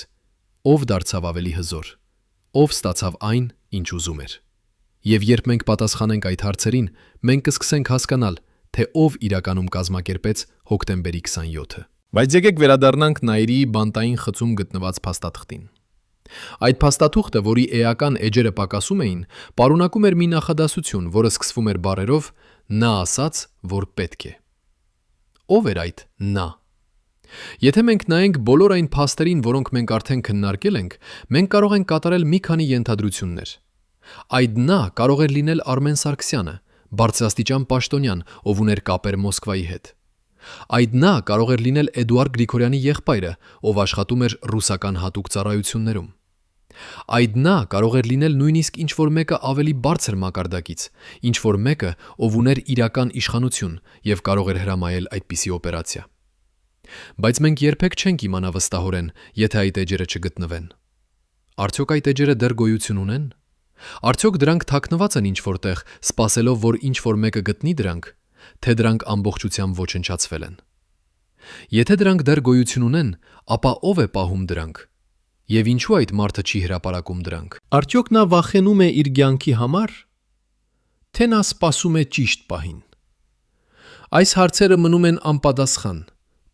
ով դարձավ ավելի հզոր, ով ստացավ այն, ինչ ուզում էր։ Եվ երբ մենք պատասխանենք այդ հարցերին, մենք կսկսենք հասկանալ, թե ով իրականում կազմակերպեց հոկտեմբերի 27-ը։ Բայց եկեք վերադառնանք Նաիրիի բանտային խցում գտնված փաստաթղթին։ Այդ փաստաթուղթը, որի էական էջերը պակասում էին, պարունակում էր մի նախադասություն, որը սկսվում էր բառերով «նա ասաց, որ պետք է»։ Ո՞վ էր այդ նա։ Եթե մենք նայենք բոլոր այն փաստերին, որոնք մենք արդեն քննարկել ենք, մենք կարող ենք կատարել մի քանի ենթադրություններ։ Այդ նա կարող էր լինել Արմեն Սարգսյանը, բարձրաստիճան պաշտոնյան, ով ուներ կապեր Մոսկվայի հետ։ Այդ նա կարող էր լինել Էդուարդ Գրիգորյանի եղբայրը, ով աշխատում էր ռուսական հատուկ ծառայություններում։ Այդ նա կարող էր լինել նույնիսկ ինչ-որ մեկը ավելի բարձր մակարդակից, ինչ-որ մեկը, ով ուներ իրական իշխանություն եւ կարող էր հրամայել այդպիսի օպերացիա։ Բայց մենք երբեք չենք իմանա վստահորեն, եթե այդ էջերը չգտնվեն։ Արդյոք այդ էջերը դեռ գոյություն ունեն։ Արդյոք դրանք թաքնված են ինչ-որտեղ, սպասելով, որ ինչ-որ մեկը գտնի դրանք, թե դրանք ամբողջությամբ ոչնչացվել են։ Եթե դրանք դեռ գոյություն ունեն, ապա ով է պահում դրանք։ Եվ ինչու այդ մարդը չի հրապարակում դրանք։ Արդյոք նա վախենում է իր կյանքի համար, թե նա սպասում է ճիշտ պահին։ Այս հարցերը մնում են անպատասխան,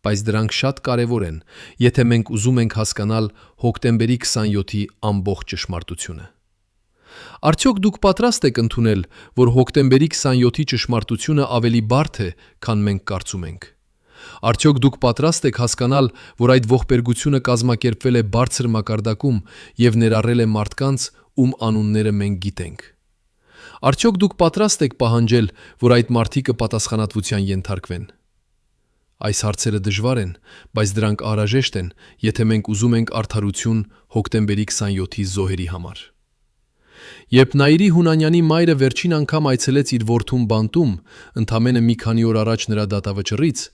բայց դրանք շատ կարևոր են, եթե մենք ուզում ենք հասկանալ հոկտեմբերի 27-ի ամբողջ ճշմարտությունը։ Արդյոք դուք պատրաստ եք ընդունել, որ հոկտեմբերի 27-ի ճշմարտությունը ավելի բարդ է, քան մենք կարծում ենք։ Արդյոք դուք պատրաստ եք հասկանալ, որ այդ ողբերգությունը կազմակերպվել է բարձր մակարդակում եւ ներառել է մարդկանց, ում անունները մենք գիտենք։ Արդյոք դուք պատրաստ եք պահանջել, որ այդ մարդիկը պատասխանատվության ենթարկվեն։ Այս հարցերը դժվար են, բայց դրանք անհրաժեշտ են, եթե մենք ուզում ենք արդարություն հոկտեմբերի 27-ի զոհերի համար։ Երբ Նաիրի Հունանյանի մայրը վերջին անգամ այցելեց իր որդուն բանտում, ընդամենը մի քանի օր առաջ նրա դատավճռից,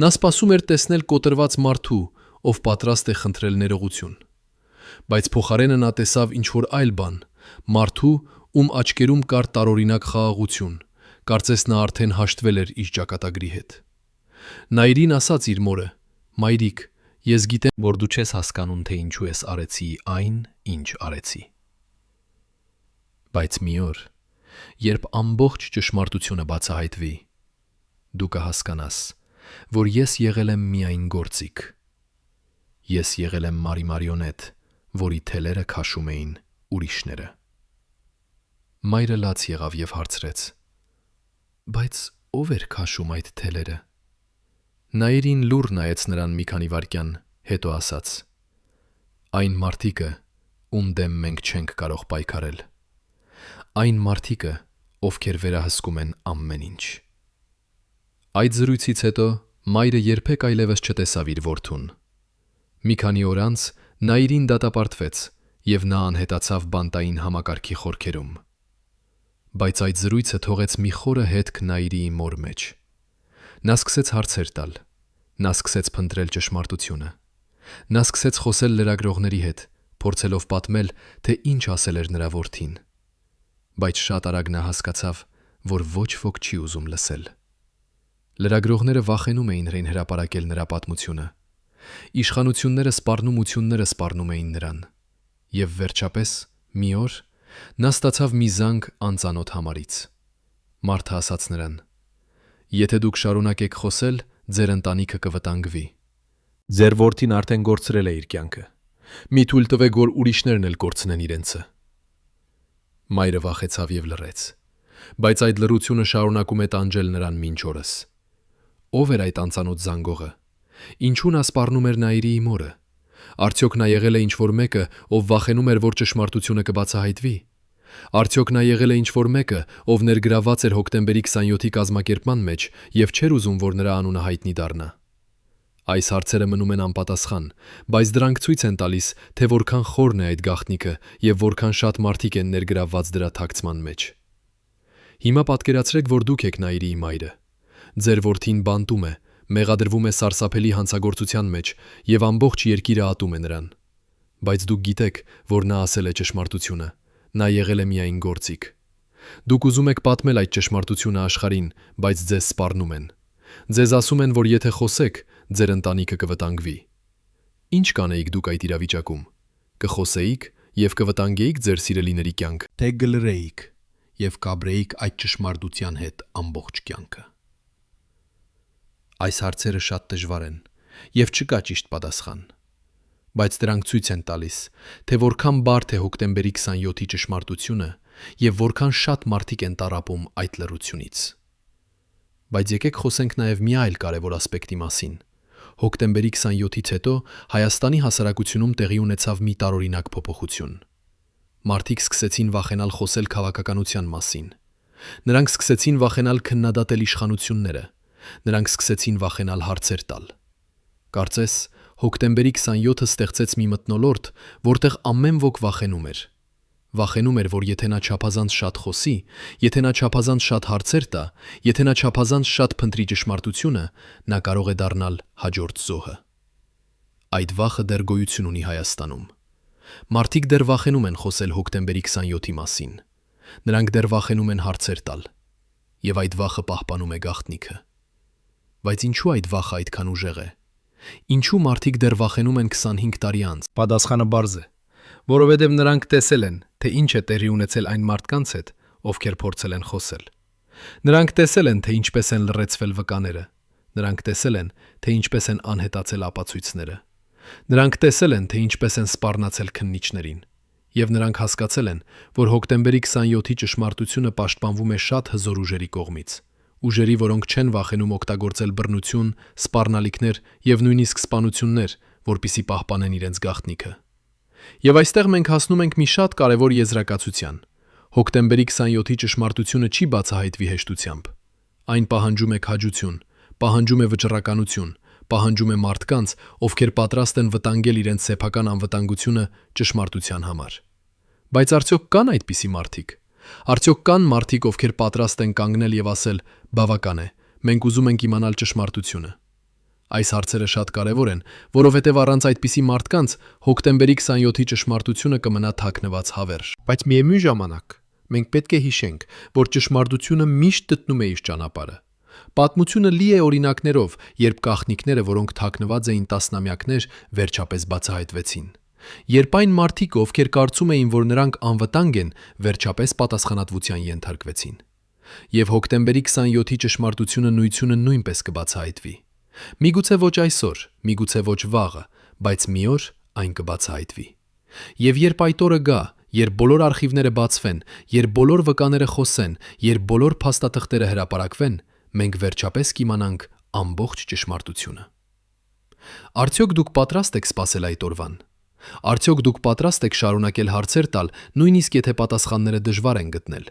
նա սպասում էր տեսնել կոտրված մարդու, ով պատրաստ է խնդրել ներողություն։ Բայց փոխարենը նա տեսավ ինչ-որ այլ բան, մարդու, ում աչքերում կար տարօրինակ խաղաղություն, կարծես նա արդեն հաշտվել էր իր ճակատագրի հետ։ Նաիրին ասաց իր մորը. «Մայրիկ, ես գիտեմ, որ դու չես հասկանում, թե ինչու ես արեցի այն, ինչ արեցի։ Բայց մի օր, երբ ամբողջ ճշմարտությունը բացահայտվի, դու կհասկանաս, որ ես եղել եմ միայն գործիք։ Ես եղել եմ մարիոնետ, որի թելերը քաշում էին ուրիշները»։ Մայրը լաց եղավ եւ հարցրեց. «Բայց ով էր քաշում այդ թելերը»։ Նաիրին լուռ նայեց նրան մի քանի վայրկյան, հետո ասաց. «Այն մարդիկը, ում դեմ մենք չենք կարող պայքարել։ Այն մարդիկը, ովքեր վերահսկում են ամեն ինչ»։ Այդ զրույցից հետո մայրը երբեք այլևս չտեսավ իր որդուն։ Մի քանի օր անց Նաիրին դատապարտվեց եւ նա անհետացավ բանտային համակարգի խորքերում։ Բայց այդ զրույցը թողեց մի խորը հետք Նաիրիի մոր մեջ։ Նա սկսեց հարցեր տալ։ Նա սկսեց փնտրել ճշմարտությունը։ Նա սկսեց խոսել լրագրողների հետ, փորձելով պատմել, թե ինչ ասել էր նրա որդին։ Բայց շատ արագ նա հասկացավ, որ ոչ ոք չի ուզում լսել։ Լրագրողները վախենում էին իրեն հրապարակել նրա պատմությունը։ Իշխանությունները սպառնումությունները սպառնում էին նրան։ Եվ վերջապես, մի օր, նա ստացավ մի զանգ անծանոթ համարից։ Մարդը ասաց նրան. «Եթե դուք շարունակեք խոսել, ձեր ընտանիքը կվտանգվի։ Ձեր որդին արդեն կորցրել է իր կյանքը։ Մի թույլ տվեք, որ ուրիշներն էլ կորցնեն իրենցը»։ Մայրը վախեցավ եւ լռեց։ Բայց այդ լռությունը շարունակում է տանջել նրան մինչ օրս։ Ո՞վ էր այդ անծանոթ զանգողը։ Ինչու նա սպառնում էր Նաիրիի մորը։ Արդյոք նա եղել է ինչ-որ մեկը, ով վախենում էր, որ ճշմարտությունը կբացահայտվի։ Արդյոք նա եղել է ինչ-որ մեկը, ով ներգրավված էր հոկտեմբերի 27-ի կազմակերպման մեջ եւ չէր ուզում, որ նրա անունը հայտնի դառնա։ Այս հարցերը մնում են անպատասխան, բայց դրանք ցույց են տալիս, թե որքան խորն է այդ գաղտնիքը եւ որքան շատ մարդիկ են ներգրավված դրա թաքցման մեջ։ Հիմա պատկերացրեք, որ դուք եք Նաիրիի մայրը։ Ձեր որդին բանտում է, մեղադրվում է սարսափելի հանցագործության մեջ եւ ամբողջ երկիրը ատում է նրան։ Բայց դուք գիտեք, որ նա ասել է ճշմարտությունը։ Նա եղել է միայն գործիք։ Դուք ուզում եք պատմել այդ ճշմարտությունը աշխարհին, բայց ձեզ սպառնում են։ Ձեզ ասում են, որ եթե խոսեք, ձեր ընտանիքը կվտանգվի։ Ինչ կանեիք դուք այդ իրավիճակում։ Կխոսեիք եւ կվտանգեիք ձեր սիրելիների կյանքը, թե կլռեիք եւ կաբրեիք այդ ճշմարտության հետ ամբողջ կյանքը։ Այս հարցերը շատ դժվար են եւ չկա ճիշտ պատասխան։ բայց դրանք ցույց են տալիս, թե որքան բարդ է հոկտեմբերի 27-ի ճշմարտությունը եւ որքան շատ մարդիկ են տառապում այդ լռությունից։ Բայց եկեք խոսենք նաեւ մի այլ կարևոր ասպեկտի մասին։ Հոկտեմբերի 27-ից հետո Հայաստանի հասարակությունում տեղի ունեցավ մի տարօրինակ փոփոխություն։ Մարդիկ սկսեցին վախենալ խոսել քաղաքականության մասին։ Նրանք սկսեցին վախենալ քննադատել իշխանությունները։ Նրանք սկսեցին վախենալ հարցեր տալ։ Կարծես հոկտեմբերի 27-ը ստեղծեց մի մթնոլորտ, որտեղ ամեն ոք վախենում էր։ Վախենում էր, որ եթե նա չափազանց շատ խոսի, եթե նա չափազանց շատ հարցեր տա, եթե նա չափազանց շատ փնտրի ճշմարտությունը, նա կարող է դառնալ հաջորդ զոհը։ Այդ վախը դեռ գոյություն ունի Հայաստանում։ Մարդիկ դեռ վախենում են խոսել հոկտեմբերի 27-ի մասին։ Նրանք դեռ վախենում են հարցեր տալ։ Եվ այդ վախը պահպանում է գաղտնիքը։ Բայց ինչու այդ վախը այդքան ուժեղ է։ Ինչու մարդիկ դեռ վախենում են 25 տարի անց։ Պատասխանը բարձ է, որովհետև նրանք տեսել են, թե ինչ է տեղի ունեցել այն մարդկանց հետ, ովքեր փորձել են խոսել։ Նրանք տեսել են, թե ինչպես են լռեցվել վկաները։ Նրանք տեսել են, թե ինչպես են անհետացել ապացույցները։ Նրանք տեսել են, թե ինչպես են սպառնացել քննիչներին։ Եվ նրանք հասկացել են, որ հոկտեմբերի 27-ի ճշմարտությունը պաշտպանվում է շատ հզոր ուժերի կողմից։ Ուժերի, որոնք չեն վախենում օգտագործել բռնություն, սպառնալիքներ եւ նույնիսկ սպանություններ, որպիսի պահպանեն իրենց գաղտնիքը։ Եվ այստեղ մենք հասնում ենք մի շատ կարևոր եզրակացության։ Հոկտեմբերի 27-ի ճշմարտությունը չի բացահայտվի հեշտությամբ։ Այն պահանջում է քաջություն, պահանջում է վճռականություն, պահանջում է մարդկանց, ովքեր պատրաստ են վտանգել իրենց սեփական անվտանգությունը ճշմարտության համար։ Բայց արդյոք կան այդպիսի մարդիկ։ Արդյոք կան մարդիկ, ովքեր պատրաստ են կանգնել եւ ասել. «Բավական է, մենք ուզում ենք իմանալ ճշմարտությունը»։ Այս հարցերը շատ կարևոր են, որովհետև առանց այդպիսի մարդկանց հոկտեմբերի 27-ի ճշմարտությունը կմնա թաքնված հավերժ։ Բայց միևնույն ժամանակ մենք պետք է հիշենք, որ ճշմարտությունը միշտ գտնում է իր ճանապարհը։ Պատմությունը լի է օրինակներով, երբ գաղտնիքները, որոնք թաքնված էին տասնամյակներ, վերջապես բացահայտվեցին։ Երբ այն մարդիկ, ովքեր կարծում էին, որ նրանք անվտանգ են, վերջապես պատասխանատվության ենթարկվեցին։ Եվ հոկտեմբերի 27-ի ճշմարտությունը նույնությունը նույնպես կբացահայտվի։ Միգուցե ոչ այսօր, միգուցե ոչ վաղը, բայց մի օր այն կբացահայտվի։ Եվ երբ այդ օրը գա, երբ բոլոր արխիվները բացվեն, երբ բոլոր վկաները խոսեն, երբ բոլոր փաստաթղթերը հրապարակվեն, մենք վերջապես կիմանանք ամբողջ ճշմարտությունը։ Արդյոք դուք պատրաստ եք սպասել այդ օրվան։ Արդյոք դուք պատրաստ եք շարունակել հարցեր տալ, նույնիսկ եթե պատասխանները դժվար են գտնել։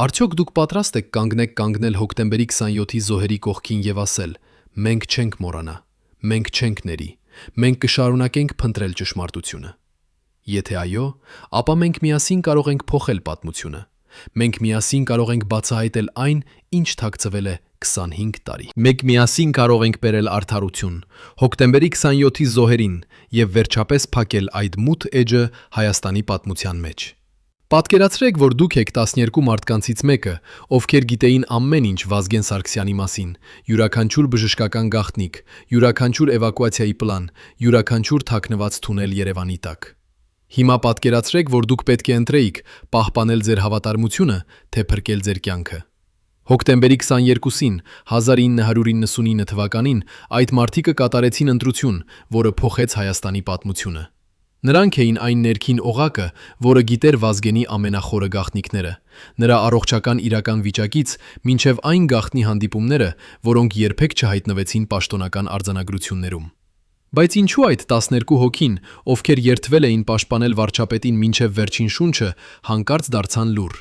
Արդյոք դուք պատրաստ եք կանգնել հոկտեմբերի 27-ի զոհերի կողքին եւ ասել. «Մենք չենք մոռանա, մենք չենք ների, մենք կշարունակենք փնտրել ճշմարտությունը»։ Եթե այո, ապա մենք միասին կարող ենք փոխել պատմությունը։ Մենք միասին կարող ենք բացահայտել այն, ինչ թաքցվել է 25 տարի։ Մենք միասին կարող ենք բերել արդարություն հոկտեմբերի 27-ի զոհերին եւ վերջապես փակել այդ մութ էջը Հայաստանի պատմության մեջ։ Պատկերացրեք, որ դուք եք 12 մարդկանցից մեկը, ովքեր գիտեին ամեն ինչ Վազգեն Սարգսյանի մասին, յուրաքանչյուր բժշկական գաղտնիք, յուրաքանչյուր էվակուացիայի պլան, յուրաքանչյուր թաքնված թունել Երևանի տակ։ Հիմա պատկերացրեք, որ դուք պետք է ընտրեիք պահպանել ձեր հավատարմությունը, թե փրկել ձեր կյանքը։ Հոկտեմբերի 22-ին 1999 թվականին այդ մարդիկը կատարեցին ընտրություն, որը փոխեց Հայաստանի պատմությունը։ Նրանք էին այն ներքին օղակը, որը գիտեր Վազգենի ամենախորը գաղտնիքները, նրա առողջական իրական վիճակից մինչև այն գաղտնի հանդիպումները, որոնք երբեք չհայտնվեցին պաշտոնական արձանագրություններում։ Բայց ինչու այդ 12 հոգին, ովքեր երդվել էին պաշտպանել վարչապետին մինչև վերջին շունչը, հանկարծ դարձան լուռ։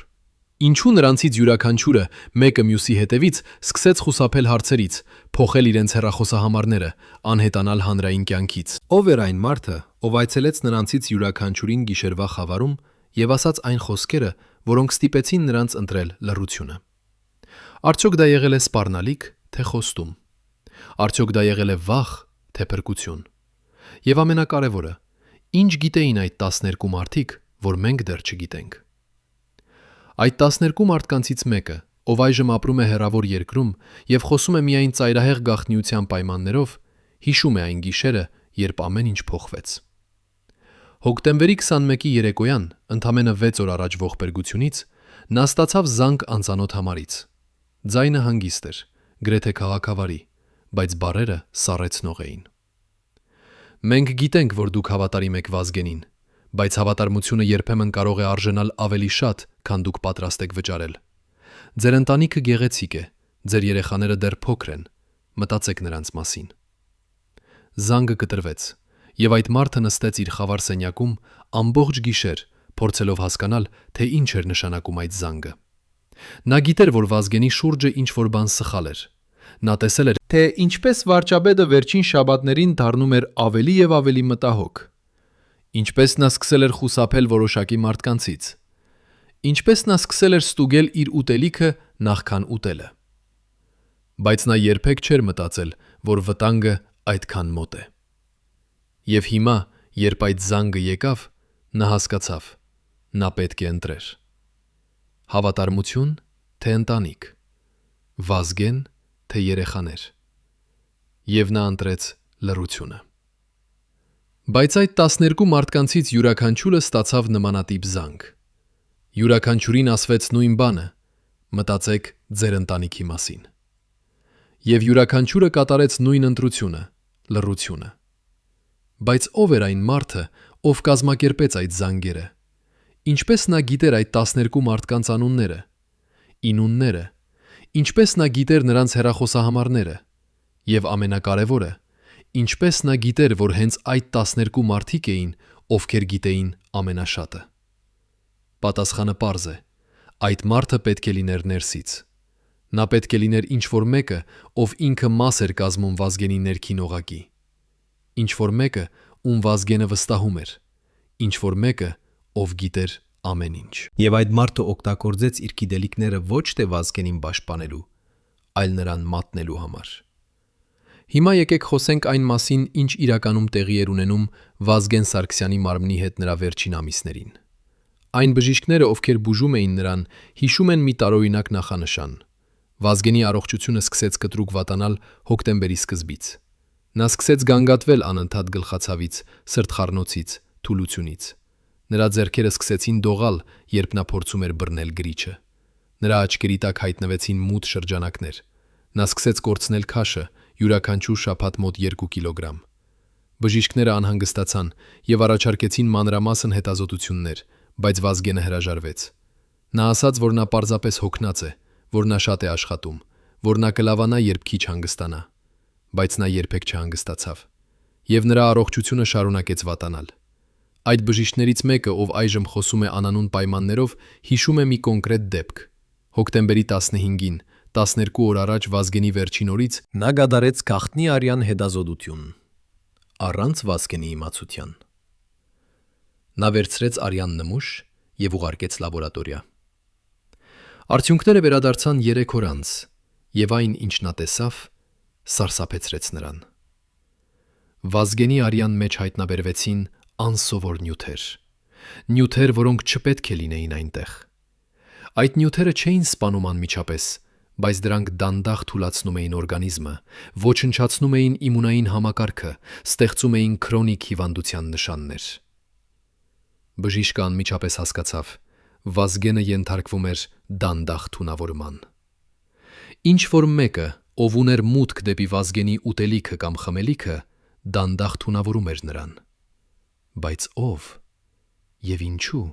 Ինչու նրանցից յուրաքանչյուրը մեկը մյուսի հետևից սկսեց խուսափել հարցերից, փոխել իրենց հեռախոսահամարները, անհետանալ հանրային կյանքից։ Ով էր այն մարդը, ով այցելեց նրանցից յուրաքանչյուրին գիշերվա խավարում եւ ասաց այն խոսքերը, որոնք ստիպեցին նրանց ընտրել լռությունը։ Արդյոք դա եղել է սպառնալիք, թե խոստում։ Արդյոք դա եղել է վախ, թե փրկություն։ Եվ ամենակարևորը, ինչ գիտեին այդ 12 մարդիկ, որ մենք դեռ չգիտենք։ Այդ 12 մարդկանցից մեկը, ով այժմ ապրում է հեռավոր երկրում եւ խոսում է միայն ծայրահեղ գաղտնիության պայմաններով, հիշում է այն գիշերը, երբ ամեն ինչ փոխվեց։ Հոկտեմբերի 21-ի երեկոյան, ընդամենը 6 օր առաջ ողբերգությունից, նա ստացավ զանգ անծանոթ համարից։ Ձայնը հանգիստ էր, գրեթե քաղաքավարի, բայց բառերը սառեցնող էին։ Մենք գիտենք, որ դուք հավատարիմ եք Վազգենին, բայց հավատարմությունը երբեմն կարող է արժանալ ավելի շատ, քան դուք պատրաստ եք վճարել։ Ձեր ընտանիքը գեղեցիկ է, ձեր երեխաները դեռ փոքր են, մտածեք նրանց մասին։ Զանգը կտրվեց, եւ այդ մարդը նստեց իր խավար սենյակում ամբողջ գիշեր, փորձելով հասկանալ, թե ինչ էր նշանակում այդ զանգը։ Նա գիտեր, որ Վազգենի շուրջը ինչ-որ բան սխալ էր։ Նա տեսել էր, թե ինչպես վարչապետը վերջին շաբաթներին դառնում էր ավելի եւ ավելի մտահոգ։ Ինչպես նա սկսել էր խուսափել որոշակի մարդկանցից։ Ինչպես նա սկսել էր ստուգել իր ուտելիքը նախքան ուտելը։ Բայց նա երբեք չէր մտածել, որ վտանգը այդքան մոտ է։ Եվ հիմա, երբ այդ զանգը եկավ, նա հասկացավ, նա պետք է ընտրեր։ Հավատարմություն, թե ընտանիք, Վազգեն, թե երեխաներ։ Եվ նա ընտրեց լռությունը։ Բայց այդ 12 մարդկանցից յուրաքանչյուրը ստացավ նմանատիպ զանգ։ Յուրաքանչյուրին ասվեց նույն բանը՝ մտածեք ձեր ընտանիքի մասին։ Եվ յուրաքանչյուրը կատարեց նույն ընտրությունը՝ լռությունը։ Բայց ով էր այն մարդը, ով կազմակերպեց այդ զանգերը։ Ինչպես նա գիտեր այդ 12 մարդկանց անունները, ինունները, ինչպես նա գիտեր նրանց հեռախոսահամարները, եւ ամենակարևորը, ինչպես նա գիտեր, որ հենց այդ 12 մարդիկ էին, ովքեր գիտեին ամենաշատը։ Պատասխանը պարզ է. այդ մարդը պետք է լիներ ներսից։ Նա պետք է լիներ ինչ-որ մեկը, ով ինքը մաս էր կազմում Վազգենի ներքին օղակի։ Ինչ-որ մեկը, ում Վազգենը վստահում էր։ Ինչ-որ մեկը, ով գիտեր ամեն ինչ։ Եվ այդ մարդը օգտագործեց իր գիտելիքները ոչ թե Վազգենին պաշտպանելու, այլ նրան մատնելու համար։ Հիմա եկեք խոսենք այն մասին, ինչ իրականում տեղի էր ունենում Վազգեն Սարգսյանի մարմնի հետ նրա վերջին ամիսներին։ Այն բժիշկները, ովքեր բուժում էին նրան, հիշում են մի տարօրինակ նախանշան։ Վազգենի առողջությունը սկսեց կտրուկ վատանալ հոկտեմբերի սկզբից։ Նա սկսեց գանգատվել անընդհատ գլխացավից, սրտխառնոցից, թուլությունից։ Նրա ձեռքերը սկսեցին դողալ, երբ նա փորձում էր բռնել գրիչը։ Նրա աչքերի տակ հայտնվեցին մութ շրջանակներ։ Նա սկսեց կորցնել քաշը, յուրաքանչյուր շաբաթ մոտ 2 կիլոգրամ։ Բժիշկները անհանգստացան եւ առաջարկեցին մանրամասն հետազոտություններ, բայց Վազգենը հրաժարվեց։ Նա ասաց, որ նա պարզապես հոգնած է, որ նա շատ է աշխատում, որ նա կլավանա, երբ քիչ հանգստանա։ Բայց նա երբեք չհանգստացավ։ Եվ նրա առողջությունը շարունակեց վատանալ։ Այդ բժիշկներից մեկը, ով այժմ խոսում է անանուն պայմաններով, հիշում է մի կոնկրետ դեպք։ Հոկտեմբերի 15-ին, 12 օր առաջ Վազգենի վերջին օրից, Նա գադարեց գաղտնի արյան հետազոտություն, առանց Վազգենի իմացության։ նա վերցրեց արյան նմուշ եւ ուղարկեց լաբորատորիա։ Արդյունքները վերադարձան 3 օր անց, եւ այն, ինչ նա տեսավ, սարսափեցրեց նրան։ Վազգենի արյան մեջ հայտնաբերվեցին անսովոր նյութեր։ Նյութեր, որոնք չպետք է լինեին այնտեղ։ Այդ նյութերը չէին սպանում անմիջապես, բայց դրանք դանդաղ թուլացնում էին օրգանիզմը, ոչնչացնում էին իմունային համակարգը, ստեղծում էին քրոնիկ հիվանդության նշաններ։ Բժիշկը անմիջապես հասկացավ, Վազգենը ենթարկվում էր դանդաղ թունավորման։ Ինչ որ մեկը, ով ուներ մուտք դեպի Վազգենի ուտելիքը կամ խմելիքը, դանդաղ թունավորում էր նրան։ Բայց ով եւ ինչու։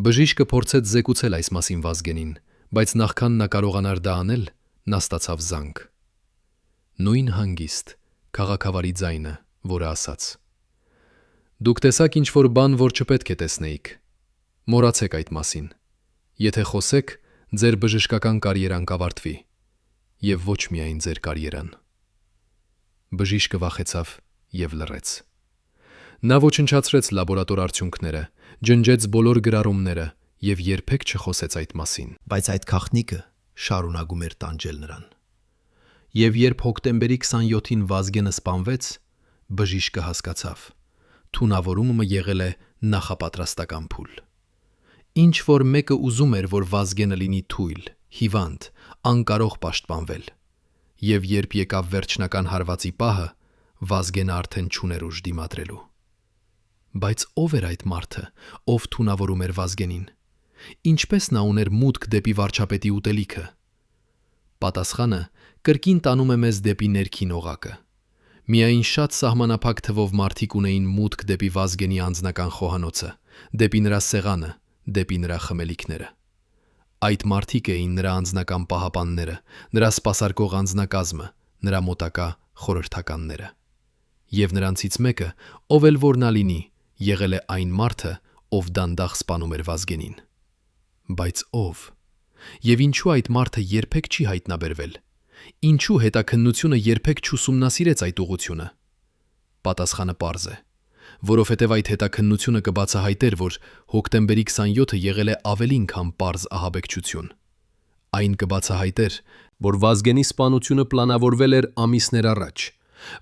Բժիշկը փորձեց զեկուցել այս մասին Վազգենին, բայց նախքան նա կարողանար դա անել, նա ստացավ զանգ։ Նույն հանգիստ, քաղաքավարի ձայնը, որը ասաց. Դուք տեսաք ինչ-որ բան, որ չպետք է տեսնեիք։ Մոռացեք այդ մասին։ Եթե խոսեք, ձեր բժշկական կարիերան կավարտվի։ Եվ ոչ միայն ձեր կարիերան։ Բժիշկը վախեցավ եւ լռեց։ Նա ոչնչացրեց լաբորատոր արդյունքները, ջնջեց բոլոր գրառումները եւ երբեք չխոսեց այդ մասին։ Բայց այդ քաղտնիկը շարունակում էր տանջել նրան։ Եվ երբ հոկտեմբերի 27-ին Վազգենը սպանվեց, բժիշկը հասկացավ. թունավորումը եղել է նախապատրաստական փուլ։ Ինչ որ մեկը ուզում էր, որ Վազգենը լինի թույլ, հիվանդ, անկարող պաշտպանվել։ Եվ երբ եկավ վերջնական հարվածի պահը, Վազգենը արդեն չուներ ուժ դիմադրելու։ Բայց ով էր այդ մարդը, ով թունավորում էր Վազգենին։ Ինչպես նա ուներ մուտք դեպի վարչապետի ուտելիքը։ Պատասխանը կրկին տանում է մեզ դեպի ներքին օղակը։ Միայն շատ սահմանափակ թվով մարդիկ ունեին մուտք դեպի Վազգենի անձնական խոհանոցը, դեպի նրա սեղանը, դեպի նրա խմելիքները։ Այդ մարդիկ էին նրա անձնական պահապանները, նրա սպասարկող անձնակազմը, նրա մոտակա խորհրդականները։ Եվ նրանցից մեկը, ով էլ որ նա լինի, եղել է այն մարդը, ով դանդաղ սպանում էր Վազգենին։ Բայց ով։ Եվ ինչու այդ մարդը երբեք չի հայտնաբերվել։ Ինչու հետաքննությունը երբեք չուսումնասիրեց այդ ուղղությունը։ Պատասխանը պարզ է, որովհետև այդ հետաքննությունը կբացահայտեր, որ հոկտեմբերի 27-ը եղել է ավելին, քան պարզ ահաբեկչություն։ Այն կբացահայտեր, որ Վազգենի սպանությունը պլանավորվել էր ամիսներ առաջ,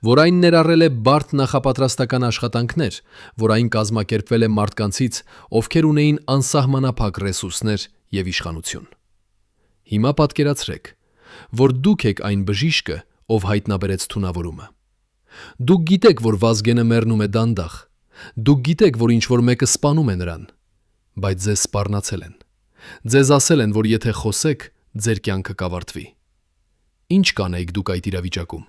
որ այն ներառել է բարդ նախապատրաստական աշխատանքներ, որ այն կազմակերպվել է մարդկանցից, ովքեր ունեին անսահմանափակ ռեսուրսներ և իշխանություն։ Հիմա պատկերացրեք, որ դուք եք այն բժիշկը, ով հայտնաբերեց թունավորումը։ Դուք գիտեք, որ Վազգենը մեռնում է դանդաղ։ Դուք գիտեք, որ ինչ-որ մեկը սպանում է նրան, բայց ձեզ սպառնացել են։ Ձեզ ասել են, որ եթե խոսեք, ձեր կյանքը կավարտվի։ Ինչ կանեիք դուք այդ իրավիճակում։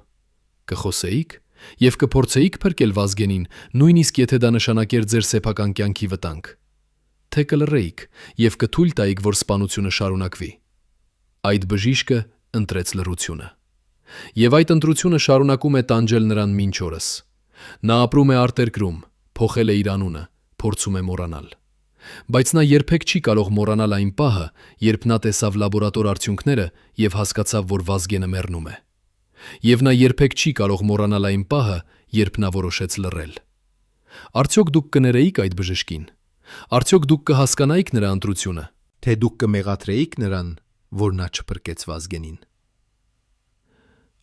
Կխոսեիք և կփորձեիք փրկել Վազգենին, նույնիսկ եթե դա նշանակեր ձեր սեփական կյանքի վտանգ։ Թե կլռեիք և կթույլ տայիք, որ սպանությունը շարունակվի։ Այդ բժիշկը ընտրեց լռությունը։ Եվ այդ ընտրությունը շարունակում է տանջել նրան մինչ օրս։ Նա ապրում է արտերկրում, փոխել է իր անունը, փորձում է մոռանալ։ Բայց նա երբեք չի կարող մոռանալ այն պահը, երբ նա տեսավ լաբորատոր արդյունքները և հասկացավ, որ Վազգենը մեռնում է։ Եվ նա երբեք չի կարող մոռանալ այն պահը, երբ նա որոշեց լռել։ Արդյոք դուք կներեիք այդ բժշկին։ Արդյոք դուք կհասկանայիք նրա ընտրությունը, թե դուք կմեղադրեիք նրան, որ նա չփրկեց Վազգենին։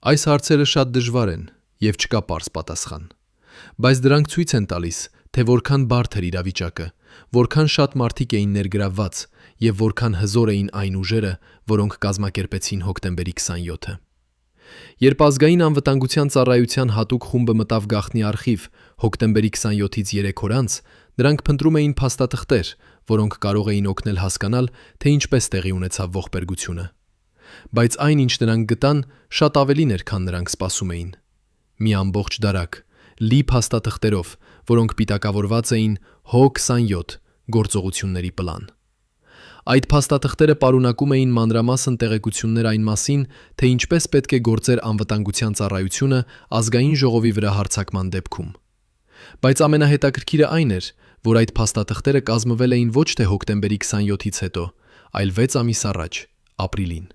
Այս հարցերը շատ դժվար են և չկա պարզ պատասխան, բայց դրանք ցույց են տալիս, թե որքան բարդ էր իրավիճակը, որքան շատ մարդիկ էին ներգրավված և որքան հզոր էին այն ուժերը, որոնք կազմակերպեցին հոկտեմբերի 27-ը։ Երբ ազգային անվտանգության ծառայության հատուկ խումբը մտավ գաղտնի արխիվ հոկտեմբերի 27-ից 3 օր անց, նրանք փնտրում էին փաստաթղթեր, որոնք կարող էին օգնել հասկանալ, թե ինչպես տեղի ունեցավ ողբերգությունը։ Բայց այն, ինչ նրանք գտան, շատ ավելին էր, քան նրանք սպասում էին։ Մի ամբողջ դարակ, լի փաստաթղթերով, որոնք պիտակավորված էին Հ27 գործողությունների պլան։ Այդ փաստաթղթերը պարունակում էին մանրամասն տեղեկություններ այն մասին, թե ինչպես պետք է գործեր անվտանգության ծառայությունը ազգային ժողովի վրա հարձակման դեպքում։ Բայց ամենահետաքրքիրը այն էր, որ այդ փաստաթղթերը կազմվել էին ոչ թե հոկտեմբերի 27-ից հետո, այլ 6 ամիս առաջ, ապրիլին։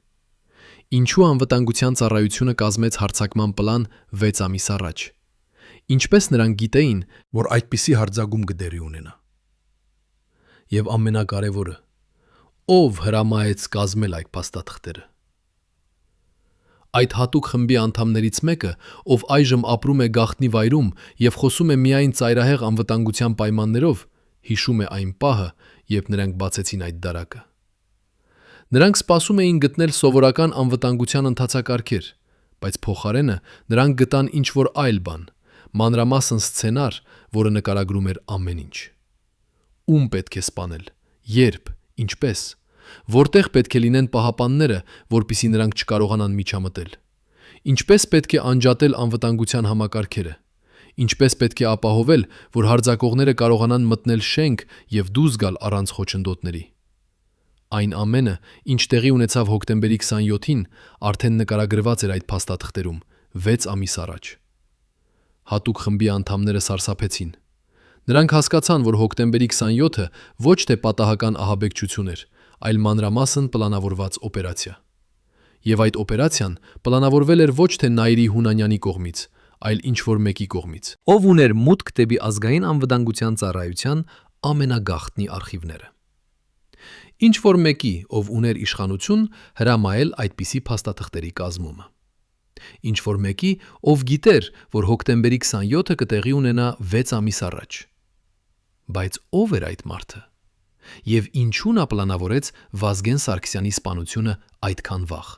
Ինչու անվտանգության ծառայությունը կազմեց հարձակման պլան 6 ամիս առաջ։ Ինչպես նրանք գիտեին, որ այդպիսի հարձակում կդերի ունենա։ Եվ ամենակարևորը, ով հրամայեց կազմել այդ փաստաթղթերը։ Այդ հատուկ խմբի անդամներից մեկը, ով այժմ ապրում է գաղտնի վայրում և խոսում է միայն ծայրահեղ անվտանգության պայմաններով, հիշում է այն պահը, երբ նրանք բացեցին այդ դարակը։ Նրանք սպասում էին գտնել սովորական անվտանգության ընթացակարգեր, բայց փոխարենը նրանք գտան ինչ-որ այլ բան, մանրամասն սցենար, որը նկարագրում էր ամեն ինչ։ Ում պետք է սպանել, երբ, ինչպես, որտեղ պետք է լինեն պահապանները, որպեսզի նրանք չկարողանան միջամտել։ Ինչպես պետք է անջատել անվտանգության համակարգերը։ Ինչպես պետք է ապահովել, որ հարձակողները կարողանան մտնել շենք և դուրս գալ առանց խոչընդոտների։ Այն ամենը, ինչ տեղի ունեցավ հոկտեմբերի 27-ին, արդեն նկարագրված էր այդ փաստաթղթերում 6 ամիս առաջ։ Հատուկ խմբի անդամները սարսափեցին։ Նրանք հասկացան, որ հոկտեմբերի 27-ը ոչ թե պատահական ահաբեկչություն էր, այլ մանրամասն պլանավորված օպերացիա։ Եվ այդ օպերացիան պլանավորվել էր ոչ թե Նայիրի Հունանյանի կողմից, այլ ինչ-որ մեկի կողմից, ով ուներ մուտք դեպի ազգային անվտանգության ծառայության ամենագաղտնի արխիվները։ Ինչ-որ մեկի, ով ուներ իշխանություն, հրամայել այդպիսի փաստաթղթերի կազմումը։ Ինչ-որ մեկի, ով գիտեր, որ հոկտեմբերի 27-ը կտեղի ունենա 6 ամիս առաջ։ Բայց ով էր այդ մարդը։ Եվ ինչու նա պլանավորեց Վազգեն Սարգսյանի սպանությունը այդքան վաղ։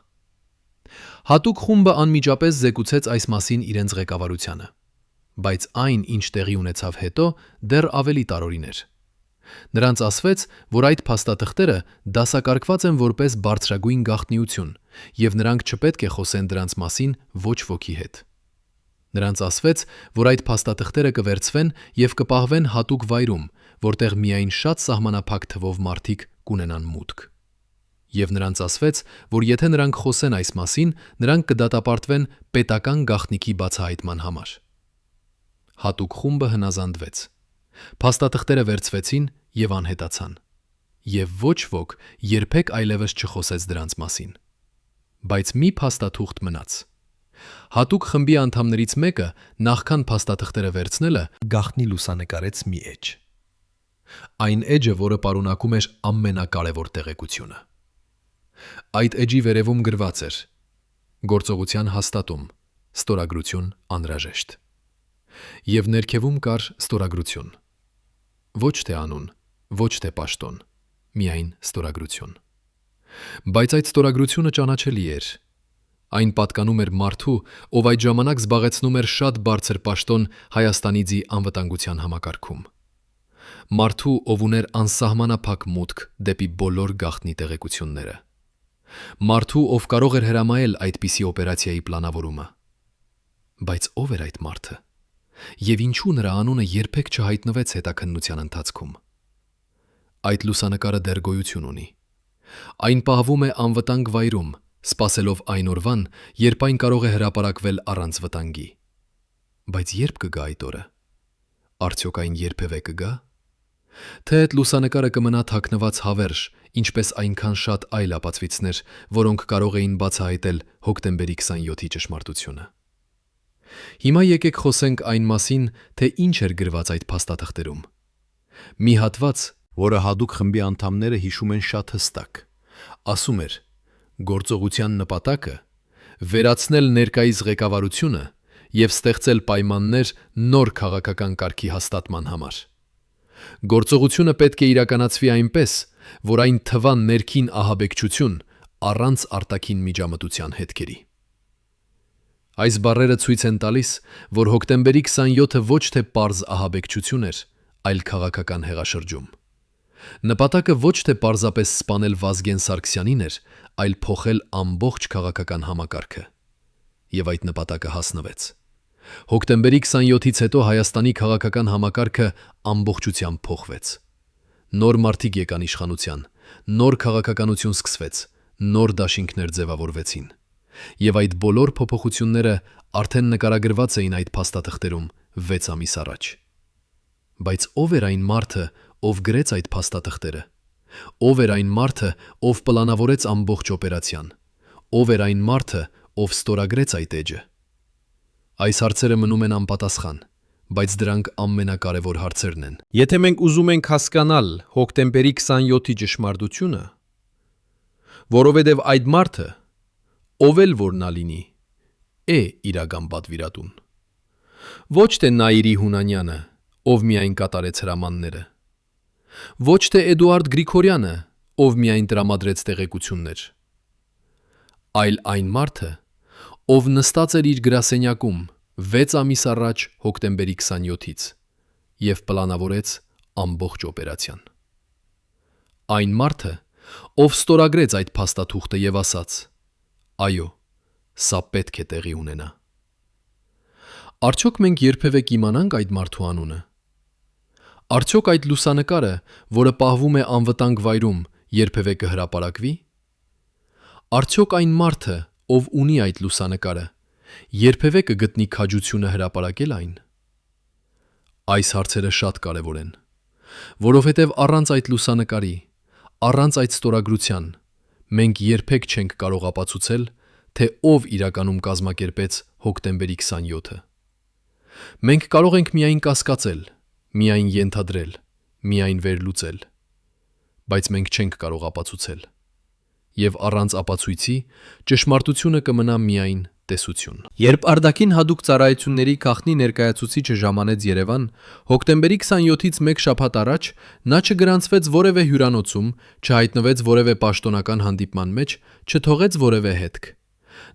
Հատուկ խումբը անմիջապես զեկուցեց այս մասին իրենց ղեկավարությանը։ Բայց այն, ինչ տեղի ունեցավ հետո, դեռ ավելի տարօրին էր։ Նրանց ասվեց, որ այդ փաստաթղթերը դասակարգված են որպես բարձրագույն գաղտնիություն, և նրանք չպետք է խոսեն դրանց մասին ոչ ոքի հետ։ Նրանց ասվեց, որ այդ փաստաթղթերը կվերցվեն եւ կպահվեն հատուկ վայրում, որտեղ միայն շատ սահմանափակ թվով մարդիկ կունենան մուտք։ Եվ նրանց ասվեց, որ եթե նրանք խոսեն այս մասին, նրանք կդատապարտվեն պետական գաղտնիքի բացահայտման համար։ Հատուկ խումբը հնազանդվեց։ Փաստաթղթերը վերցվեցին եւ անհետացան։ Եվ ոչ ոք երբեք այլևս չխոսեց դրանց մասին։ Բայց մի փաստաթուղթ մնաց։ Հատուկ խմբի անդամներից մեկը նախքան փաստաթղթերը վերցնելը գաղտնի լուսանկարեց մի էջ։ Այն էջը, որը պարունակում էր ամենակարևոր տեղեկությունը։ Այդ էջի վերևում գրված էր. գործողության հաստատում, ստորագրություն անհրաժեշտ։ Եվ ներքևում կար ստորագրություն։ Ոչ թե անուն, ոչ թե պաշտոն, միայն ստորագրություն։ Բայց այդ ստորագրությունը ճանաչելի էր։ Այն պատկանում էր մարդու, ով այդ ժամանակ զբաղեցնում էր շատ բարձր պաշտոն Հայաստանի ձի անվտանգության համակարգում։ Մարդու, ով ուներ անսահմանափակ մուտք դեպի բոլոր գաղտնի տեղեկությունները։ Մարդու, ով կարող էր հրամայել այդպիսի օպերացիայի պլանավորումը։ Բայց ով էր այդ մարդը։ Եվ ինչու նրա անունը երբեք չհայտնվեց հետաքննության ընթացքում։ Այդ լուսանկարը դեռ գոյություն ունի։ Այն պահվում է անվտանգ վայրում, սպասելով այն օրվան, երբ այն կարող է հրապարակվել առանց վտանգի։ Բայց երբ կգա այդ օրը։ Արդյոք այն երբևէ կգա։ Թե այդ լուսանկարը կմնա թաքնված հավերժ, ինչպես այնքան շատ այլ ապացույցներ, որոնք կարող էին բացահայտել հոկտեմբերի 27-ի ճշմարտությունը։ Հիմա եկեք խոսենք այն մասին, թե ինչ էր գրված այդ փաստաթղթերում։ Մի հատված, որը հատուկ խմբի անդամները հիշում են շատ հստակ, ասում էր. գործողության նպատակը վերացնել ներկայիս ղեկավարությունը եւ ստեղծել պայմաններ նոր քաղաքական կարգի հաստատման համար։ Գործողությունը պետք է իրականացվի այնպես, որ այն թվա ներքին ահաբեկչություն առանց արտաքին միջամտության հետքերի։ Այս բառերը ցույց են տալիս, որ հոկտեմբերի 27-ը ոչ թե պարզ ահաբեկչություն էր, այլ քաղաքական հեղաշրջում։ Նպատակը ոչ թե պարզապես սպանել Վազգեն Սարգսյանին էր, այլ փոխել ամբողջ քաղաքական համակարգը։ Եվ այդ նպատակը հասնվեց։ Հոկտեմբերի 27-ից հետո Հայաստանի քաղաքական համակարգը ամբողջությամբ փոխվեց։ Նոր մարդիկ եկան իշխանության, նոր քաղաքականություն սկսվեց, նոր դաշինքներ ձևավորվեցին։ Եվ այդ բոլոր փոփոխությունները արդեն նկարագրված էին այդ փաստաթղթերում 6 ամիս առաջ։ Բայց ով էր այն մարդը, ով գրեց այդ փաստաթղթերը։ Ով էր այն մարդը, ով պլանավորեց ամբողջ օպերացիան։ Ով էր այն մարդը, ով ստորագրեց այդ էջը։ Այս հարցերը մնում են անպատասխան, բայց դրանք ամենակարևոր հարցերն են։ Եթե մենք ուզում ենք հասկանալ հոկտեմբերի 27-ի ճշմարտությունը, որովհետև այդ մարդը, ով էլ որ նա լինի, է իրական պատվիրատուն։ Ոչ թե Նաիրի Հունանյանը, ով միայն կատարեց հրամանները։ Ոչ թե Էդուարդ Գրիգորյանը, ով միայն տրամադրեց տեղեկություններ, այլ այն մարդը, ով նստած էր իր գրասենյակում 6 ամիս առաջ հոկտեմբերի 27-ից եւ պլանավորեց ամբողջ օպերացիան։ Այն մարդը, ով ստորագրեց այդ փաստաթուղթը եւ ասաց. «Այո, սա պետք է տեղի ունենա»։ Արդյոք մենք երբևէ կիմանանք այդ մարդու անունը։ Արդյոք այդ լուսանկարը, որը պահվում է անվտանգ վայրում, երբևէ կհրապարակվի։ Արդյոք այն մարդը, ով ունի այդ լուսանկարը, երբևէ կգտնի քաջությունը հրապարակել այն։ Այս հարցերը շատ կարևոր են, որովհետև առանց այդ լուսանկարի, առանց այդ ստորագրության, մենք երբեք չենք կարող ապացուցել, թե ով իրականում կազմակերպեց հոկտեմբերի 27-ը։ Մենք կարող ենք միայն կասկածել, միայն ենթադրել, միայն վերլուծել, բայց մենք չենք կարող ապացուցել։ Եվ առանց ապացույցի ճշմարտությունը կմնա միայն տեսություն։ Երբ Արտաքին հատուկ ծառայությունների գաղտնի ներկայացուցիչը ժամանեց Երևան, հոկտեմբերի 27-ից մեկ շաբաթ առաջ նա չգրանցվեց որևէ հյուրանոցում, չհայտնվեց որևէ պաշտոնական հանդիպման մեջ, չթողեց որևէ հետք։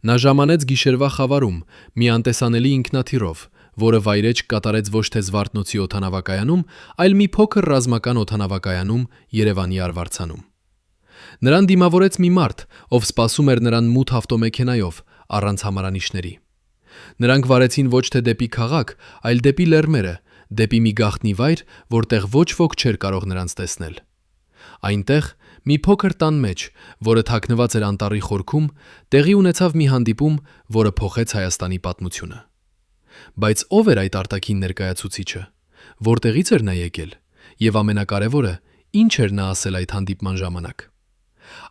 Նա ժամանեց գիշերվա խավարում, մի անտեսանելի ինքնաթիռով, որը վայրէջք կատարեց ոչ թե Զվարթնոցի օդանավակայանում, այլ մի փոքր ռազմական օդանավակայանում Երևանի արվարձանում։ Նրան դիմավորեց մի մարդ, ով սպասում էր նրան մութ ավտոմեքենայով, առանց համարանիշների։ Նրանք վարեցին ոչ թե դեպի քաղաք, այլ դեպի լեռները, դեպի մի գաղտնի վայր, որտեղ ոչ ոք չէր կարող նրանց տեսնել։ Այնտեղ, մի փոքր տան մեջ, որը թաքնված էր անտառի խորքում, տեղի ունեցավ մի հանդիպում, որը փոխեց Հայաստանի պատմությունը։ Բայց ով էր այդ արտաքին ներկայացուցիչը, որտեղից էր նա եկել, եւ ամենակարևորը, ինչ էր նա ասել այդ հանդիպման ժամանակ։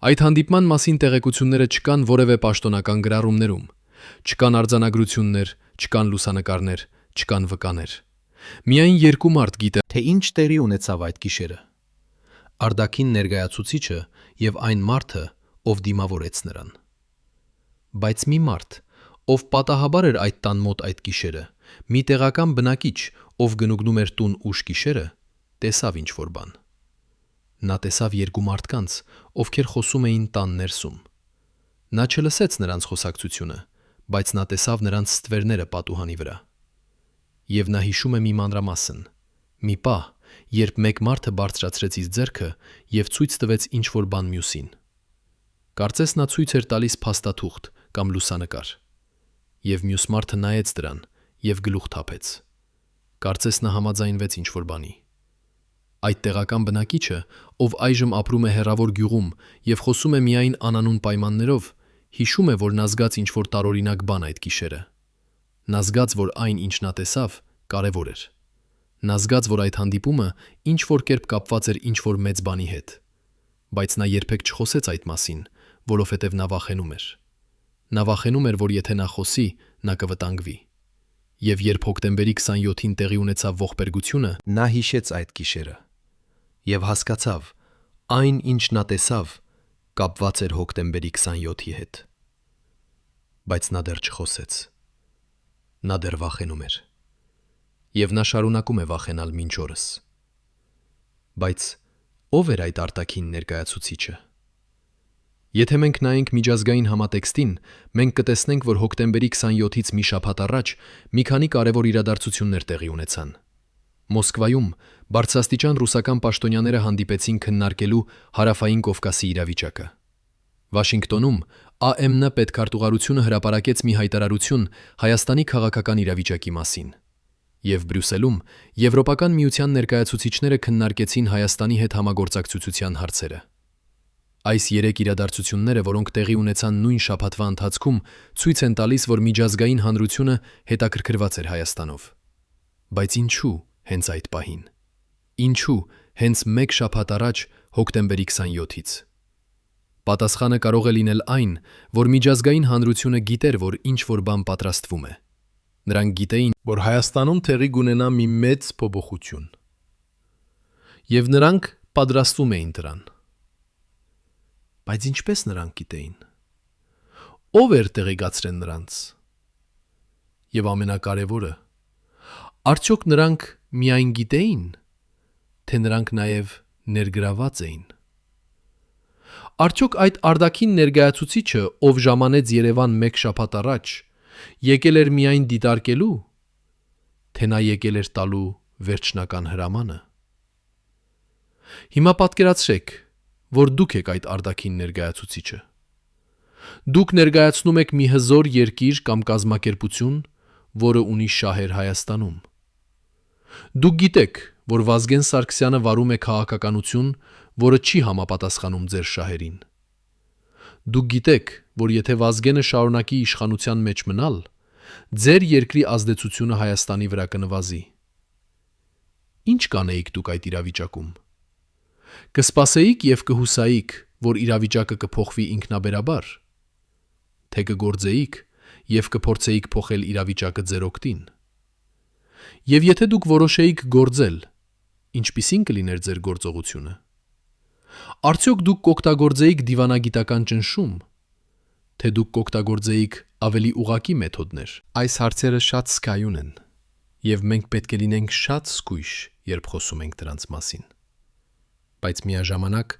Այդ հանդիպման մասին տեղեկությունները չկան որևէ պաշտոնական գրառումներում, չկան արձանագրություններ, չկան լուսանկարներ, չկան վկաներ։ Միայն երկու մարդ գիտե, թե ինչ տեղի ունեցավ այդ գիշերը։ Արտաքին ներկայացուցիչը եւ այն մարդը, ով դիմավորեց նրան։ Բայց մի մարդ, ով պատահաբար էր այդ տան մոտ այդ գիշերը, մի տեղական բնակիչ, ով գնուգնում էր տուն ուշ գիշերը, տեսավ ինչ-որ բան։ Նա տեսավ երկու մարդկանց, ովքեր խոսում էին տան ներսում։ Նա չլսեց նրանց խոսակցությունը, բայց նա տեսավ նրանց ստվերները պատուհանի վրա։ Եվ նա հիշում է մի մանրամասն, մի պահ, երբ մեկ մարդը բարձրացրեց իր ձեռքը եւ ցույց տվեց ինչ-որ բան մյուսին։ Կարծես նա ցույց էր տալիս փաստաթուղթ կամ լուսանկար։ Եվ մյուս մարդը նայեց դրան եւ գլուխ թափեց։ Կարծես նա համաձայնվեց ինչ-որ բանի։ Այդ տեղական բնակիչը, ով այժմ ապրում է հեռավոր գյուղում եւ խոսում է միայն անանուն պայմաններով, հիշում է, որ նա զգաց ինչ-որ տարօրինակ բան այդ գիշերը։ Նա զգաց, որ այն, ինչ նա տեսավ, կարևոր էր։ Նա զգաց, որ այդ հանդիպումը ինչ-որ կերպ կապված էր ինչ-որ մեծ բանի հետ։ Բայց նա երբեք չխոսեց այդ մասին, որովհետև նա վախենում էր։ Նա վախենում էր, որ եթե նա խոսի, նա կվտանգվի։ Եվ երբ հոկտեմբերի 27-ին տեղի ունեցավ ողբերգությունը, նա հիշեց այդ գիշերը եւ հասկացավ, այն, ինչ նա տեսավ, կապված էր հոկտեմբերի 27-ի հետ։ Բայց նա դեռ չխոսեց։ Նա դեռ վախենում էր։ Եվ նա շարունակում է վախենալ մինչ օրս։ Բայց ով էր այդ արտաքին ներկայացուցիչը։ Եթե մենք նայենք միջազգային համատեքստին, մենք կտեսնենք, որ հոկտեմբերի 27-ից մի շաբաթ առաջ մի քանի կարևոր իրադարձություններ տեղի ունեցան։ Մոսկվայում բարձրաստիճան ռուսական պաշտոնյաները հանդիպեցին քննարկելու Հարավային Կովկասի իրավիճակը։ Վաշինգտոնում ԱՄՆ պետքարտուղարությունը հրապարակեց մի հայտարարություն Հայաստանի քաղաքական իրավիճակի մասին։ Եվ Բրյուսելում Եվրոպական միության ներկայացուցիչները քննարկեցին Հայաստանի հետ համագործակցության հարցերը։ Այս երեք իրադարձությունները, որոնք տեղի ունեցան նույն շաբաթվա ընթացքում, ցույց են տալիս, որ միջազգային հանրությունը հետաքրքրված էր Հայաստանով։ Բայց ինչու հենց այդ պահին։ Ինչու հենց մեկ շաբաթ առաջ հոկտեմբերի 27-ից։ Պատասխանը կարող է լինել այն, որ միջազգային հանրությունը գիտեր, որ ինչ-որ բան պատրաստվում է։ Նրանք գիտեին, որ Հայաստանում տեղի կունենա մի մեծ փոփոխություն։ Եվ նրանք պատրաստվում էին դրան։ Բայց ինչպես նրանք գիտեին։ Ով էր տեղեկացրել նրանց։ Եվ ամենակարևորը, արդյոք նրանք միայն գիտեին, թե նրանք նաև ներգրաված էին։ Արդյոք այդ արտաքին ներկայացուցիչը, ով ժամանեց Երևան մեկ շաբաթ առաջ, եկել էր միայն դիտարկելու, թե նա եկել էր տալու վերջնական հրամանը։ Հիմա պատկերացրեք, որ դուք եք այդ արտաքին ներկայացուցիչը։ Դուք ներկայացնում եք մի հզոր երկիր կամ կազմակերպություն, որը ունի շահեր Հայաստանում։ Դուք գիտեք, որ Վազգեն Սարգսյանը վարում է քաղաքականություն, որը չի համապատասխանում ձեր շահերին։ Դուք գիտեք, որ եթե Վազգենը շարունակի իշխանության մեջ մնալ, ձեր երկրի ազդեցությունը Հայաստանի վրա կնվազի։ Ինչ կանեիք դուք այդ իրավիճակում։ Կսպասեիք եւ կհուսայիք, որ իրավիճակը կփոխվի ինքնաբերաբար, թե կգործեիք եւ կփորձեիք փոխել իրավիճակը ձեր օգտին։ Եվ եթե դուք որոշեիք գործել, ինչպիսին կլիներ ձեր գործողությունը։ Արդյոք դուք կօգտագործեիք դիվանագիտական ճնշում, թե դուք կօգտագործեիք ավելի ուղղակի մեթոդներ։ Այս հարցերը շատ զգայուն են, եւ մենք պետք է լինենք շատ զգույշ, երբ խոսում ենք դրանց մասին։ Բայց միաժամանակ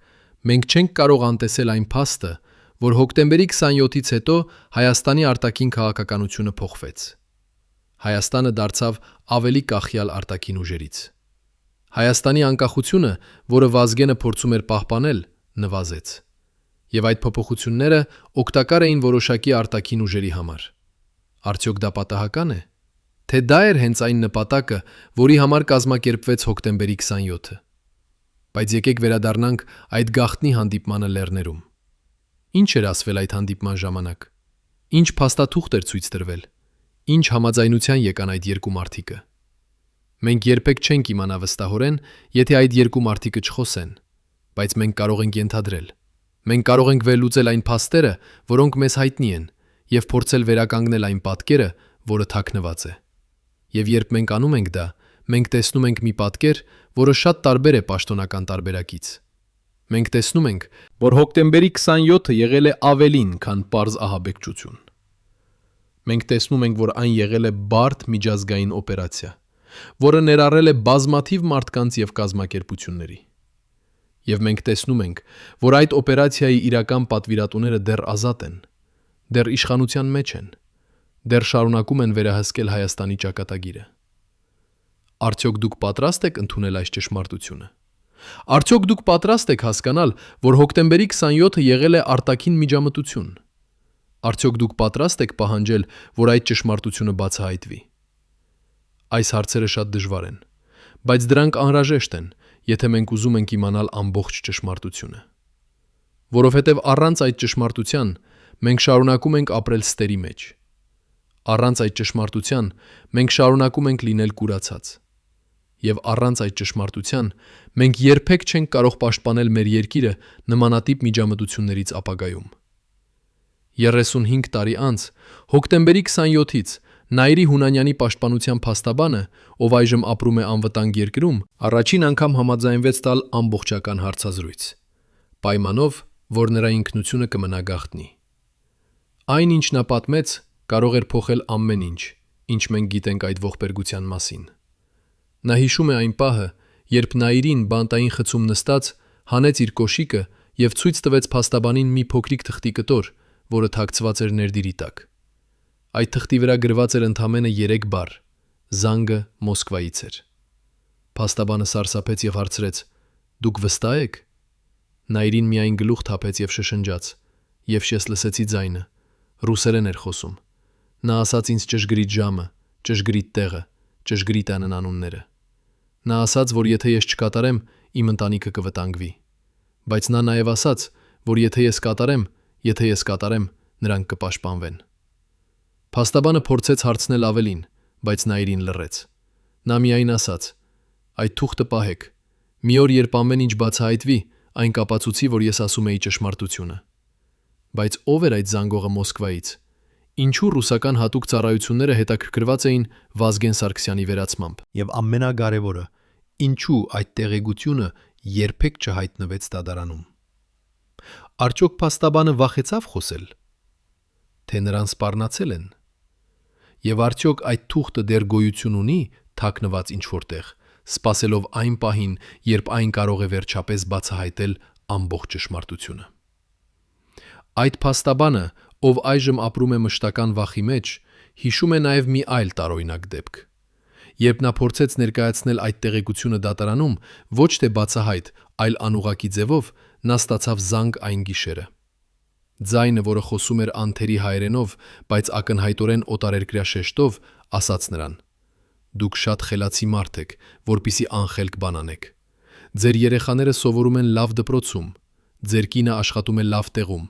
մենք չենք կարող անտեսել այն փաստը, որ հոկտեմբերի 27-ից հետո Հայաստանի արտաքին քաղաքականությունը փոխվեց։ Հայաստանը դարձավ ավելի կախյալ արտաքին ուժերից։ Հայաստանի անկախությունը, որը Վազգենը փորձում էր պահպանել, նվազեց։ Եվ այդ փոփոխությունները օգտակար էին որոշակի արտաքին ուժերի համար։ Արդյոք դա պատահական է։ Թե դա էր հենց այն նպատակը, որի համար կազմակերպվեց հոկտեմբերի 27-ը։ Բայց եկեք վերադառնանք այդ գաղտնի հանդիպմանը լեռներում։ Ինչ էր ասվել այդ հանդիպման ժամանակ։ Ինչ փաստաթուղթ էր ցույց տրվել։ Ինչ համաձայնության եկան այդ երկու մարդիկը։ Մենք երբեք չենք իմանա վստահորեն, եթե այդ երկու մարդիկը չխոսեն, բայց մենք կարող ենք ենթադրել։ Մենք կարող ենք վերլուծել այն փաստերը, որոնք մեզ հայտնի են, եւ փորձել վերականգնել այն պատկերը, որը թաքնված է։ Եվ երբ մենք անում ենք դա, մենք տեսնում ենք մի պատկեր, որը շատ տարբեր է պաշտոնական տարբերակից։ Մենք տեսնում ենք, որ հոկտեմբերի 27-ը եղել է ավելին, քան պարզ ահաբեկչություն։ Մենք տեսնում ենք, որ այն եղել է բարդ միջազգային օպերացիա, որը ներառել է բազմաթիվ մարդկանց եւ կազմակերպությունների։ Եվ մենք տեսնում ենք, որ այդ օպերացիայի իրական պատվիրատուները դեռ ազատ են, դեռ իշխանության մեջ են, դեռ շարունակում են վերահսկել Հայաստանի ճակատագիրը։ Արդյոք դուք պատրաստ եք ընդունել այս ճշմարտությունը։ Արդյոք դուք պատրաստ եք հասկանալ, որ հոկտեմբերի 27-ը եղել է արտաքին միջամտություն։ Արդյոք դուք պատրաստ եք պահանջել, որ այդ ճշմարտությունը բացահայտվի։ Այս հարցերը շատ դժվար են, բայց դրանք անհրաժեշտ են, եթե մենք ուզում ենք իմանալ ամբողջ ճշմարտությունը։ Որովհետև առանց այդ ճշմարտության մենք շարունակում ենք ապրել ստերի մեջ։ Առանց այդ ճշմարտության մենք շարունակում ենք լինել կուրացած։ Եվ առանց այդ ճշմարտության մենք երբեք չենք կարող պաշտպանել մեր երկիրը նմանատիպ միջամտություններից ապագայում։ 35 տարի անց, հոկտեմբերի 27-ից Նաիրի Հունանյանի պաշտպանության փաստաբանը, ով այժմ ապրում է անվտանգ երկրում, առաջին անգամ համաձայնվեց տալ ամբողջական հարցազրույց, պայմանով, որ նրա ինքնությունը կմնա գաղտնի։ Այն, ինչ նա պատմեց, կարող էր փոխել ամեն ինչ, ինչ մենք գիտենք այդ ողբերգության մասին։ Նա հիշում է այն պահը, երբ Նաիրին բանտային խցում նստած հանեց իր կոշիկը եւ ցույց տվեց փաստաբանին մի փոքրիկ թղթի կտոր, որը թաքցված էր ներդիրի տակ։ Այդ թղթի վրա գրված էր ընդամենը 3 բառ. «Զանգը Մոսկվայից էր»։ Փաստաբանը սարսափեց եւ հարցրեց. «Դուք վստահ եք»։ Նաիրին միայն գլուխ թափեց եւ շշնջաց, եւ ես լսեցի ձայնը։ Ռուսերեն էր խոսում։ Նա ասաց ինձ ճշգրիտ ժամը, ճշգրիտ տեղը, ճշգրիտ անունները։ Նա ասաց, որ եթե ես չկատարեմ, իմ ընտանիքը կվտանգվի։ Բայց նա նաև ասաց, որ եթե ես կատարեմ, նրանք կպաշտպանվեն։ Փաստաբանը փորձեց հարցնել ավելին, բայց Նաիրին լռեց։ Նա միայն ասաց. «Այդ թուղթը պահեք։ Մի օր, երբ ամեն ինչ բացահայտվի, այն կապացուցի, որ ես ասում էի ճշմարտությունը»։ Բայց ով էր այդ զանգողը Մոսկվայից։ Ինչու ռուսական հատուկ ծառայությունները հետաքրքրված էին Վազգեն Սարգսյանի վերացմամբ։ Եվ ամենակարևորը, ինչու այդ տեղեկությունը երբեք չհայտնվեց դատարանում։ Արդյոք փաստաբանը վախեցավ խոսել։ Թե նրան սպառնացել են։ Եվ արդյոք այդ թուղթը դեռ գոյություն ունի թաքնված ինչ-որ տեղ, սպասելով այն պահին, երբ այն կարող է վերջապես բացահայտել ամբողջ ճշմարտությունը։ Այդ փաստաբանը, ով այժմ ապրում է մշտական վախի մեջ, հիշում է նաև մի այլ տարօրինակ դեպք։ Երբ նա փորձեց ներկայացնել այդ տեղեկությունը դատարանում, ոչ թե բացահայտ, այլ անուղղակի ձևով, նա ստացավ զանգ այն գիշերը։ Ձայնը, որը խոսում էր անթերի հայերենով, բայց ակնհայտորեն օտարերկրյա շեշտով, ասաց նրան. «Դուք շատ խելացի մարդ եք, որպիսի անխելք բան անեք։ Ձեր երեխաները սովորում են լավ դպրոցում, ձեր կինը աշխատում է լավ տեղում։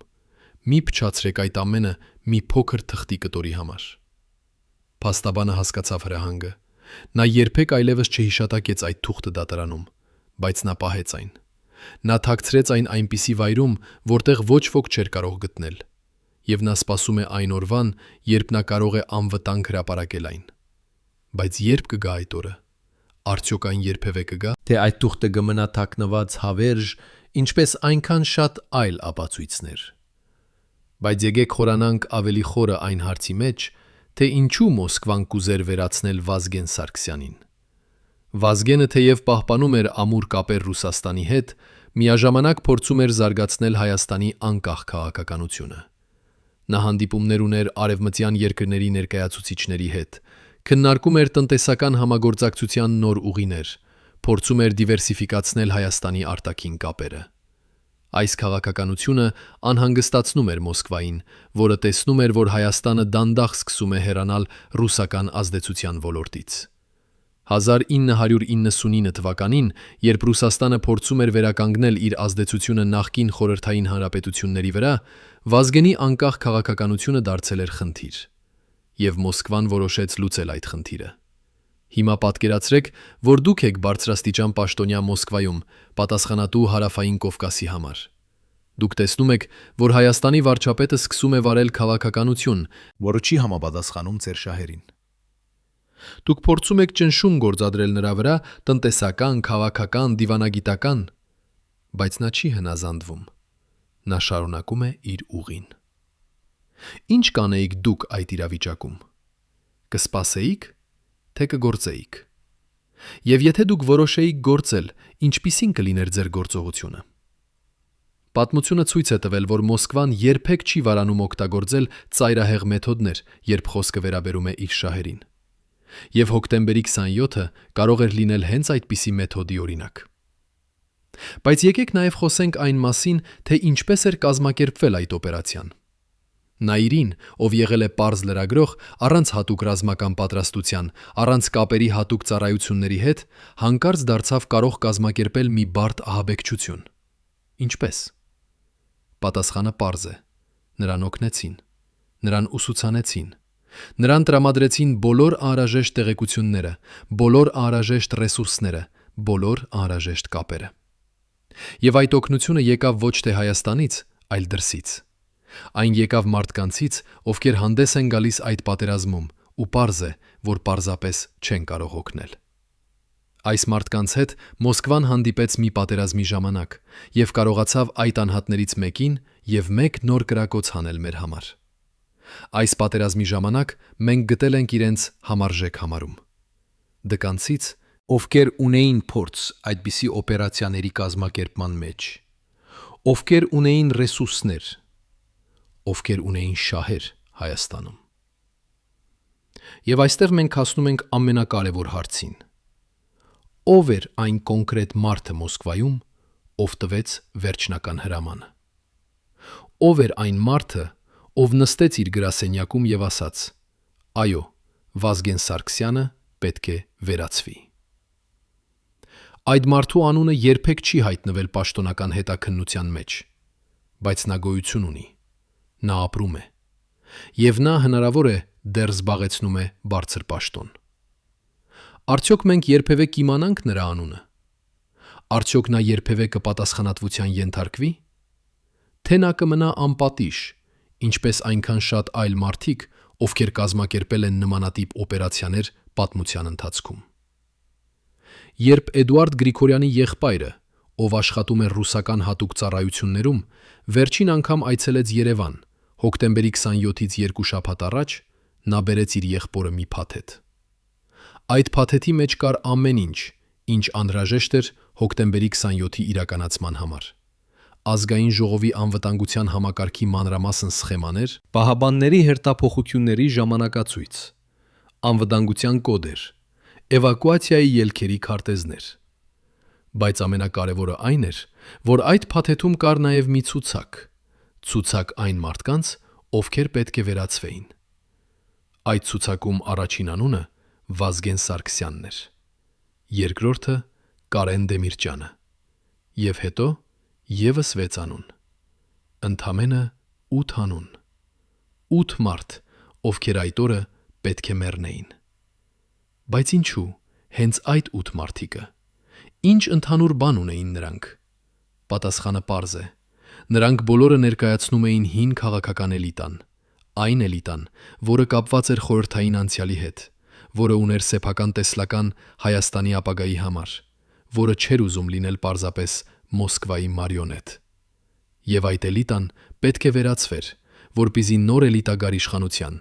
Մի փչացրեք այդ ամենը մի փոքր թղթի կտորի համար»։ Փաստաբանը հասկացավ հրահանգը։ Նա երբեք այլևս չհիշատակեց այդ թուղթը դատարանում, բայց նա պահեց այն։ Նա թաքցրեց այն այնպիսի վայրում, որտեղ ոչ ոք չէր կարող գտնել, եւ նա սպասում է այն օրվան, երբ նա կարող է անվտանգ հրապարակել այն։ Բայց երբ կգա այդ օրը։ Արդյոք այն երբևէ կգա, թե այդ թուղթը կմնա թաքնված հավերժ, ինչպես այնքան շատ այլ ապացույցներ։ Բայց եկեք խորանանք ավելի խորը այն հարցի մեջ, թե ինչու Մոսկվան կուզեր վերացնել Վազգեն Սարգսյանին։ Վազգենը թեև պահպանում էր ամուր կապեր Ռուսաստանի հետ, միաժամանակ փորձում էր զարգացնել Հայաստանի անկախ քաղաքականությունը։ Նա հանդիպումներ ուներ արևմտյան երկրների ներկայացուցիչների հետ, քննարկում էր տնտեսական համագործակցության նոր ուղիներ, փորձում էր դիվերսիֆիկացնել Հայաստանի արտաքին կապերը։ Այս քաղաքականությունը անհանգստացնում էր Մոսկվային, որը տեսնում էր, որ Հայաստանը դանդաղ սկսում է հեռանալ ռուսական ազդեցության ոլորտից։ 1999 թվականին, երբ Ռուսաստանը փորձում էր վերականգնել իր ազդեցությունը նախկին խորհրդային հանրապետությունների վրա, Վազգենի անկախ քաղաքականությունը դարձել էր խնդիր, եւ Մոսկվան որոշեց լուծել այդ խնդիրը։ Հիմա պատկերացրեք, որ դուք եք բարձրաստիճան պաշտոնյա Մոսկվայում, պատասխանատու Հարավային Կովկասի համար։ Դուք տեսնում եք, որ Հայաստանի վարչապետը սկսում է վարել քաղաքականություն, որը չի համապատասխանում ձեր շահերին։ Դուք փորձում եք ճնշում գործադրել նրա վրա տնտեսական, քաղաքական, դիվանագիտական, բայց նա չի հնազանդվում։ Նա շարունակում է իր ուղին։ Ինչ կանեիք դուք այդ իրավիճակում։ Կսպասեիք, թե կգործեիք։ Եվ եթե դուք որոշեիք գործել, ինչպիսին կլիներ ձեր գործողությունը։ Պատմությունը ցույց է տվել, որ Մոսկվան երբեք չի վարանում օգտագործել ծայրահեղ մեթոդներ, երբ խոսքը վերաբերում է իր շահերին։ Եվ հոկտեմբերի 27-ը կարող էր լինել հենց այդպիսի մեթոդի օրինակ։ Բայց եկեք նաև խոսենք այն մասին, թե ինչպես էր կազմակերպվել այդ օպերացիան։ Նաիրին, ով եղել է պարզ լրագրող, առանց հատուկ ռազմական պատրաստության, առանց կապերի հատուկ ծառայությունների հետ, հանկարծ դարձավ կարող կազմակերպել մի բարդ ահաբեկչություն։ Ինչպես։ Պատասխանը պարզ է։ Նրան օգնեցին, նրան ուսուցանեցին, նրան տրամադրեցին բոլոր անհրաժեշտ տեղեկությունները, բոլոր անհրաժեշտ ռեսուրսները, բոլոր անհրաժեշտ կապերը։ Եվ այդ օգնությունը եկավ ոչ թե Հայաստանից, այլ դրսից։ Այն եկավ մարդկանցից, ովքեր հանդես են գալիս այդ պատերազմում, ու պարզ է, որ պարզապես չեն կարող օգնել։ Այս մարդկանց հետ Մոսկվան հանդիպեց մի պատերազմի ժամանակ եւ կարողացավ այդ անհատներից մեկին եւ մեկ նոր կրակոց հանել մեր համար։ Այս պատերազմի ժամանակ մենք գտել ենք իրենց համարժեք համարում։ Դկանցից, Ովքեր ունեին փորձ այդպիսի օպերացիաների կազմակերպման մեջ, ովքեր ունեին ռեսուրսներ, ովքեր ունեին շահեր Հայաստանում։ Եվ այստեղ մենք հասնում ենք ամենակարևոր հարցին։ Ով էր այն կոնկրետ մարդը Մոսկվայում, ով տվեց վերջնական հրամանը։ Ով էր այն մարդը, ով նստեց իր գրասենյակում եւ ասաց. «Այո, Վազգեն Սարգսյանը պետք է վերացվի»։ Այդ մարդու անունը երբեք չի հայտնվել պաշտոնական հետաքննության մեջ, բայց նա գոյություն ունի։ Նա ապրում է։ Եվ նա հնարավոր է դեռ զբաղեցնում է բարձր պաշտոն։ Արդյոք մենք երբևէ կիմանանք նրա անունը։ Արդյոք նա երբևէ կպատասխանատվության ենթարկվի։ Թե նա կմնա անպատիժ, ինչպես այնքան շատ այլ մարդիկ, ովքեր կազմակերպել են նմանատիպ օպերացիաներ պատմության ընթացքում։ Երբ Էդուարդ Գրիգորյանի եղբայրը, ով աշխատում էր ռուսական հատուկ ծառայություններում, վերջին անգամ այցելեց Երևան, հոկտեմբերի 27-ից 2 շաբաթ առաջ, նա բերեց իր եղբորը մի փաթեթ։ Այդ փաթեթի մեջ կար ամեն ինչ, ինչ անհրաժեշտ էր հոկտեմբերի 27-ի իրականացման համար։ Ազգային ժողովի անվտանգության համակարգի մանրամասն սխեմաներ, Պահապանների հերթափոխությունների ժամանակացույց, անվտանգության կոդեր, էվակուացիայի ելքերի քարտեզներ։ Բայց ամենակարևորը այն էր, որ այդ փաթեթում կար նաև մի ցուցակ այն մարդկանց, ովքեր պետք է վերացվեին։ Այդ ցուցակում առաջին անունը Վազգեն Սարգսյանն էր, երկրորդը Կարեն Դեմիրճյանը, եւ հետո եւս 6 անուն։ Ընդամենը 8 անուն։ 8 մարդ, ովքեր այդ օրը պետք է մեռնեին։ Բայց ինչու հենց այդ 8 մարդիկը։ Ինչ ընդհանուր բան ունեին նրանք։ Պատասխանը պարզ է։ Նրանք բոլորը ներկայացնում էին հին քաղաքական էլիտան, այն էլիտան, որը կապված էր խորհրդային անցյալի հետ, որը ուներ սեփական տեսլական Հայաստանի ապագայի համար, որը չէր ուզում լինել պարզապես Մոսկվայի մարիոնետ։ Եվ այդ էլիտան պետք է վերացվեր, որպեսզի նոր էլիտա գար իշխանության,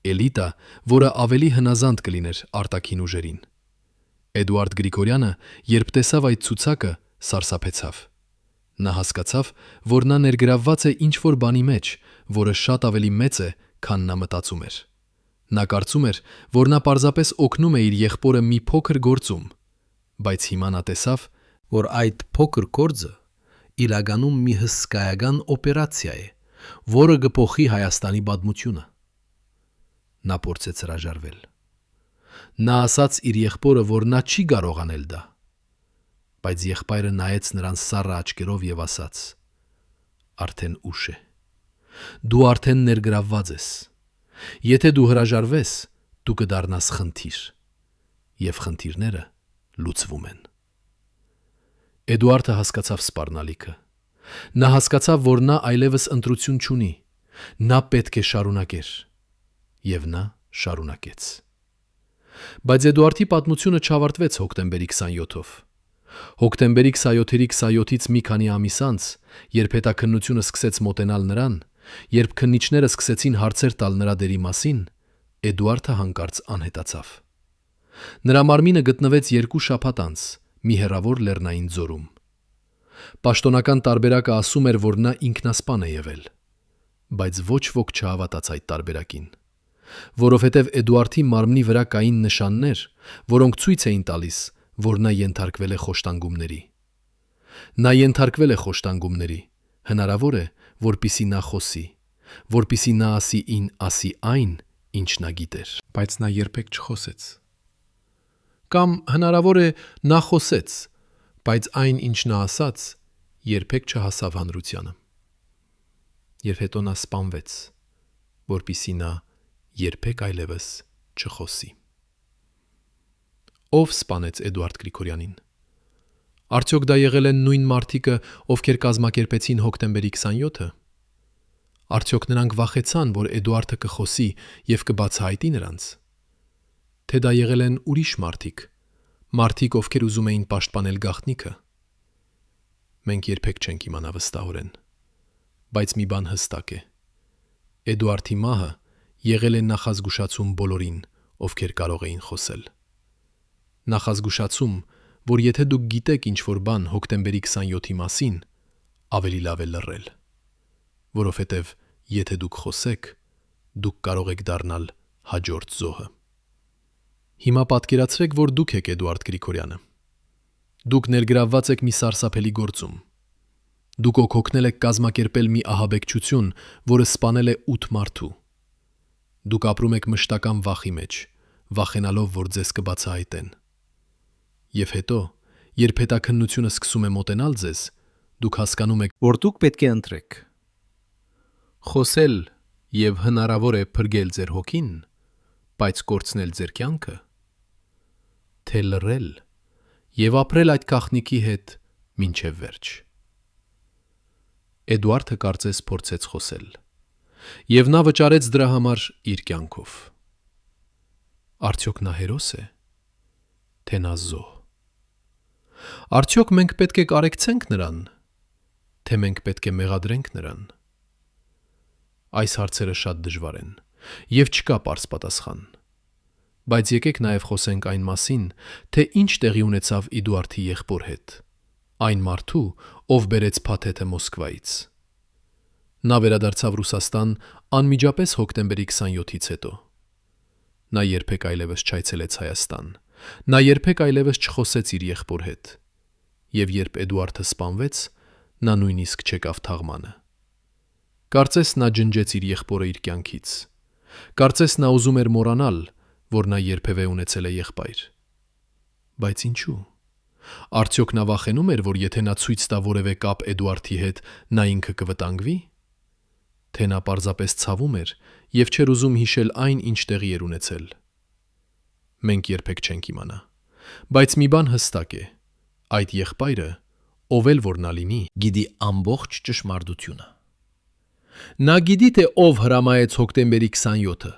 էլիտա, որը ավելի հնազանդ կլիներ արտաքին ուժերին։ Էդուարդ Գրիգորյանը, երբ տեսավ այդ ցուցակը, սարսափեցավ։ Նա հասկացավ, որ նա ներգրավված է ինչ-որ բանի մեջ, որը շատ ավելի մեծ է, քան նա մտածում էր։ Նա կարծում էր, որ նա պարզապես օգնում է իր եղբորը մի փոքր գործում, բայց հիմա նա տեսավ, որ այդ փոքր գործը իրականում մի հսկայական օպերացիա է, որը կփոխի Հայաստանի պատմությունը։ Նա փորձեց հրաժարվել։ Նա ասաց իր եղբորը, որ նա չի կարող անել դա, բայց եղբայրը նայեց նրան սառը աչքերով եւ ասաց. «Արդեն ուշ է։ Դու արդեն ներգրավված ես։ Եթե դու հրաժարվես, դու կդառնաս խնդիր, եւ խնդիրները լուծվում են»։ Էդուարդը հասկացավ սպառնալիքը։ Նա հասկացավ, որ նա այլևս ընտրություն չունի։ Նա պետք է շարունակեր։ Եվ նա շարունակեց։ Բայց Էդուարդի պատմությունը չավարտվեց հոկտեմբերի 27-ով։ Հոկտեմբերի 27-ի 27-ից մի քանի ամիս անց, երբ հետաքննությունը սկսեց մոտենալ նրան, երբ քննիչները սկսեցին հարցեր տալ նրա դերի մասին, Էդուարդը հանկարծ անհետացավ։ Նրա մարմինը գտնվեց 2 շաբաթ անց մի հեռավոր լեռնային ձորում։ Պաշտոնական տարբերակը ասում էր, որ նա ինքնասպան է եղել, բայց ոչ ոք չհավատաց այդ տարբերակին, որովհետև Էդուարդի մարմնի վրա կային նշաններ, որոնք ցույց էին տալիս, որ նա ենթարկվել է խոշտանգումների։ Նա ենթարկվել է խոշտանգումների, հնարավոր է, որպիսի նա խոսի, որպիսի նա ասի այն, ինչ նա գիտեր, բայց նա երբեք չխոսեց։ Կամ հնարավոր է նա խոսեց, բայց այն, ինչ նա ասաց, երբեք չհասավ հանրությանը։ Եվ հետո նա սպանվեց, որպիսի նա երբեք այլևս չխոսի։ Ով սպանեց Էդուարդ Գրիգորյանին։ Արդյոք դա եղել են նույն մարդիկը, ովքեր կազմակերպեցին հոկտեմբերի 27-ը։ Արդյոք նրանք վախեցան, որ Էդուարդը կխոսի եւ կբացահայտի նրանց։ Թե դա եղել են ուրիշ մարդիկ, ովքեր ուզում էին պաշտպանել գաղտնիքը։ Մենք երբեք չենք իմանա վստահորեն, բայց մի բան հստակ է. Էդուարդի մահը եղել է նախազգուշացում բոլորին, ովքեր կարող էին խոսել։ Նախազգուշացում, որ եթե դուք գիտեք ինչ-որ բան հոկտեմբերի 27-ի մասին, ավելի լավ է լռել, որովհետև եթե դուք խոսեք, դուք կարող եք դառնալ հաջորդ զոհը։ Հիմա պատկերացրեք, որ դուք եք Էդուարդ Գրիգորյանը։ Դուք ներգրավված եք մի սարսափելի գործում։ Դուք օգնել եք կազմակերպել մի ահաբեկչություն, որը սպանել է 8 մարդու։ Դուք ապրում եք մշտական վախի մեջ, վախենալով, որ ձեզ կբացահայտեն։ Եվ հետո, երբ հետաքննությունը սկսում է մոտենալ ձեզ, դուք հասկանում եք, որ դուք պետք է ընտրեք. խոսել եւ հնարավոր է փրկել ձեր հոգին, բայց կորցնել ձեր կյանքը, թե լռել եւ ապրել այդ գաղտնիքի հետ մինչեւ վերջ։ Էդուարդը կարծես փորձեց խոսել, եւ նա վճարեց դրա համար իր կյանքով։ Արդյոք նա հերոս է, թե նա զոհ։ Արդյոք մենք պետք է կարեկցենք նրան, թե մենք պետք է մեղադրենք նրան։ Այս հարցերը շատ դժվար են, եւ չկա պարզ պատասխան։ Բայց եկեք նաև խոսենք այն մասին, թե ինչ տեղի ունեցավ Էդուարդի եղբոր հետ, այն մարդու, ով բերեց փաթեթը Մոսկվայից։ Նա վերադարձավ Ռուսաստան անմիջապես հոկտեմբերի 27-ից հետո։ Նա երբեք այլևս չայցելեց Հայաստան։ Նա երբեք այլևս չխոսեց իր եղբոր հետ։ Եվ երբ Էդուարդը սպանվեց, նա նույնիսկ չեկավ թաղմանը։ Կարծես նա ջնջեց իր եղբորը իր կյանքից։ Կարծես նա ուզում էր մոռանալ, որ նա երբևէ ունեցել է եղբայր։ Բայց ինչու։ Արդյոք նա վախենում էր, որ եթե նա ցույց տա որևէ կապ Էդուարդի հետ, նա ինքը կվտանգվի։ Թե նա պարզապես ցավում էր եւ չէր ուզում հիշել այն, ինչ տեղի էր ունեցել։ Մենք երբեք չենք իմանա։ Բայց մի բան հստակ է. այդ եղբայրը, ով էլ որ նա լինի, գիտի ամբողջ ճշմարտությունը։ Նա գիտի, թե ով հրամայեց հոկտեմբերի 27-ը։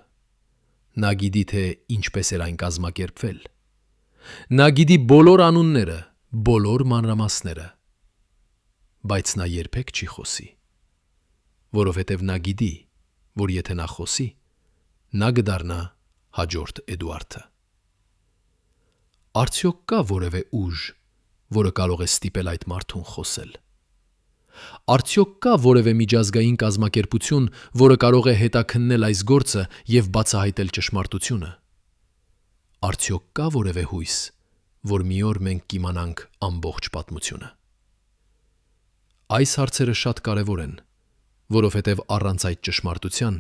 Նա գիտի, թե ինչպես էր այն կազմակերպվել։ Նա գիտի բոլոր անունները, բոլոր մանրամասները։ Բայց նա երբեք չի խոսի, որովհետև նա գիտի, որ եթե նա խոսի, նա կդառնա հաջորդ Էդուարդը։ Արդյոք կա որևէ ուժ, որը կարող է ստիպել այդ մարդուն խոսել։ Արդյոք կա որևէ միջազգային կազմակերպություն, որը կարող է հետաքննել այս գործը եւ բացահայտել ճշմարտությունը։ Արդյոք կա որևէ հույս, որ մի օր մենք կիմանանք ամբողջ պատմությունը։ Այս հարցերը շատ կարևոր են, որովհետև առանց այդ ճշմարտության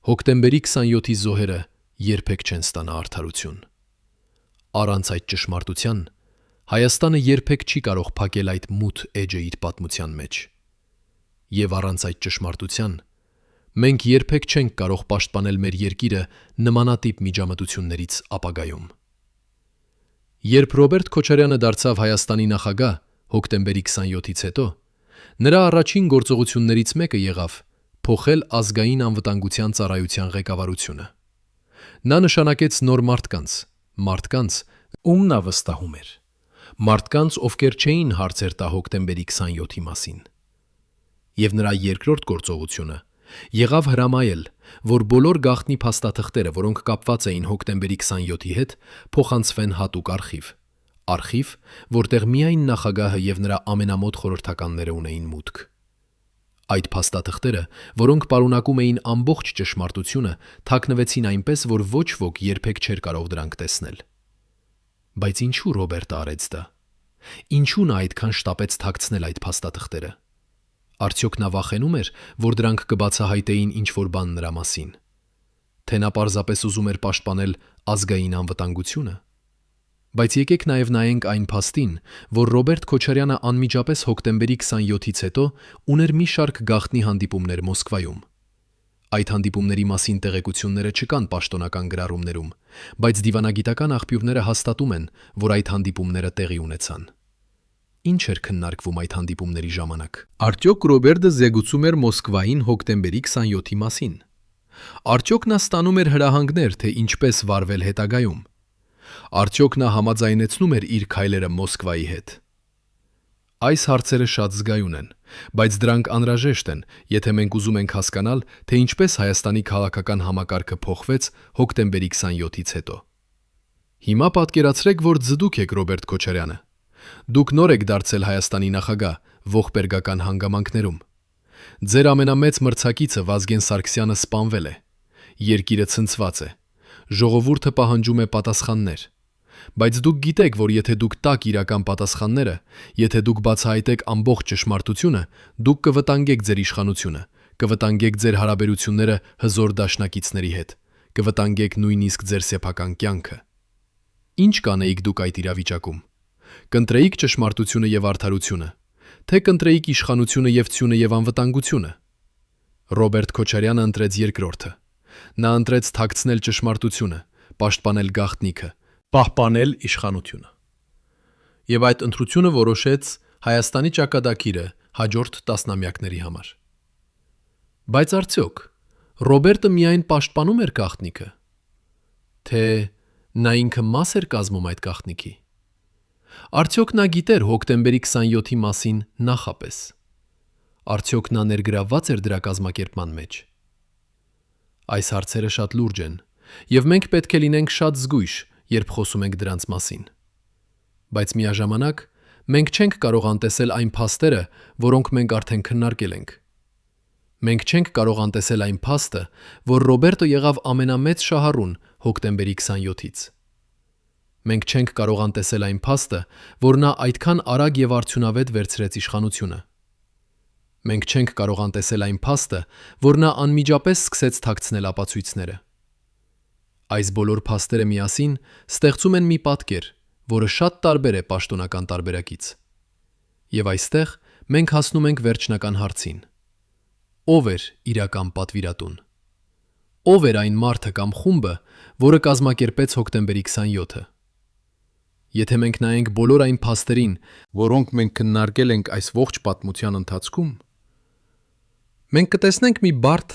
հոկտեմբերի 27-ի զոհերը երբեք չեն ստանա արդարություն։ Առանց այդ ճշմարտության Հայաստանը երբեք չի կարող փակել այդ մութ էջը իր պատմության մեջ։ Եվ առանց այդ ճշմարտության մենք երբեք չենք կարող պաշտպանել մեր երկիրը նմանատիպ միջամտություններից ապագայում։ Երբ Ռոբերտ Քոչարյանը դարձավ Հայաստանի նախագահ հոկտեմբերի 27-ից հետո, նրա առաջին գործողություններից մեկը եղավ փոխել ազգային անվտանգության ծառայության ղեկավարությունը։ Նա նշանակեց նոր մարդկանց, ում նա վստահում էր, մարդկանց, ովքեր չէին հարցեր տա հոկտեմբերի 27-ի մասին։ Եվ նրա երկրորդ գործողությունը եղավ հրամայել, որ բոլոր գաղտնի փաստաթղթերը, որոնք կապված էին հոկտեմբերի 27-ի հետ, փոխանցվեն հատուկ արխիվ, որտեղ միայն նախագահը եւ նրա ամենամոտ խորհրդականները ունեին մուտք։ Այդ փաստաթղթերը, որոնք պարունակում էին ամբողջ ճշմարտությունը, թաքնվեցին այնպես, որ ոչ ոք երբեք չէր կարող դրանք տեսնել։ Բայց ինչու Ռոբերտը արեց դա։ Ինչու նա այդքան շտապեց թաքցնել այդ փաստաթղթերը։ Արդյոք նա վախենում էր, որ դրանք կբացահայտեին ինչ-որ բան նրա մասին։ Թե նա պարզապես ուզում էր պաշտպանել ազգային անվտանգությունը։ Բայց եկեք նաև նայենք այն փաստին, որ Ռոբերտ Քոչարյանը անմիջապես հոկտեմբերի 27-ից հետո ուներ մի շարք գաղտնի հանդիպումներ Մոսկվայում։ Այդ հանդիպումների մասին տեղեկությունները չկան պաշտոնական գրառումներում, բայց դիվանագիտական աղբյուրները հաստատում են, որ այդ հանդիպումները տեղի ունեցան։ Ինչ էր քննարկվում այդ հանդիպումների ժամանակ։ Արդյոք Ռոբերտը զեկուցում էր Մոսկվային հոկտեմբերի 27-ի մասին։ Արդյոք նա ստանում էր հրահանգներ, թե ինչպես վարվել հետագայում։ Արդյոք նա համաձայնեցնում էր իր քայլերը Մոսկվայի հետ։ Այս հարցերը շատ զգայուն են, բայց դրանք անհրաժեշտ են, եթե մենք ուզում ենք հասկանալ, թե ինչպես Հայաստանի քաղաքական համակարգը փոխվեց հոկտեմբերի 27-ից հետո։ Հիմա պատկերացրեք, որ ձդուկ եք Ռոբերտ Քոչարյանը։ Դուք նոր եք դարձել Հայաստանի նախագահ ողբերգական հանգամանքներում։ Ձեր ամենամեծ մրցակիցը Վազգեն Սարգսյանը սպանվել է։ Երկիրը ցնցված է։ Ժողովուրդը պահանջում է պատասխաններ։ Բայց դուք գիտեք, որ եթե դուք տաք իրական պատասխանները, եթե դուք բացահայտեք ամբողջ ճշմարտությունը, դուք կվտանգեք ձեր իշխանությունը, կվտանգեք ձեր հարաբերությունները հզոր դաշնակիցների հետ, կվտանգեք նույնիսկ ձեր սեփական կյանքը։ Ինչ կանեիք դուք այդ իրավիճակում։ Կընտրեիք ճշմարտությունը եւ արդարությունը, թե կընտրեիք իշխանությունը եւ ցյունը եւ անվտանգությունը։ Ռոբերտ Քոչարյանը ընտրեց երկրորդը։ Նա ընտրեց թաքցնել ճշմարտությունը, պաշտպանել գաղտնիքը, պահպանել իշխանությունը։ Եվ այդ ընտրությունը որոշեց Հայաստանի ճակատագիրը հաջորդ տասնամյակների համար։ Բայց արդյոք Ռոբերտը միայն պաշտպանում էր գաղտնիքը, թե նա ինքը մաս էր կազմում այդ գաղտնիքի։ Արդյոք նա գիտեր հոկտեմբերի 27-ի մասին նախապես։ Արդյոք նա ներգրավված էր դրա կազմակերպման մեջ։ Այս հարցերը շատ լուրջ են, եւ մենք պետք է լինենք շատ զգույշ, երբ խոսում ենք դրանց մասին։ Բայց միաժամանակ մենք չենք կարող անտեսել այն փաստերը, որոնք մենք արդեն քննարկել ենք։ Մենք չենք կարող անտեսել այն փաստը, որ Ռոբերտը եղավ ամենամեծ շահառուն հոկտեմբերի 27-ից։ Մենք չենք կարող անտեսել այն փաստը, որ նա այդքան արագ եւ արդյունավետ վերցրեց իշխանությունը։ Մենք չենք կարող անտեսել այն փաստը, որ նա անմիջապես սկսեց թաքցնել ապացույցները։ Այս բոլոր փաստերը միասին ստեղծում են մի պատկեր, որը շատ տարբեր է պաշտոնական տարբերակից։ Եվ այստեղ մենք հասնում ենք վերջնական հարցին. ո՞վ էր իրական պատվիրատուն։ Ո՞վ էր այն մարդը կամ խումբը, որը կազմակերպեց հոկտեմբերի 27-ը։ Եթե մենք նայենք բոլոր այն փաստերին, որոնք մենք քննարկել ենք այս ողջ պատմության ընթացքում, մենք կտեսնենք մի բարդ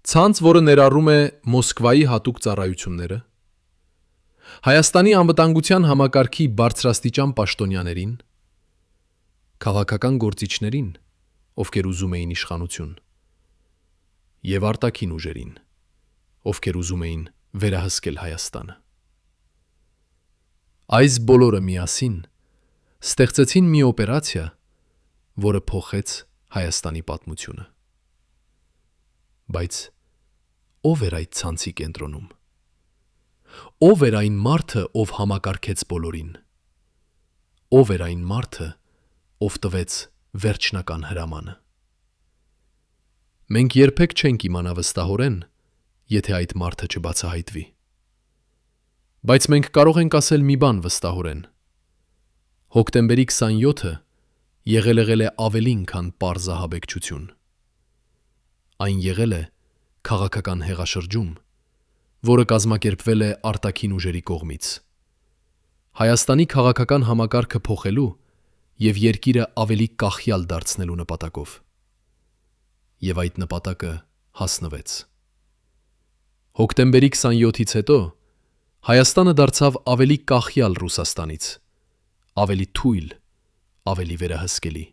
ցանց, որը ներառում է Մոսկվայի հատուկ ծառայությունները, Հայաստանի անվտանգության համակարգի բարձրաստիճան պաշտոնյաներին, քաղաքական գործիչներին, ովքեր ուզում էին իշխանություն, եւ արտաքին ուժերին, ովքեր ուզում էին վերահսկել Հայաստանը։ Այս բոլորը միասին ստեղծեցին մի օպերացիա, որը փոխեց Հայաստանի պատմությունը։ Բայց ո՞վ էր այդ ցանցի կենտրոնում։ Ո՞վ էր այն մարդը, ով համակարգեց բոլորին։ Ո՞վ էր այն մարդը, ով տվեց վերջնական հրամանը։ Մենք երբեք չենք իմանա վստահորեն, եթե այդ մարդը չբացահայտվի։ Բայց մենք կարող ենք ասել մի բան վստահորեն. հոկտեմբերի 27-ը եղել է ավելին, քան պարզ ահաբեկչություն։ Այն եղել է քաղաքական հեղաշրջում, որը կազմակերպվել է արտաքին ուժերի կողմից։ Հայաստանի քաղաքական համակարգը փոխելու և երկիրը ավելի կախյալ դարձնելու նպատակով։ Եվ այդ նպատակը հասնվեց։ Հոկտեմբերի 27-ից հետո Հայաստանը դարձավ ավելի կախյալ Ռուսաստանից, ավելի թույլ, ավելի վերահսկելի։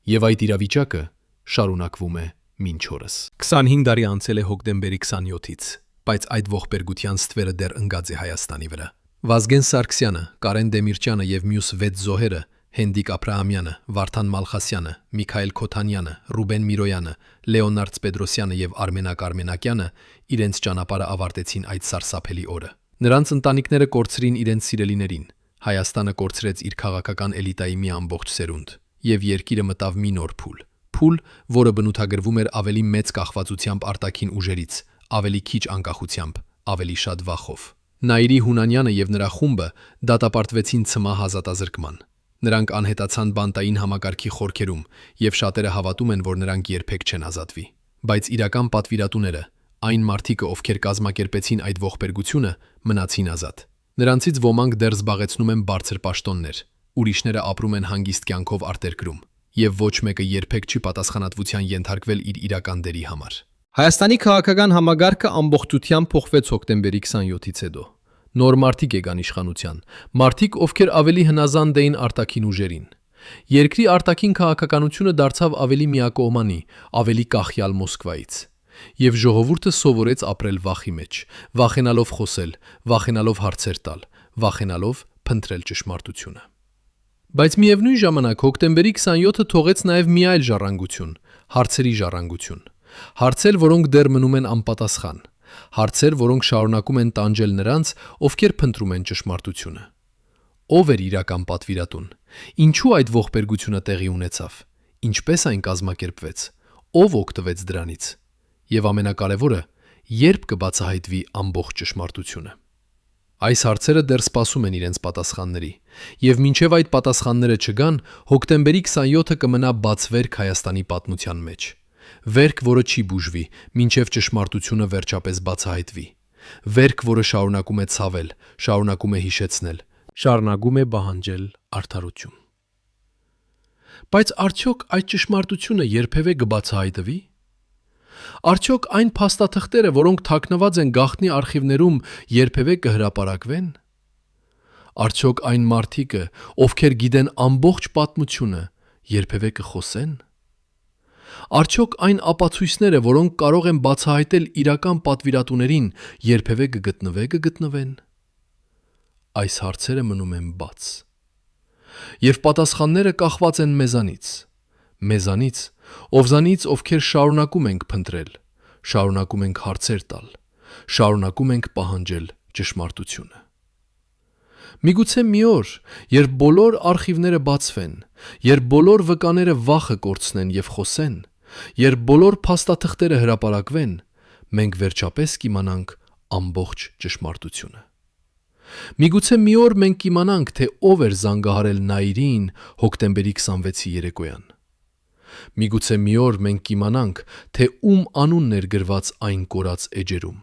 Եվ այդ իրավիճակը շարունակվում է մինչ օրս։ 25 տարի անցել է հոկտեմբերի 27-ից, բայց այդ ողբերգության ստվերը դեռ ընկած է Հայաստանի վրա։ Վազգեն Սարգսյանը, Կարեն Դեմիրճյանը և մյուս 6 զոհերը՝ Հենդիկ Աբրահամյանը, Վարդան Մալխասյանը, Միքայել Քոթանյանը, Ռուբեն Միրոյանը, Լեոնարդ Պետրոսյանը և Արմենակ Արմենակյանը իրենց ճանապարհը ավարտեցին այդ սարսափելի օրը։ Նրանց ընտանիքները կորցրին իրենց սիրելիներին, Հայաստանը կորցրեց իր քաղաքական էլիտայի մի ամբողջ սերունդ, և երկիրը մտավ մի նոր փուլ, որը բնութագրվում էր ավելի մեծ կախվածությամբ արտաքին ուժերից, ավելի քիչ անկախությամբ, ավելի շատ վախով։ Նաիրի Հունանյանը և նրա խումբը դատապարտվեցին ցմահ ազատազրկման։ Նրանք անհետացան բանտային համակարգի խորքերում, և շատերը հավատում են, որ նրանք երբեք չեն ազատվի։ Բայց իրական պատվիրատուները, այն մարդիկը, ովքեր կազմակերպեցին այդ ողբերգությունը, մնացին ազատ։ Նրանցից ոմանք դեռ զբաղեցնում են բարձր պաշտոններ, ուրիշները ապրում են հանգիստ կյանքով արտերկրում, և ոչ մեկը երբեք չի պատասխանատվության ենթարկվել իր իրական դերի համար։ Հայաստանի քաղաքական համակարգը ամբողջությամբ փոխվեց հոկտեմբերի 27-ից հետո։ Նոր մարդիկ եկան իշխանության, մարդիկ, ովքեր ավելի հնազանդ էին արտաքին ուժերին։ Երկրի արտաքին քաղաքականությունը դարձավ ավելի միակողմանի, ավելի կախյալ Մոսկվայից։ Եվ ժողովուրդը սովորեց ապրել վախի մեջ, վախենալով խոսել, վախենալով հարցեր տալ, վախենալով փնտրել ճշմարտությունը։ Բայց միևնույն ժամանակ հոկտեմբերի 27-ը թողեց նաև մի այլ ժառանգություն՝ հարցերի ժառանգություն։ Հարցեր, որոնք դեռ մնում են անպատասխան։ Հարցեր, որոնք շարունակում են տանջել նրանց, ովքեր փնտրում են ճշմարտությունը։ Ո՞վ էր իրական պատվիրատուն։ Ինչու այդ ողբերգությունը տեղի ունեցավ։ Ինչպես այն կազմակերպվեց։ Ո՞վ օգտվեց դրանից։ Եվ ամենակարևորը, երբ կբացահայտվի ամբողջ ճշմարտությունը։ Այս հարցերը դեռ սպասում են իրենց պատասխանների, և մինչև այդ պատասխանները չգան, հոկտեմբերի 27-ը կմնա բացվերք Հայաստանի պատմության մեջ։ Վերք, որը չի բուժվի, մինչև ճշմարտությունը վերջապես բացահայտվի։ Վերք, որը շարունակում է ցավել, շարունակում է հիշեցնել, շարունակում է պահանջել արդարություն։ Բայց արդյոք այդ ճշմարտությունը երբևէ կբացահայտվի։ Արդյոք այն փաստաթղթերը, որոնք թաքնված են գաղտնի արխիվներում, երբևէ կհրապարակվեն։ Արդյոք այն մարդիկը, ովքեր գիտեն ամբողջ պատմությունը, երբևէ կխոսեն։ Արդյոք այն ապացույցները, որոնք կարող են բացահայտել իրական պատվիրատուներին, երբևէ կգտնվեն։ Այս հարցերը մնում են բաց։ Եվ պատասխանները կախված են մեզանից, ովքեր շարունակում ենք փնտրել, շարունակում ենք հարցեր տալ, շարունակում ենք պահանջել ճշմարտությունը։ Միգուցե մի օր, երբ բոլոր արխիվները բացվեն, երբ բոլոր վկաները վախը կորցնեն և խոսեն, երբ բոլոր փաստաթղթերը հրապարակվեն, մենք վերջապես կիմանանք ամբողջ ճշմարտությունը։ Միգուցե մի օր մենք կիմանանք, թե ով էր զանգահարել Նաիրին հոկտեմբերի 26-ի երեկոյան։ Միգուցե մի օր մենք կիմանանք, թե ում անունն էր գրված այն կորած էջերում։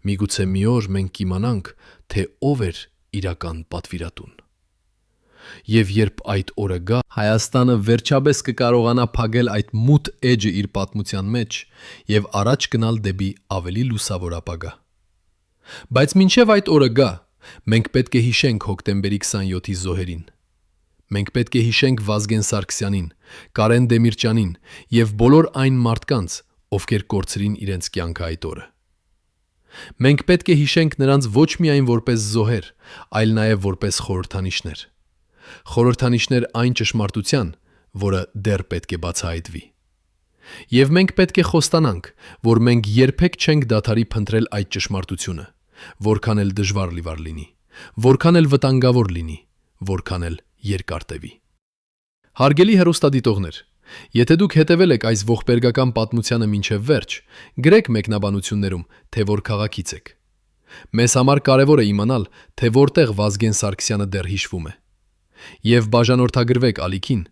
Միգուցե մի օր մենք կիմանանք, թե ով էր իրական պատվիրատուն։ Եվ երբ այդ օրը գա, Հայաստանը վերջապես կկարողանա փակել այդ մութ էջը իր պատմության մեջ և առաջ գնալ դեպի ավելի լուսավոր ապագա։ Բայց մինչև այդ օրը գա, մենք պետք է հիշենք հոկտեմբերի 27-ի զոհերին։ Մենք պետք է հիշենք Վազգեն Սարգսյանին, Կարեն Դեմիրճյանին և բոլոր այն մարդկանց, ովքեր կորցրին իրենց կյանքը այդ օրը։ Մենք պետք է հիշենք նրանց ոչ միայն որպես զոհեր, այլ նաև որպես խորհրդանիշներ։ Խորհրդանիշներ այն ճշմարտության, որը դեռ պետք է բացահայտվի։ Եվ մենք պետք է խոստանանք, որ մենք երբեք չենք դադարի փնտրել այդ ճշմարտությունը, որքան էլ դժվար լինի, որքան էլ վտանգավոր լինի, որքան էլ երկար տևի։ Հարգելի հեռուստադիտողներ, եթե դուք հետևել եք այս ողբերգական պատմությանը մինչև վերջ, գրեք մեկնաբանություններում, թե որ քաղաքից եք։ Մեզ համար կարևոր է իմանալ, թե որտեղ Վազգեն Սարգսյանը դեռ հիշվում է։ Եվ բաժանորդագրվեք ալիքին,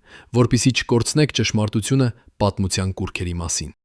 որպեսզի չկորցնեք ճշմարտությունը պատմության կուռքերի մասին։